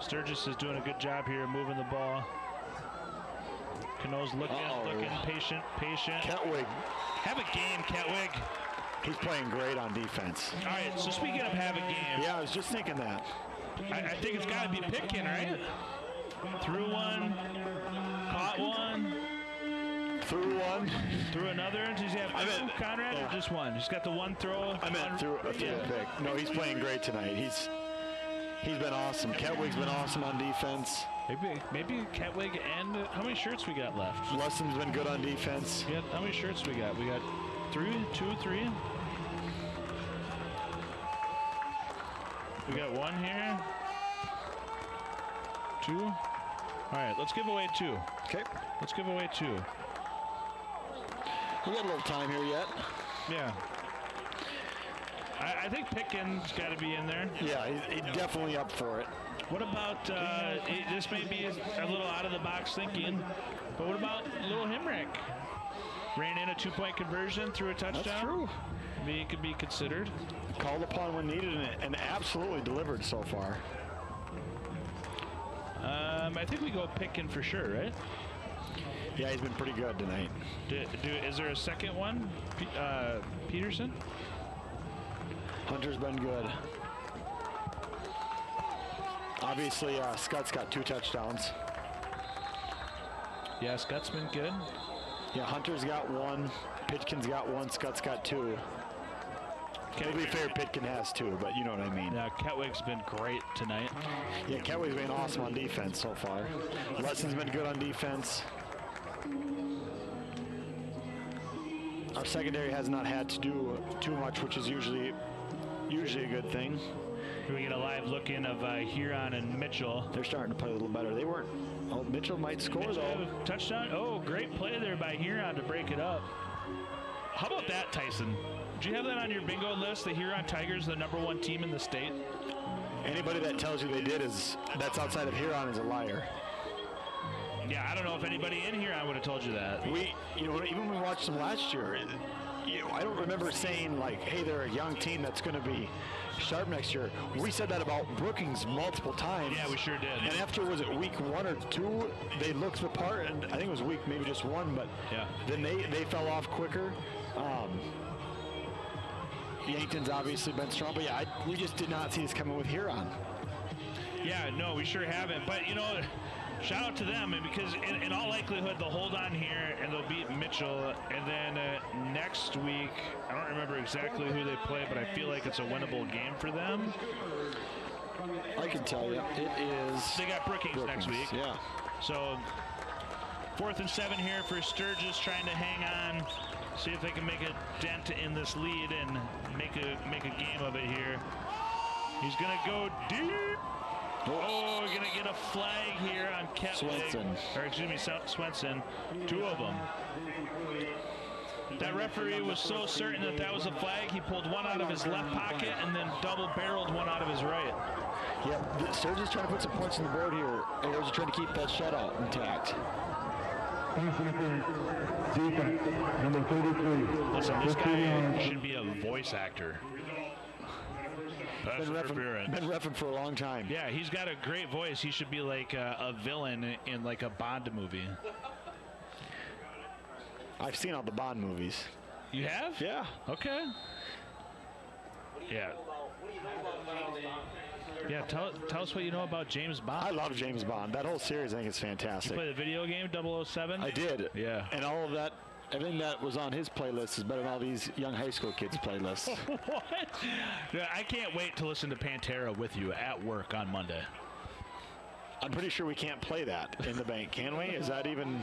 Sturgis is doing a good job here moving the ball. Cano's looking, patient. Ketwig. Have a game, Ketwig. He's playing great on defense. All right, so speaking of have a game. Yeah, I was just thinking that. I think it's got to be Pitkin, right? Threw one, caught one. Threw one. Threw another. Does he have two, Conrad, or just one? He's got the one throw. I meant threw a pick. No, he's playing great tonight. He's been awesome. Ketwig's been awesome on defense. Maybe Ketwig and how many shirts we got left? Lesson's been good on defense. Yeah, how many shirts we got? We got 3, 2, 3. We got 1 here. 2. All right, let's give away 2. Okay. Let's give away 2. We got a little time here yet. Yeah. I think Pitkin's got to be in there. Yeah, he's definitely up for it. What about, this may be a little out of the box thinking, but what about Little Himrick? Ran in a 2-point conversion, threw a touchdown. That's true. Maybe it could be considered. Called upon when needed and absolutely delivered so far. I think we go Pitkin for sure, right? Yeah, he's been pretty good tonight. Is there a second one? Peterson? Hunter's been good. Obviously, Scott's got 2 touchdowns. Yeah, Scott's been good. Yeah, Hunter's got 1. Pitkin's got 1. Scott's got 2. To be fair, Pitkin has 2, but you know what I mean. Yeah, Ketwig's been great tonight. Yeah, Ketwig's been awesome on defense so far. Lesson's been good on defense. Our secondary has not had to do too much, which is usually a good thing. Here we get a live look in of Huron and Mitchell. They're starting to play a little better. They weren't. Oh, Mitchell might score though. Touchdown. Oh, great play there by Huron to break it up. How about that, Tyson? Do you have that on your bingo list? The Huron Tigers, the #1 team in the state. Anybody that tells you they did that's outside of Huron is a liar. Yeah, I don't know if anybody in Huron would have told you that. Even when we watched them last year, I don't remember saying, like, hey, they're a young team that's going to be sharp next year. We said that about Brookings multiple times. Yeah, we sure did. And after, was it week 1 or 2, they looked the part, and I think it was week maybe just 1, but then they fell off quicker. Yankton's obviously been strong, but yeah, we just did not see this coming with Huron. Yeah, no, we sure haven't. But, you know, shout out to them, and because in all likelihood they'll hold on here and they'll beat Mitchell, and then next week I don't remember exactly who they play, but I feel like it's a winnable game for them. I can tell you, it is. They got Brookings next week. Yeah. So 4th and 7 here for Sturgis, trying to hang on, see if they can make a dent in this lead and make a game of it here. He's gonna go deep. Oh, we're going to get a flag here on Swenson. 2 of them. That referee was so certain that that was a flag, he pulled one out of his left pocket and then double-barreled one out of his right. Yeah, Sturgis trying to put some points on the board here. And they're just trying to keep that shutout intact. Defense, number 33. Listen, this guy should be a voice actor. Been reffing for a long time. Yeah, he's got a great voice. He should be like a villain in like a Bond movie. I've seen all the Bond movies. You have? Yeah. Okay. Yeah. Yeah, tell us what you know about James Bond. I love James Bond. That whole series, I think, is fantastic. You play the video game 007? I did. Yeah. And all of that, everything that was on his playlist is better than all these young high school kids' playlists. What? Yeah, I can't wait to listen to Pantera with you at work on Monday. I'm pretty sure we can't play that in the bank, can we? Is that even...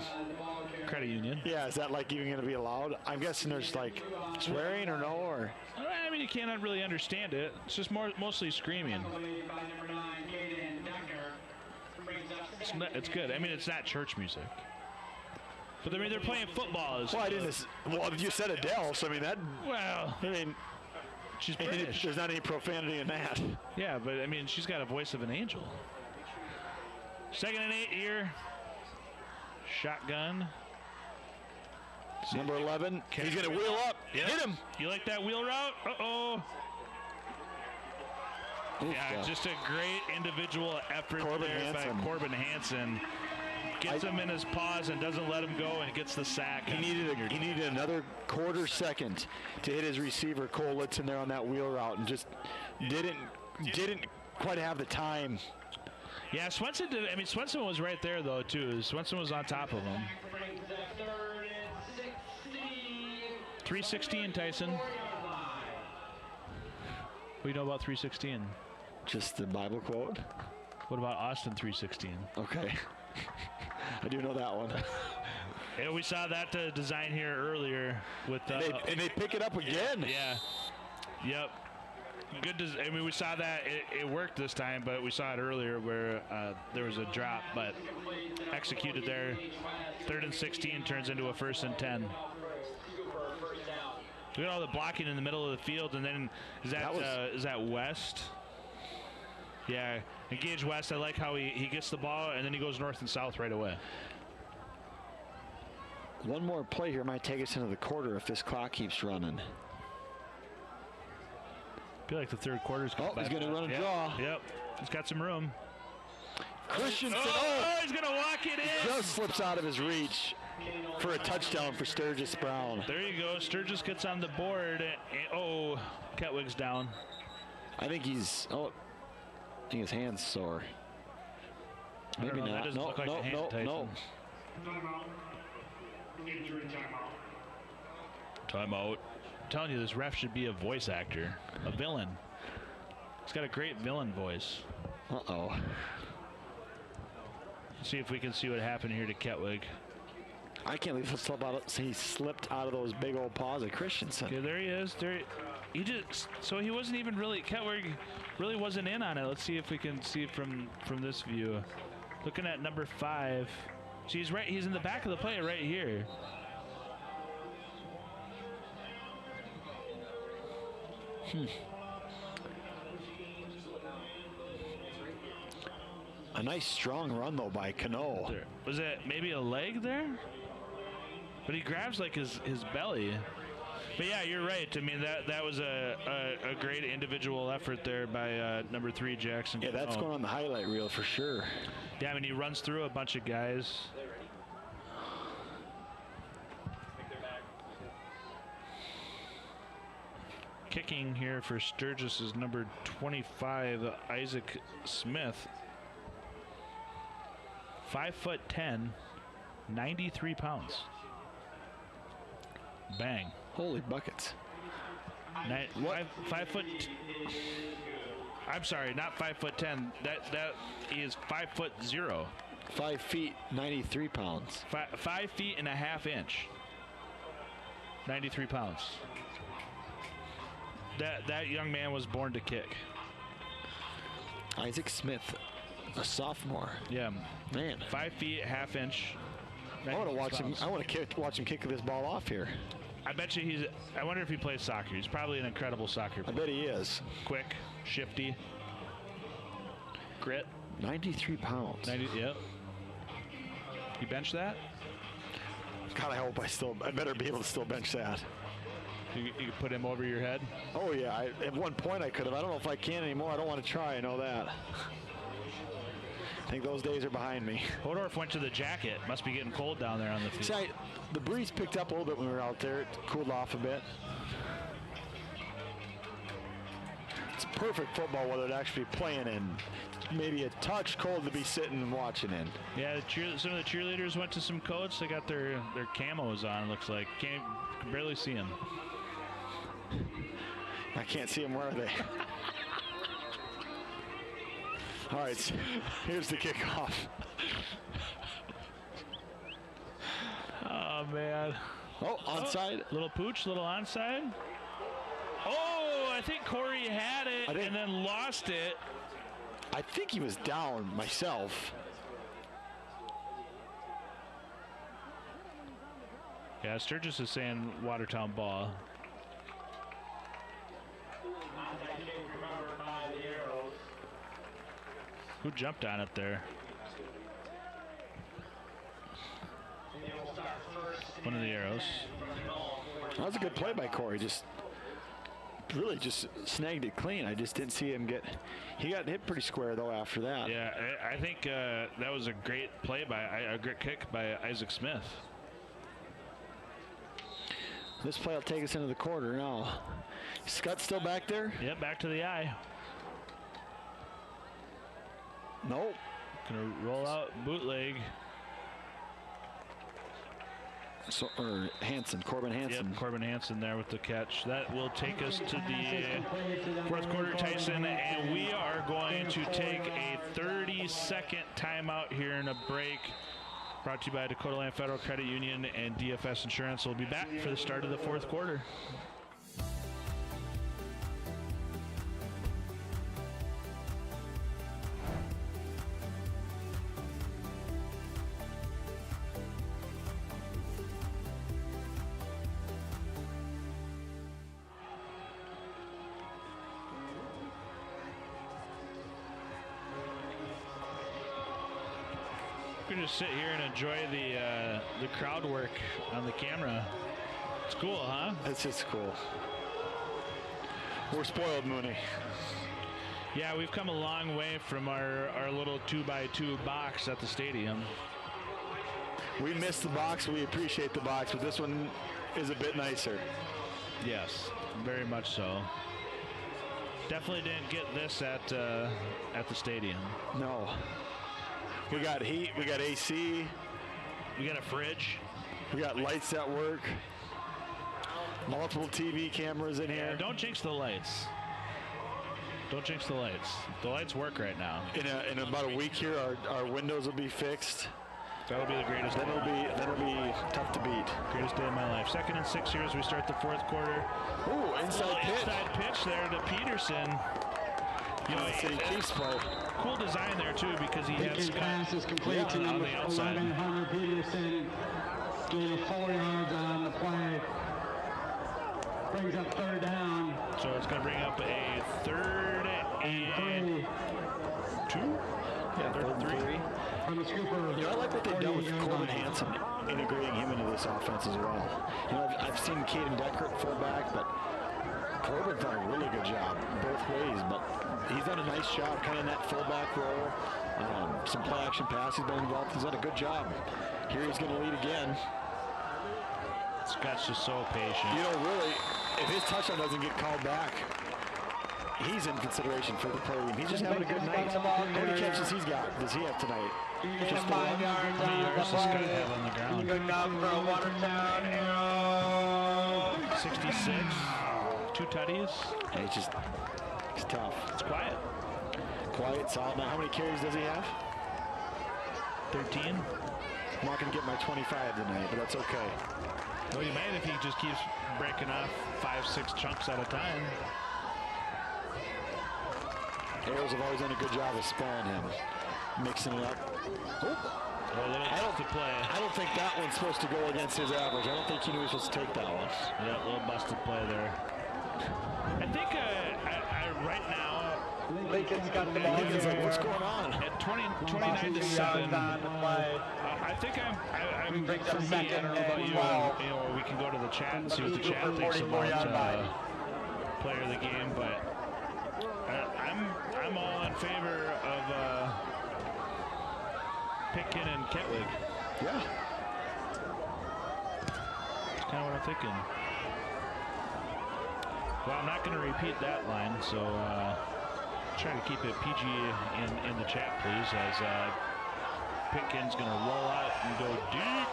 Credit union. Yeah, is that like even going to be allowed? I'm guessing there's like swearing or no, or... I mean, you can't really understand it. It's just mostly screaming. It's good. I mean, it's not church music. But I mean, they're playing football. Well, I didn't. Well, you said Adele, so I mean that. Well, I mean, she's British. There's not any profanity in that. Yeah, but I mean, she's got a voice of an angel. 2nd and 8 here. Shotgun. Number 11. He's going to wheel up. Yep. Hit him. You like that wheel route? Uh-oh. Yeah, just a great individual effort there by Corbin Hansen. Gets him in his paws and doesn't let him go and gets the sack. He needed another quarter second to hit his receiver Cole Litzen there on that wheel route, and just didn't quite have the time. Yeah, Swenson did. I mean, Swenson was right there though too. Swenson was on top of him. 316, Tyson. What do you know about 316? Just the Bible quote. What about Austin 316? Okay. I do know that one. Yeah, we saw that design here earlier with. And they pick it up again. Yeah. Yep. Good. I mean, we saw that it worked this time, but we saw it earlier where there was a drop, but executed there. 3rd and 16 turns into a 1st and 10. Look at all the blocking in the middle of the field, and then is that West? Yeah, engage West. I like how he gets the ball, and then he goes north and south right away. One more play here might take us into the quarter if this clock keeps running. I feel like the 3rd quarter's coming. Oh, he's going to run a draw. Yep, he's got some room. Christensen, he's going to walk it in. Just slips out of his reach for a touchdown for Sturgis Brown. There you go. Sturgis gets on the board. And, Ketwig's down. I think his hand's sore. Maybe not. That doesn't look like a hand, Tyson. No. Timeout. I'm telling you, this ref should be a voice actor, a villain. He's got a great villain voice. Uh-oh. See if we can see what happened here to Ketwig. I can't believe he slipped out of those big old paws of Christensen. Okay, there he is. So he wasn't even really, Ketwig really wasn't in on it. Let's see if we can see it from this view. Looking at number 5. See, he's in the back of the play right here. A nice strong run though by Cano. Was it maybe a leg there? But he grabs like his belly. But yeah, you're right. I mean, that was a great individual effort there by number 3 Jackson. Yeah, that's going on the highlight reel for sure. Yeah, I mean, he runs through a bunch of guys. Kicking here for Sturgis is number 25, Isaac Smith. 5'10", 93 pounds. Bang. Holy buckets. Five foot. I'm sorry, not 5'10". That is 5'0". 5 feet, 93 pounds. 5 feet and a half inch. 93 pounds. That young man was born to kick. Isaac Smith, a sophomore. Yeah, man. 5 feet, half inch. I want to watch him. I want to watch him kick this ball off here. I bet you I wonder if he plays soccer. He's probably an incredible soccer player. I bet he is. Quick, shifty, grit. 93 pounds. Yep. You bench that? God, I hope I better be able to still bench that. You could put him over your head? Oh, yeah. At one point I could have. I don't know if I can anymore. I don't want to try. I know that. I think those days are behind me. Hodorf went to the jacket. Must be getting cold down there on the field. See, the breeze picked up a little bit when we were out there. It cooled off a bit. It's perfect football weather to actually be playing in. Maybe a touch cold to be sitting and watching in. Yeah, some of the cheerleaders went to some coats. They got their camos on, looks like. Can barely see them. I can't see them. Where are they? All right, so here's the kickoff. Oh, man. Oh, onside. Little pooch, little onside. Oh, I think Corey had it and then lost it. I think he was down myself. Yeah, Sturgis is saying Watertown ball. Who jumped on it there? One of the arrows. That was a good play by Corey. Really just snagged it clean. I just didn't see him get. He got hit pretty square though after that. Yeah, I think that was a great play a great kick by Isaac Smith. This play will take us into the quarter now. Scott still back there? Yep, back to the eye. Nope. Gonna roll out bootleg. So, or Hansen, Corbin Hansen. Yep, Corbin Hansen there with the catch. That will take us to the fourth quarter, Tyson, and we are going to take a 30-second timeout here in a break. Brought to you by Dakota Land Federal Credit Union and DFS Insurance. We'll be back for the start of the fourth quarter. We can just sit here and enjoy the crowd work on the camera. It's cool, huh? It's just cool. We're spoiled, Mooney. Yeah, we've come a long way from our little 2x2 box at the stadium. We missed the box. We appreciate the box, but this one is a bit nicer. Yes, very much so. Definitely didn't get this at the stadium. No. We got heat, we got AC. We got a fridge. We got lights at work. Multiple TV cameras in here. Don't jinx the lights. Don't jinx the lights. The lights work right now. In about a week here, our windows will be fixed. That'll be the greatest. Then it'll be tough to beat. Greatest day of my life. 2nd and 6 here as we start the fourth quarter. Ooh, inside pitch. Inside pitch there to Peterson. You know, City Chiefs play. Cool design there too, because he has pass is complete to number 11, Hunter Peterson. Gain of 4 yards on the play. Brings up 3rd down. So it's going to bring up a 3rd and 2. Yeah, third and three. I like what they've done with Corbin Hanson, integrating him into this offense as well. I've seen Caden Decker at fullback, but Corbin's done a really good job both ways. But he's done a nice job kind of in that fullback role. Some play action pass he's been involved. He's done a good job. Here he's going to lead again. Scott's just so patient. Really, if his touchdown doesn't get called back, he's in consideration for the podium. He's just having a good night. How many catches does he have tonight? Just 5 yards. How many yards does Scott have on the ground? Good enough for Watertown. 66. 2 tutties. Yeah, it's tough. It's quiet. Quiet, solid. Now, how many carries does he have? 13. I'm not going to get my 25 tonight, but that's okay. Well, you might if he just keeps breaking off 5-6 chunks at a time. Arrows have always done a good job of spelling him, mixing it up. I don't think that one's supposed to go against his average. I don't think he knew he was supposed to take that one. Yeah, a little busted play there. I think right now, Lincoln's got the ball. Lincoln's like, what's going on? at 29-7, I think I'm for me, I don't know about you, we can go to the chat and see what the chat thinks about player of the game, but I'm all in favor of Pitkin and Ketwig. Yeah. That's kind of what I'm thinking. Well, I'm not going to repeat that line, so try to keep it PG in the chat, please, as Pitkin's going to roll out and go deep.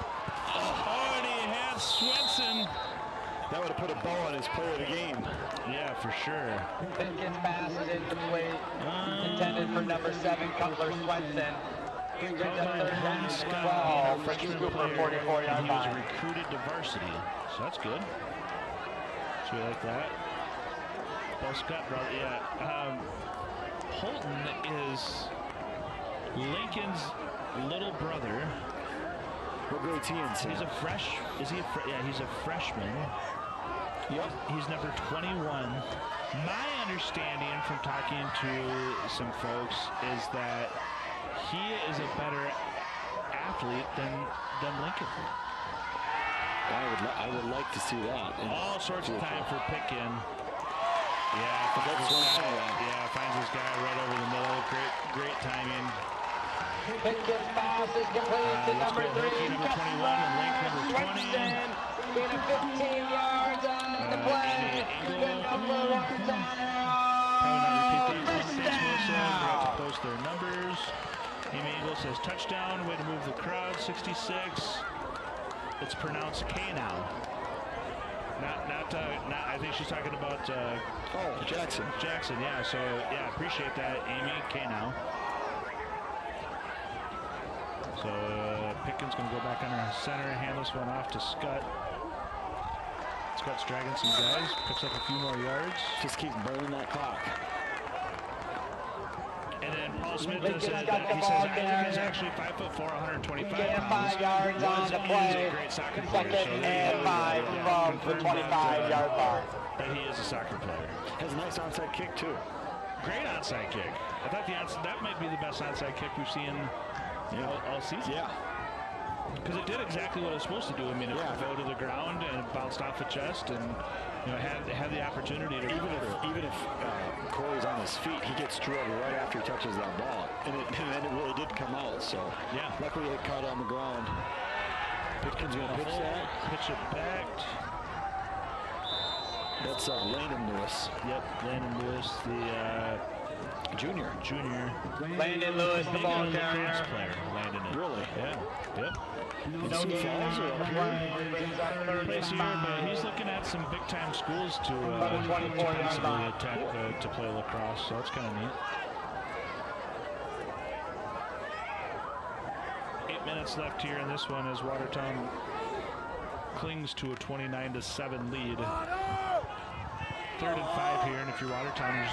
Oh, and he had Swenson. That would have put a bow on his player of the game. Yeah, for sure. Pitkin's pass is incomplete. Intended for number 7, Cutler Swenson. Scott, freshman player, 44-yard line. He was recruited to varsity, so that's good. So we like that. Well, Scott brought, yeah. Holton is Lincoln's little brother. What grade's he in? He's a he's a freshman. Yep. He's number 21. My understanding from talking to some folks is that he is a better athlete than Lincoln. I would like to see that. All sorts of time for Pitkin. Yeah, finds this guy right over the middle. Great timing. Pitkin's pass is complete to number 3, number 21, and Link number 20. Gain of 15 yards on the play. Good number 1 Probably not repeat that. Forgot to post their numbers. Amy Eagle says touchdown. Way to move the crowd. 66. It's pronounced K now. Not. I think she's talking about. Jackson. Jackson. Yeah. So yeah, appreciate that, Amy. K now. So Pitkin's going to go back under center, hand this one off to Scott. Scott's dragging some guys, picks up a few more yards. Just keep burning that clock. And then Paul Smith does it. He says he's actually 5'4", 125 pounds. 5 yards on the play. He's a great soccer Second player. and 5 from the 25-yard line. That he is a soccer player. Has a nice onside kick too. Great onside kick. I thought that might be the best onside kick we've seen all season. Yeah. Because it did exactly what it was supposed to do. I mean, it fell to the ground and it bounced off the chest, and had the opportunity to. Even if Corey's on his feet, he gets drilled right after he touches that ball, and then it really did come out. So luckily it caught on the ground. Pitkin's gonna pitch that. Pitch it back. That's Landon Lewis. Yep, Landon Lewis, the junior. Landon Lewis, the ball carrier. Player, Landon. Really? Yeah. Yep. Sioux Falls or up here? Plays here, but he's looking at some big-time schools to possibly attack to play lacrosse, so that's kind of neat. 8 minutes left here in this one as Watertown clings to a 29-7 lead. 3rd and 5 here, and if you're Watertowners,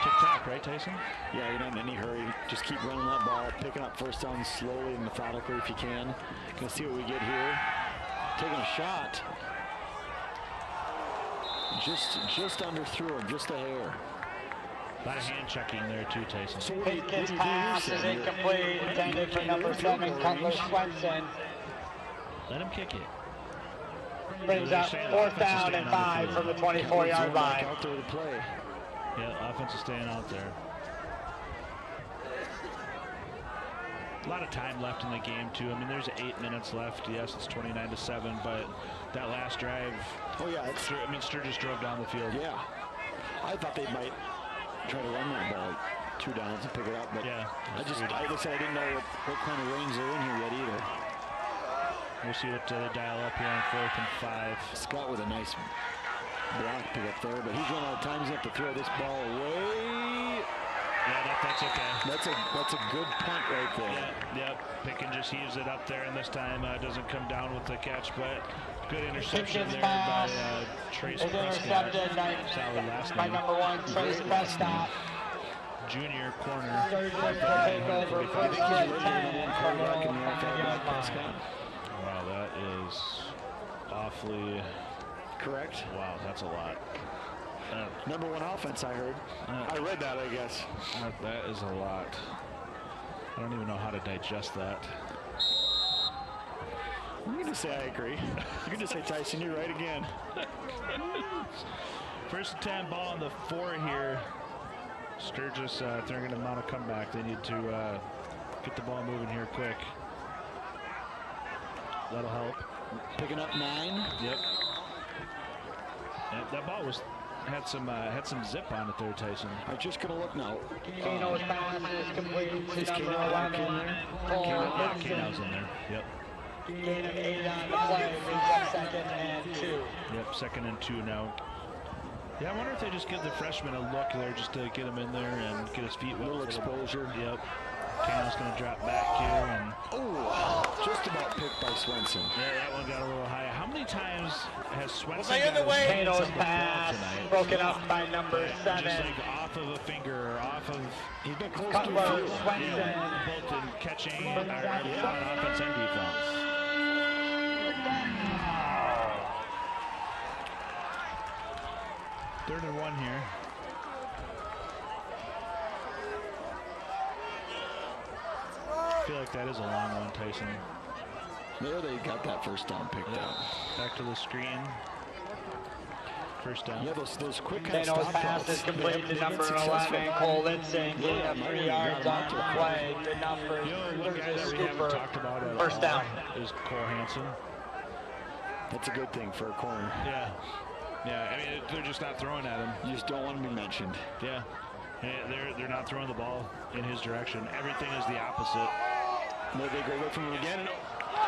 tick-tock, right, Tyson? Yeah, you're not in any hurry. Just keep running that ball, picking up first down slowly and methodically if you can. Gonna see what we get here. Taking a shot. Just under through him, just a hair. A lot of hand checking there too, Tyson. Pitkin's pass is incomplete, intended for number 7, Cutler Swenson. Let him kick it. Brings up 4th down and 5 from the 24-yard line. Out there to play. Yeah, offense is staying out there. A lot of time left in the game too. I mean, there's 8 minutes left. Yes, it's 29-7, but that last drive. Oh yeah, I mean, Sturgis drove down the field. Yeah, I thought they might try to run that ball 2 downs and pick it up, but yeah, like I said, I didn't know what kind of range they're in here yet either. We'll see what they dial up here on 4th and 5. Scott with a nice block pick up there, but he's run out of time. He's going to have to throw this ball away. Yeah, that's okay. That's a good punt right there. Yep. Picken just heaves it up there, and this time doesn't come down with the catch, but good interception there by Trace Prescott. Solid last by name. number 1, Trace Prescott. Junior corner. Sturgis will take over 1st and 10 from the 5-yard line. Wow, that is awfully Correct. Wow, that's a lot. Number 1 offense, I heard. I read that, I guess. That is a lot. I don't even know how to digest that. You can just say I agree. You can just say, Tyson, you're right again. 1st and 10, ball on the 4 here. Sturgis, if they're going to mount a comeback, they need to get the ball moving here quick. That'll help. Picking up 9. Yep. That ball had some zip on it there, Tyson. I'm just gonna look now. Kano's pass is complete to number 11. Kano's in there. Yep. Gain of 8 on the play, brings up 2nd and 2. Yep, 2nd and 2 now. Yeah, I wonder if they just give the freshman a look there just to get him in there and get his feet wet. A little exposure. Yep. Kano's going to drop back here. And just about picked by Swenson. Yeah, that one got a little high. How many times has Swenson Kano's pass broken up by number 7. Just like off of a finger or off of... He's been close Cutler to Swenson. Both in catching on offense and defense. Third and 1 here. I feel like that is a long one, Tyson. There they got that 1st down picked up. Back to the screen. 1st down. Yeah, those quick Kano's pass is complete to number 11, Cole Linson. Gain of 3 yards on the play. Good enough for One guy that we haven't talked about at 1st down. is Cole Hansen. That's a good thing for a corner. Yeah. Yeah, I mean, they're just not throwing at him. You just don't want to be mentioned. Yeah. They're not throwing the ball in his direction. Everything is the opposite. No, they go away from him again.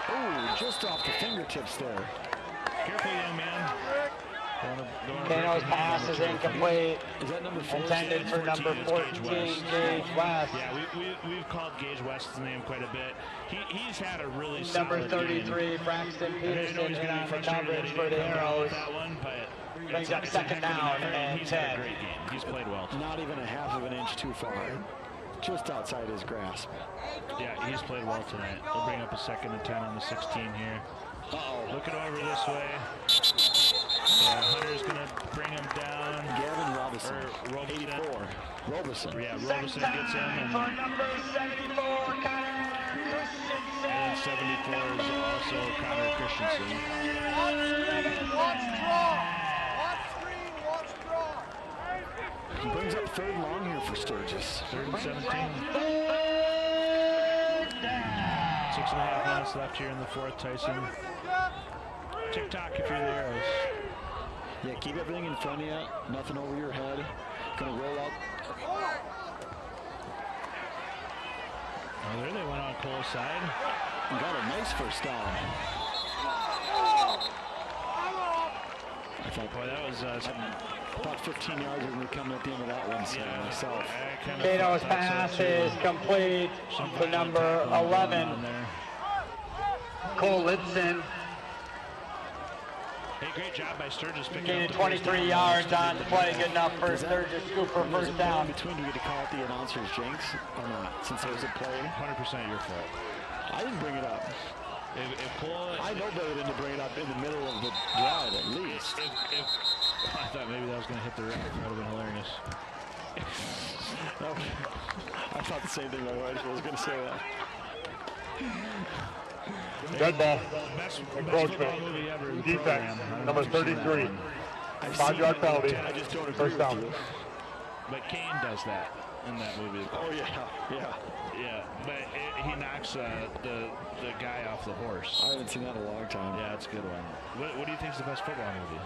Oh, just off the fingertips there. Careful, young man. Kano's pass is incomplete. Is that number 4? Intended for number 14, Gage West. Yeah, we've called Gage West's name quite a bit. He's had a really Number solid 33, game. Braxton I know Peterson he's in gonna on be the frustrated coverage that for he the didn't come down Arrows. with that one, but Brings up it's a 2nd heck of down an effort, and he's had 10. a great game. He's played well. Not even a half of an inch too far. Just outside his grasp. Yeah, he's played well tonight. They'll bring up a 2nd and 10 on the 16 here. Looking over this way. Yeah, Hunter's going to bring him down. Gavin Robinson. Or Robeson. 84. Robeson. Yeah, Robeson gets him. For number 74, Connor Christensen. And 74 is also Connor Christensen. He brings up 3rd long here for Sturgis. 3rd and 17. 6.5 minutes left here in the 4th, Tyson. Tick-tock if you're the Arrows. Yeah, keep everything in front of you. Nothing over your head. Gonna roll out. Oh, there they went on Cole's side. And got a nice 1st down. I thought, Boy, that was about 15 yards when we come at the end of that one, so myself. Kano's pass is complete to number 11, Cole Linson. Hey, great job by Sturgis picking Gained up the 23 yards on the play. Good enough for Sturgis Scooper 1st down. In between, do we get to call out the announcer's jinx or not? Since it was a play, 100% your fault. I didn't bring it up. If Cole, I know better than to bring it up in the middle of the drive, at least. I thought maybe that was going to hit the ref. That would have been hilarious. I thought the same thing. My wife was going to say that. Dead ball. Best Encroachment. football movie ever. Defense. Number 33. I've 5-yard seen it. penalty. I just don't agree First with down. you. But Kane does that in that movie. Oh, yeah. Yeah, but he knocks the guy off the horse. I haven't seen that in a long time. Yeah, it's a good one. What do you think is the best football movie?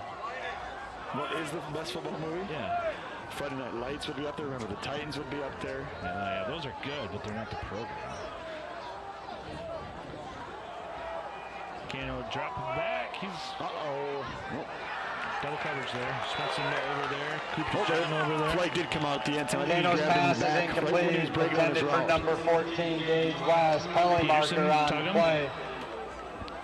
What is the best football movie? Yeah. Friday Night Lights would be up there. Remember, the Titans would be up there. Yeah, those are good, but they're not the program. Kano drop back. He's double coverage there. Swenson over there. Cooper's jutting over there. Flight did come out at the end. So Kano's pass is incomplete. Intended for number 14, Gage West. Penalty marker on the play.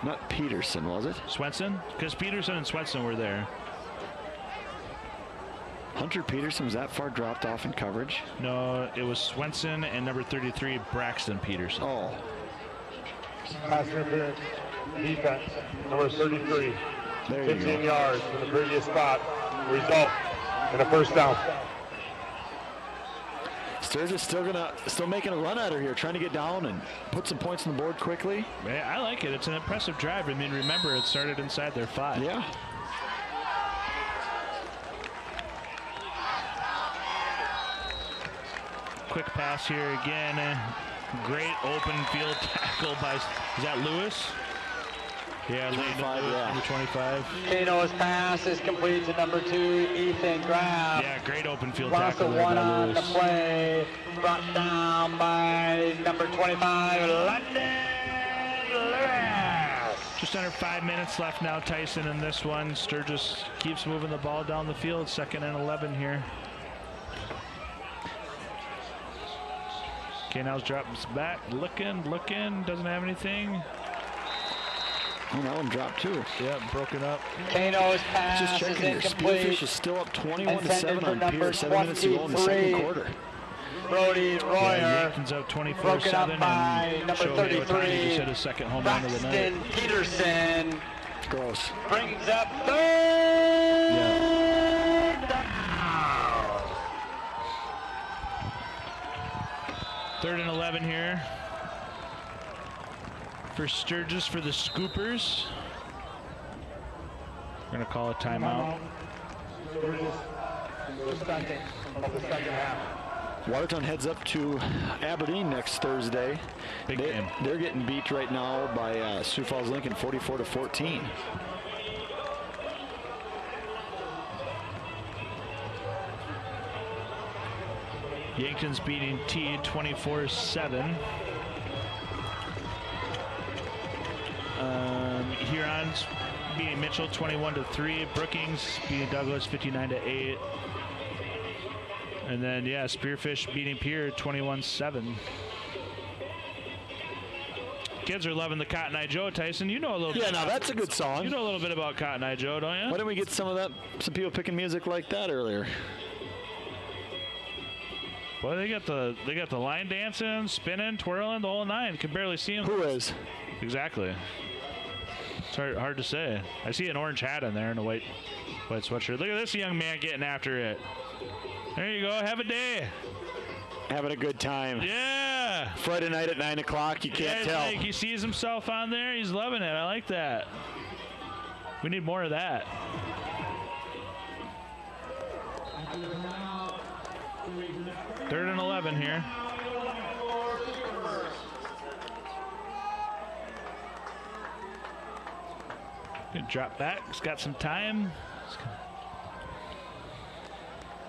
Not Peterson, was it? Swenson? Because Peterson and Swenson were there. Hunter Peterson was that far dropped off in coverage? No, it was Swenson and number 33, Braxton Peterson. Oh. Pass interference. Defense. Number 33. There you 15 go. yards from the previous spot. Result in a first down. Sturgis still making a run at her here, trying to get down and put some points on the board quickly. Yeah, I like it. It's an impressive drive. I mean, remember, it started inside their 5. Yeah. Quick pass here again. Great open field tackle by, is that Lewis? Yeah, 25, Lewis, yeah. number 25. Kano's pass is complete to number 2, Ethan Graham. Yeah, great open field Loss tackle of there 1 by on the Lewis. play. Brought down by number 25, London Lewis. Just under 5 minutes left now, Tyson, in this one. Sturgis keeps moving the ball down the field. 2nd and 11 here. Now's drops back, looking, doesn't have anything. Oh, that one dropped too. Yeah, broken up. Kano's pass Just is checking here. incomplete. Spearfish is still up 21-7 Intended on for Pierce. 7 minutes to go in the 23. second quarter. Brody Royer. Yeah, Yankton's up 24-7, Broken up by and number Shohei Ohtani 33, just hit his 2nd home run of the night. Braxton Peterson Gross. brings up 3rd down. 3rd and 11 here for Sturgis for the Scoopers. We're going to call a timeout. Watertown heads up to Aberdeen next Thursday. Big game. They're getting beat right now by Sioux Falls Lincoln 44-14. Yankton's beating T 24-7. Huron's beating Mitchell 21-3. Brookings beating Douglas 59-8. And then, yeah, Spearfish beating Pier 21-7. Kids are loving the Cotton Eye Joe, Tyson. You know a little Yeah, bit. now that's a good song. You know a little bit about Cotton Eye Joe, don't you? Why didn't we get some people picking music like that earlier? Well, they got the line dancing, spinning, twirling, the whole 9. Can barely see them. Who is? Exactly. It's hard to say. I see an orange hat in there and a white sweatshirt. Look at this young man getting after it. There you go. Have a day. Having a good time. Yeah. Friday night at 9 o'clock. You can't tell. Like he sees himself on there. He's loving it. I like that. We need more of that. Third and 11 here. Good drop back. He's got some time.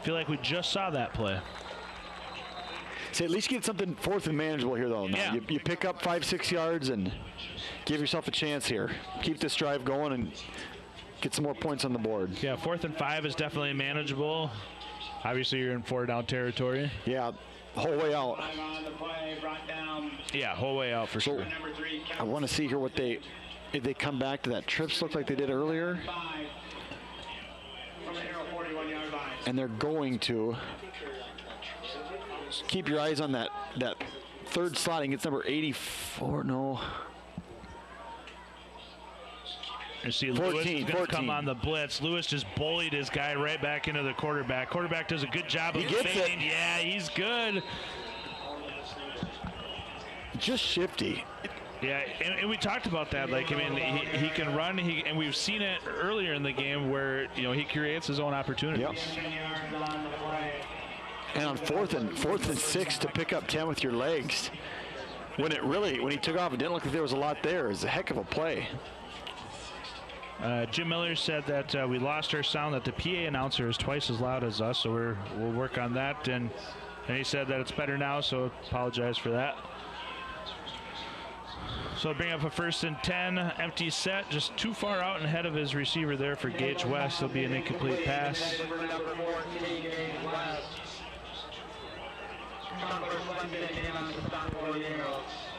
Feel like we just saw that play. So at least get something 4th and manageable here, though. Yeah. You pick up 5-6 yards and give yourself a chance here. Keep this drive going and get some more points on the board. Yeah, 4th and 5 is definitely manageable. Obviously, you're in 4-down territory. Yeah, whole way out. Yeah, whole way out for sure. I want to see here if they come back to that trips look like they did earlier. And they're going to. Just keep your eyes on that 3rd slot. I think it's number 84. No. You see, 14, Lewis is going to 14. come on the blitz. Lewis just bullied his guy right back into the quarterback. Quarterback does a good job of fading. Yeah, he's good. Just shifty. Yeah, and we talked about that. Like, I mean, he can run, and we've seen it earlier in the game where, you know, he creates his own opportunities. Yep. And on fourth and 6 to pick up 10 with your legs, when he took off, it didn't look like there was a lot there. It was a heck of a play. Jim Miller said that we lost our sound, that the PA announcer is twice as loud as us, so we'll work on that. And he said that it's better now, so apologize for that. So bring up a 1st and 10, empty set, just too far out and ahead of his receiver there for Gage West. It'll be an incomplete pass.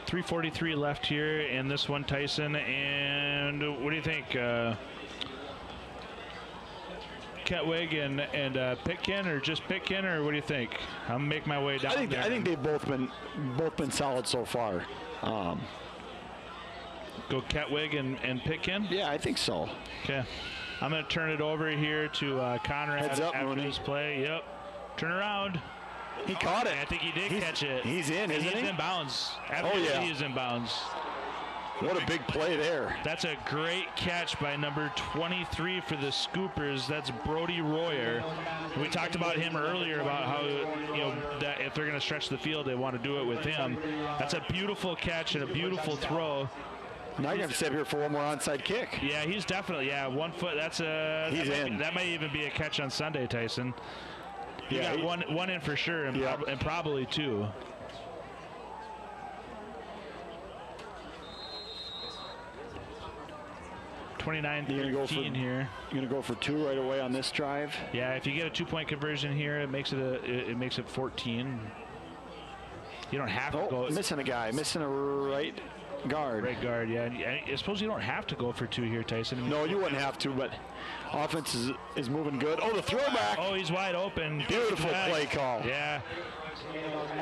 3:43 left here in this one, Tyson. And what do you think? Ketwig and Pitkin, or just Pitkin, or what do you think? I'll make my way down. I think they've both been solid so far. Go Ketwig and Pitkin? Yeah, I think so. Okay. I'm going to turn it over here to Conrad Heads up, after Mooney. this play. Yep. Turn around. He caught it. I think he did catch it. He's in, isn't he? He's in bounds. Absolutely, He is in bounds. What a big play there. That's a great catch by number 23 for the Scoopers. That's Brody Royer. We talked about him earlier about how, you know, that if they're going to stretch the field, they want to do it with him. That's a beautiful catch and a beautiful throw. Now you have to step here for one more onside kick. Yeah, he's definitely, 1 foot. That's a. He's in. That might even be a catch on Sunday, Tyson. You got one in for sure, and probably 2. $29-13 here. You're gonna go for 2 right away on this drive. Yeah, if you get a 2-point conversion here, it makes it 14. You don't have to go. Missing a guy, missing a right guard. Right guard, yeah. I suppose you don't have to go for 2 here, Tyson. No, you wouldn't have to, but offense is moving good. Oh, the throwback. Oh, he's wide open. Beautiful play call. Yeah.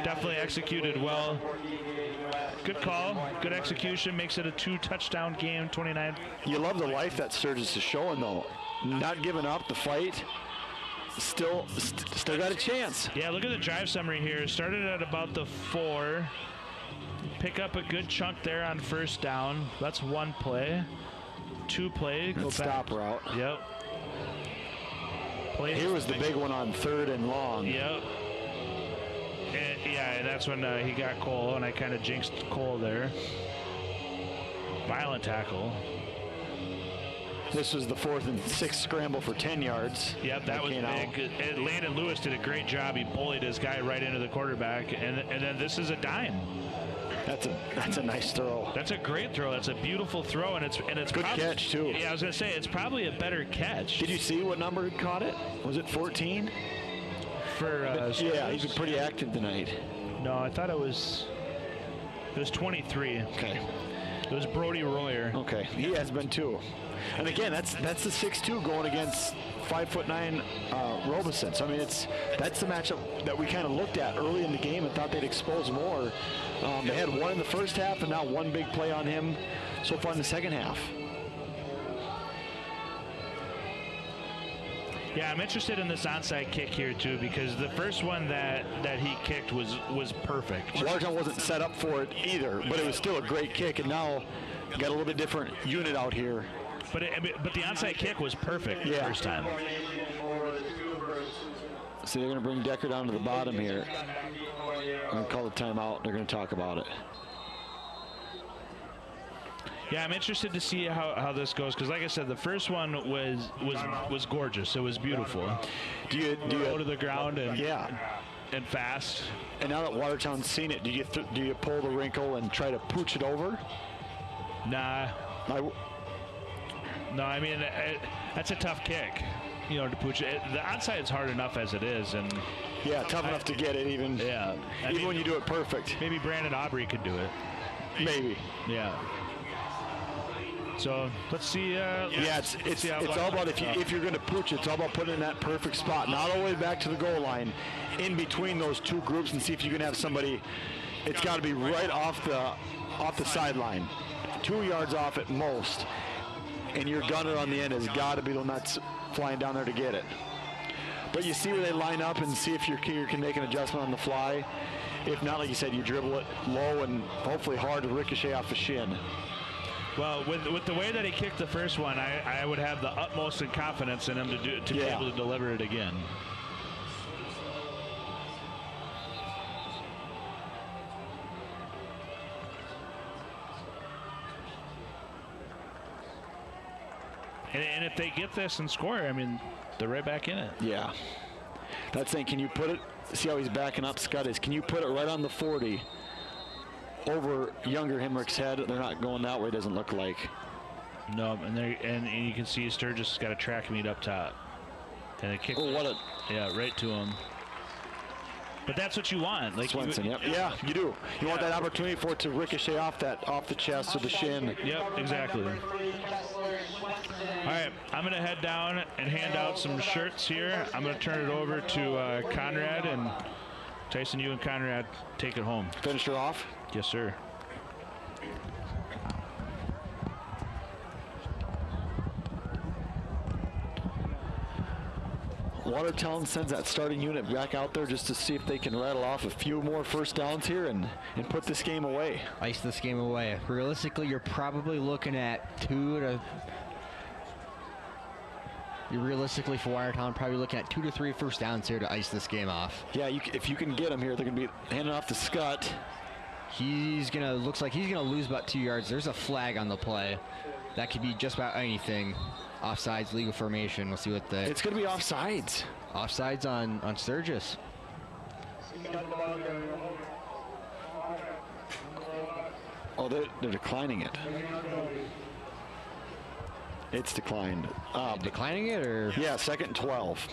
Definitely executed well. Good call. Good execution. Makes it a 2-touchdown game, 29. You love the life that Sturgis is showing, though. Not giving up the fight. Still got a chance. Yeah, look at the drive summary here. Started at about the 4. Pick up a good chunk there on 1st down. That's 1 play. 2 play. Go back. Stop route. Yep. Here was the big one on 3rd and long. Yep. And that's when he got Cole, and I kind of jinxed Cole there. Violent tackle. This was the 4th and 6 scramble for 10 yards. Yep, that was big. And Landon Lewis did a great job. He bullied his guy right into the quarterback, and then this is a dime. That's a nice throw. That's a great throw. That's a beautiful throw, and it's good catch too. Yeah, I was gonna say it's probably a better catch. Did you see what number caught it? Was it 14? Yeah, he's been pretty active tonight. No, I thought it was 23. Okay. It was Brody Royer. Okay, he has been too. And again, that's the 6'2" going against 5'9" Robeson. So I mean, that's the matchup that we kind of looked at early in the game and thought they'd expose more. They had 1 in the 1st half, and now 1 big play on him so far in the 2nd half. Yeah, I'm interested in this onside kick here too, because the first one that he kicked was perfect. Watertown wasn't set up for it either, but it was still a great kick, and now got a little bit different unit out here. But the onside kick was perfect the first time. So they're going to bring Decker down to the bottom here. I'm going to call the timeout. They're going to talk about it. Yeah, I'm interested to see how this goes, because like I said, the first one was gorgeous. It was beautiful. Do you go to the ground and and fast? And now that Watertown's seen it, do you pull the wrinkle and try to pooch it over? Nah. No, I mean that's a tough kick, to pooch it. The onside is hard enough as it is, and tough enough to get it even. Yeah. Even when you do it perfect. Maybe Brandon Aubrey could do it. Maybe. Yeah. So let's see. It's all about if you're going to pooch, it's all about putting in that perfect spot, not all the way back to the goal line, in between those 2 groups, and see if you can have somebody. It's got to be right off the sideline, 2 yards off at most. and your gunner on the end has got to be the one that's flying down there to get it. But you see where they line up and see if your kicker can make an adjustment on the fly. If not, like you said, you dribble it low and hopefully hard to ricochet off the shin. Well, with the way that he kicked the first one, I would have the utmost confidence in him to be able to deliver it again. And if they get this and score, I mean, they're right back in it. Yeah. That's saying, can you put it, see how he's backing up, Scott is, can you put it right on the 40 over younger Hemrick's head? They're not going that way, doesn't look like. No, and you can see Sturgis has got a track meet up top. And it kicked right to him. But that's what you want. Like Swenson, yeah, you do. You want that opportunity for it to ricochet off the chest or the shin. Yep, exactly. All right, I'm going to head down and hand out some shirts here. I'm going to turn it over to Conrad, and Tyson, you and Conrad take it home. Finish her off? Yes, sir. Watertown sends that starting unit back out there just to see if they can rattle off a few more first downs here and put this game away. Ice this game away. Realistically, you're probably looking at realistically for Watertown, probably looking at 2 to 3 first downs here to ice this game off. Yeah, if you can get them here, they're going to be handing off to Scott. Looks like he's gonna lose about 2 yards. There's a flag on the play. That could be just about anything. Offsides, legal formation. We'll see what the. It's gonna be offsides. Offsides on Sturgis. Oh, they're declining it. It's declined. Declining it, or? Yeah, 2nd and 12.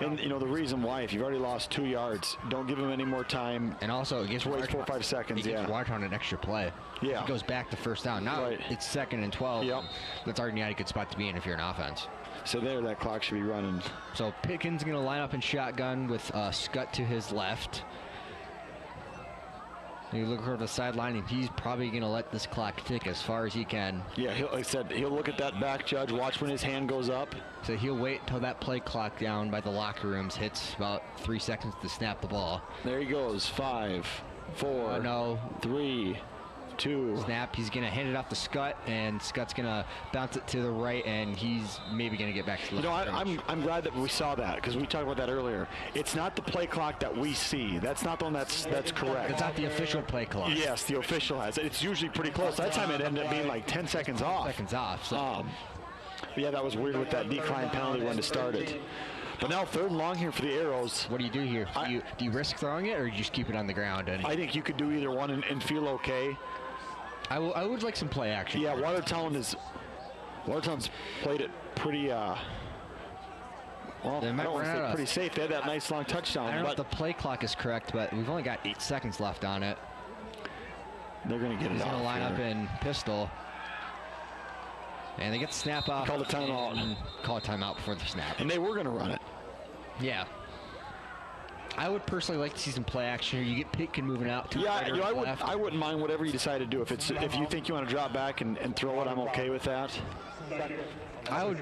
And you know the reason why, if you've already lost 2 yards, don't give him any more time. And also, it gives wait 4 or 5 seconds. It gives Watertown an extra play. Yeah, it goes back to first down. Now it's 2nd and 12. Yep, that's already not a good spot to be in if you're an offense. So that clock should be running. So Pickens going to line up in shotgun with Scott to his left. You look over the sideline, and he's probably going to let this clock tick as far as he can. Yeah, like I said, he'll look at that back judge, watch when his hand goes up. So he'll wait until that play clock down by the locker rooms hits about 3 seconds to snap the ball. There he goes. 5, 4, 3, 2. Snap. He's going to hand it off to Scott, and Scott's going to bounce it to the right, and he's maybe going to get back to the left. I'm glad that we saw that, because we talked about that earlier. It's not the play clock that we see. That's not the one that's correct. It's not the official play clock. Yes, the official has it. It's usually pretty close. That time it ended up being like 10 seconds off. So. Yeah, that was weird with that decline penalty when it started. But now 3rd and long here for the Arrows. What do you do here? Do you risk throwing it, or do you just keep it on the ground? I think you could do either one and feel okay. I would like some play action. Yeah, Watertown's played it pretty, well, I don't want to say pretty safe. They had that nice long touchdown. I don't know if the play clock is correct, but we've only got 8 seconds left on it. They're going to get it off. He's going to line up in pistol. And they get the snap off. Call a timeout. Call a timeout before the snap. And they were going to run it. Yeah. I would personally like to see some play action here. You get Pitkin moving out to right I wouldn't mind whatever you decide to do. If you think you want to drop back and throw it, I'm okay with that. I would,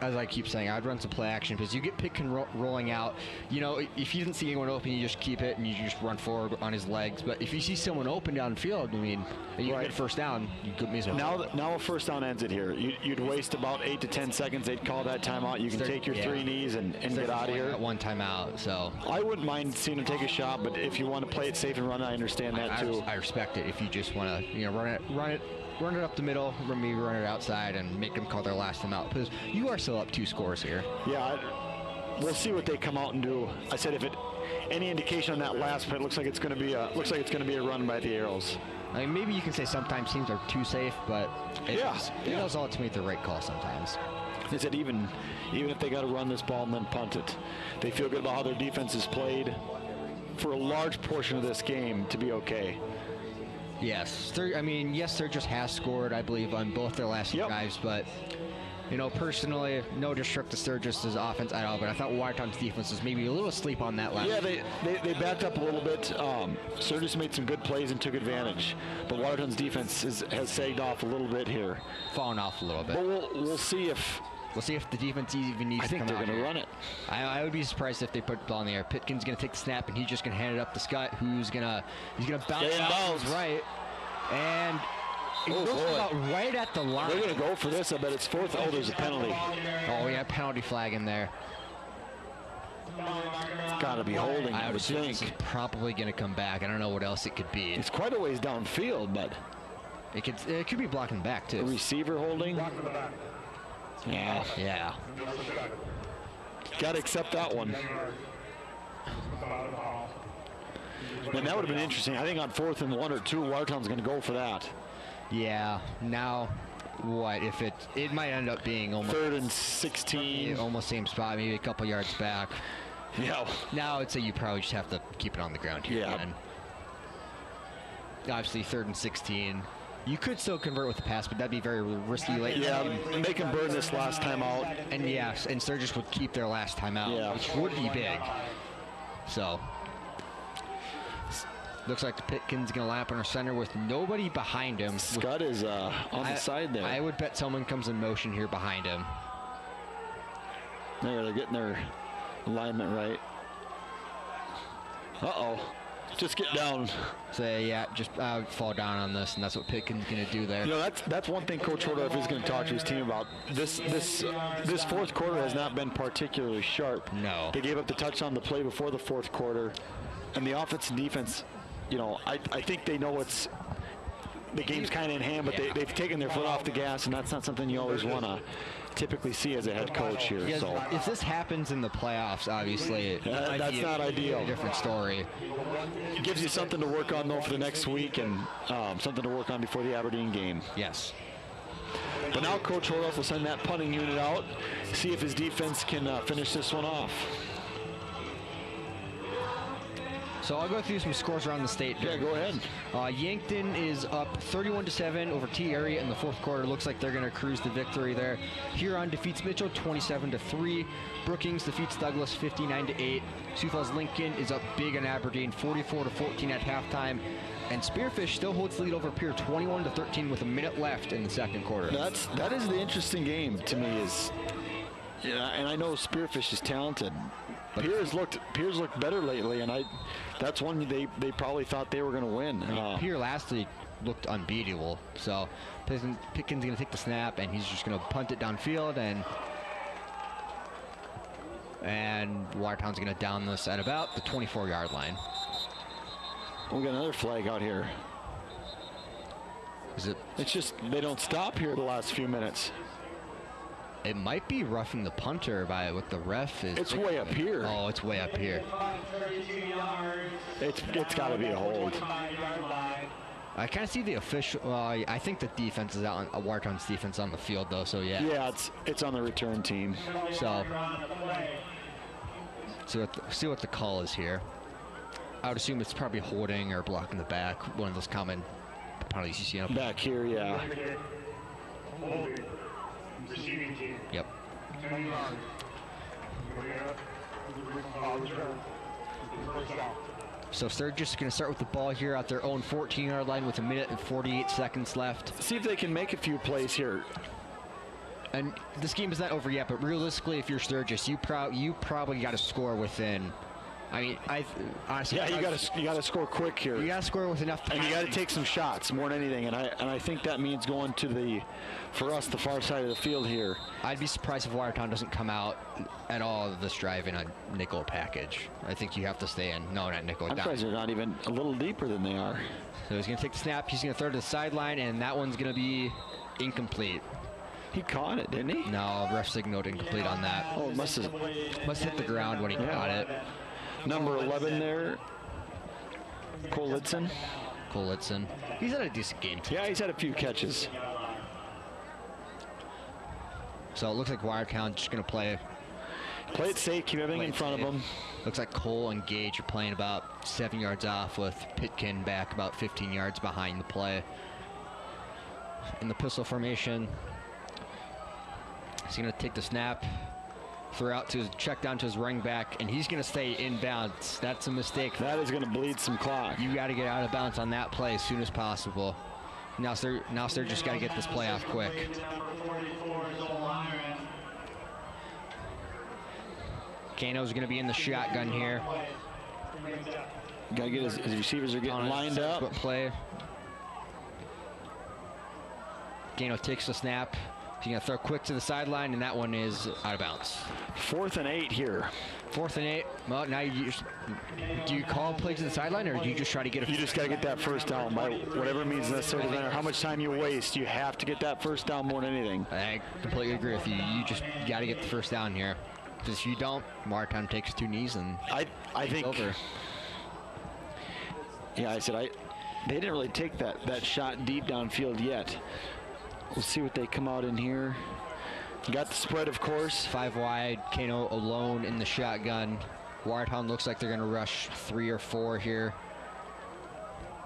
as I keep saying, I'd run some play action because you get Pitkin rolling out. You know, if you didn't see anyone open, you just keep it and you just run forward on his legs. But if you see someone open downfield, I mean, you get first down, you could miss. Now a first down ends it here. You'd waste about 8 to 10 seconds. They'd call that timeout. You can take your 3 knees and get out of here. One timeout. So I wouldn't mind seeing them take a shot, but if you want to play it safe and run, I understand that too. I respect it. If you just want to, run it up the middle, maybe run it outside, and make them call their last time out, because you are still up 2 scores here. Yeah, we'll see what they come out and do. I said if any indication on that last play, it looks like it's going to be a run by the Arrows. I mean, maybe you can say sometimes teams are too safe, but it is ultimately the right call sometimes. They said even if they got to run this ball and then punt it, they feel good about how their defense is played for a large portion of this game to be okay. Yes, Sturgis has scored, I believe, on both their last drives, but You know, personally, no disrespect to Sturgis' offense at all, but I thought Watertown's defense was maybe a little asleep on that last. Yeah, they backed up a little bit. Sturgis made some good plays and took advantage, but Watertown's defense has sagged off a little bit here. Fallen off a little bit. But we'll see if the defense even needs to come out. I think they're going to run it. I would be surprised if they put the ball in the air. Pitkin's going to take the snap, and he's just going to hand it up to Scott, who's going to bounce out right. And it goes about right at the line. They're going to go for this. I bet it's fourth. Oh, there's a penalty. Oh, yeah, penalty flag in there. It's got to be holding, I would think. This is probably going to come back. I don't know what else it could be. It's quite a ways downfield, but it could be blocking back, too. A receiver holding. Yeah. Yeah. Got to accept that one. And that would have been interesting. I think on 4th and 1 or 2, Watertown's going to go for that. Yeah. Now, what if it might end up being almost 3rd and 16, almost same spot, maybe a couple yards back. Yeah. Now I'd say you probably just have to keep it on the ground here. Yeah. And obviously 3rd and 16. You could still convert with the pass, but that'd be very risky late. Yeah, they can burn this last time out. And yes, and Sturgis would keep their last time out, which would be big. So looks like the Pitkin's going to lap under center with nobody behind him. Scott is on the side there. I would bet someone comes in motion here behind him. They're getting their alignment right. Uh-oh. Just get down. So yeah, just fall down on this, and that's what Pitkin's going to do there. You know, that's one thing Coach Hordorf is going to talk to his team about. This fourth quarter has not been particularly sharp. No. They gave up the touchdown the play before the fourth quarter, and the offense and defense. You know, I think they know the game's kind of in hand, but they've taken their foot off the gas, and that's not something you always want to typically see as a head coach here. Yeah, so if this happens in the playoffs, obviously, that's not ideal. A different story. It gives you something to work on though for the next week, and something to work on before the Aberdeen game. Yes. But now Coach Hordorf will send that punting unit out, see if his defense can finish this one off. So I'll go through some scores around the state. Yeah, go ahead. Yankton is up 31-7 over T area in the fourth quarter. Looks like they're going to cruise the victory there. Huron defeats Mitchell 27-3. Brookings defeats Douglas 59-8. Sioux Falls Lincoln is up big on Aberdeen 44-14 at halftime. And Spearfish still holds the lead over Pierre 21-13 with a minute left in the second quarter. That is the interesting game to me. And I know Spearfish is talented. Pierre's looked better lately, and that's one they probably thought they were going to win. Pierre last week looked unbeatable. So Pitkin's going to take the snap, and he's just going to punt it downfield, and Watertown's going to down this at about the 24-yard line. We got another flag out here. It's just they don't stop here the last few minutes. It might be roughing the punter by what the ref is. It's way up here. Oh, it's way up here. It's got to be a hold. I kind of see the official. I think the defense is out on Watertown's defense on the field though. So yeah. Yeah, it's on the return team. So see what the call is here. I would assume it's probably holding or blocking the back. One of those common penalties you see up back here. Yeah. Yep. So Sturgis is going to start with the ball here at their own 14-yard line with 1 minute and 48 seconds left. See if they can make a few plays here. And this game is not over yet, but realistically, if you're Sturgis, you probably got to score within. I mean, honestly, yeah, you got to score quick here. You got to score with enough time. And you got to take some shots more than anything. And I think that means going to for us, the far side of the field here. I'd be surprised if Watertown doesn't come out at all of this drive in a nickel package. I think you have to stay in. No, not nickel. I'm surprised they're not even a little deeper than they are. So he's going to take the snap. He's going to throw to the sideline, and that one's going to be incomplete. He caught it, didn't he? No, ref signaled incomplete on that. Oh, it must have hit the ground when he caught it. Number 11 there, Cole Litson. He's had a decent game too. Yeah, he's had a few catches. So it looks like Watertown's just going to play it safe, keep everything in front of them. Looks like Cole and Gage are playing about 7 yards off with Pitkin back about 15 yards behind the play. In the pistol formation, He's going to take the snap, throw out to his check down to his running back, and he's going to stay in bounds. That's a mistake. That is going to bleed some clock. You got to get out of bounds on that play as soon as possible. Now Sturgis got to get this play off quick. Kano's going to be in the shotgun here. Got to get his receivers are getting lined up. Play. Kano takes the snap. He's going to throw quick to the sideline, and that one is out of bounds. 4th and 8 here. 4th and 8. Well, now do you call play to the sideline, or do you just try to get a... You just got to get that first down by whatever means necessary. No matter how much time you waste, you have to get that first down more than anything. I completely agree with you. You just got to get the first down here. Because if you don't, Watertown takes 2 knees and I think it's over. Yeah, they didn't really take that shot deep downfield yet. We'll see what they come out in here. Got the spread, of course. 5 wide, Kano alone in the shotgun. Watertown looks like they're going to rush 3 or 4 here.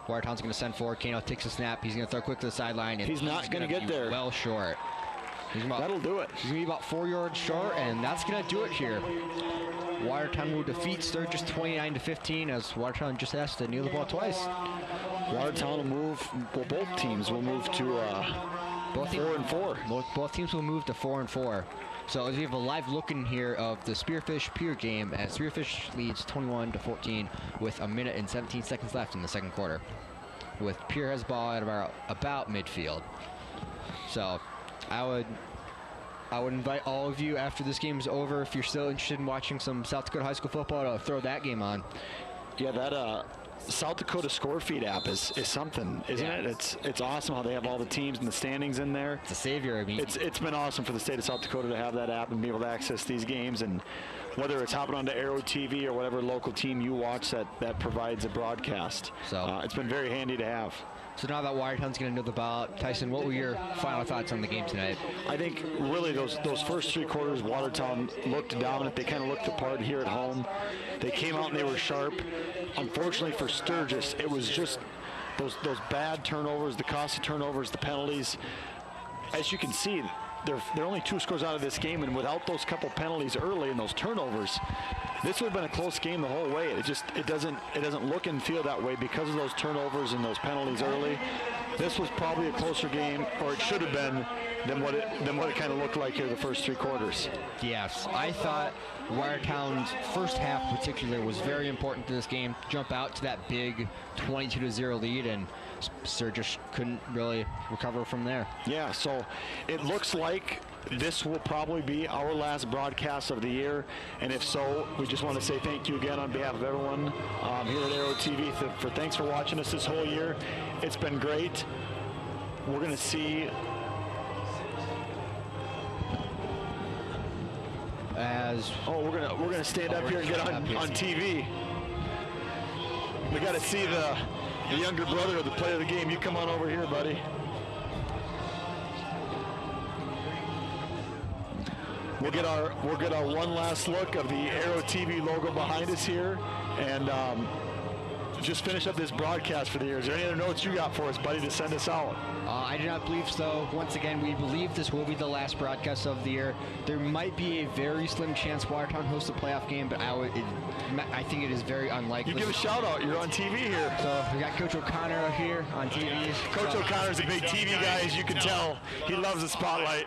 Watertown's going to send forward. Kano takes a snap. He's going to throw quick to the sideline. And he's not going to get there. Well short. That'll do it. He's going to be about 4 yards short, and that's going to do it here. Watertown will defeat Sturgis 29-15 as Watertown just has to kneel the ball twice. Watertown will move, well, both teams will move to 4-4. Both teams will move to 4-4. So as we have a live look in here of the Spearfish Pier game, as Spearfish leads 21-14 with 1 minute and 17 seconds left in the second quarter. With Pier has the ball at about midfield. So I would invite all of you after this game is over, if you're still interested in watching some South Dakota high school football, to throw that game on. Yeah, that South Dakota score feed app is something, isn't it? It's awesome how they have all the teams and the standings in there. It's a savior. I mean, it's been awesome for the state of South Dakota to have that app and be able to access these games, and whether it's hopping onto Aero TV or whatever local team you watch that provides a broadcast. So it's been very handy to have. So now that Watertown's going to know the ball, Tyson, what were your final thoughts on the game tonight? I think really those first 3 quarters, Watertown looked dominant. They kind of looked the part here at home. They came out and they were sharp. Unfortunately for Sturgis, it was just those bad turnovers, the costly turnovers, the penalties. As you can see, they're only 2 scores out of this game, and without those couple penalties early and those turnovers, this would have been a close game the whole way. It doesn't look and feel that way because of those turnovers and those penalties early. This was probably a closer game, or it should have been, than what it kind of looked like here the first 3 quarters. Yes, I thought Watertown's first half in particular was very important to this game. Jump out to that big 22-0 lead, and Sturgis couldn't really recover from there. Yeah, so it looks like this will probably be our last broadcast of the year, and if so, we just want to say thank you again on behalf of everyone here at Aero TV thanks for watching us this whole year. It's been great. We're going to see we're gonna stand up here and get on TV. We got to see the younger brother of the player of the game. You come on over here, buddy. We'll get our one last look of the Aero TV logo behind us here, and just finish up this broadcast for the year. Is there any other notes you got for us, buddy, to send us out? I do not believe so. Once again, we believe this will be the last broadcast of the year. There might be a very slim chance Watertown hosts a playoff game, but I think it is very unlikely. You give a shout out. You're on TV here. So we got Coach O'Connor out here on TV. Coach O'Connor's a big TV guy, as you can tell. He loves the spotlight.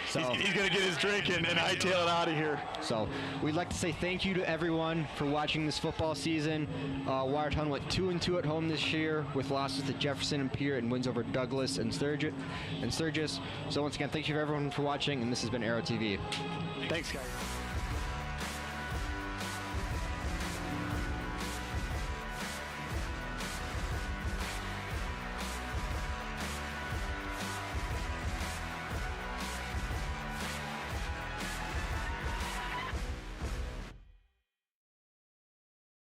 So he's going to get his drink and hightail it out of here. So we'd like to say thank you to everyone for watching this football season. Watertown went 2-2 at home this year with losses to Jefferson and Pier and wins over Douglas and Sturgis. So once again, thank you everyone for watching, and this has been Aero TV. Thanks, guys.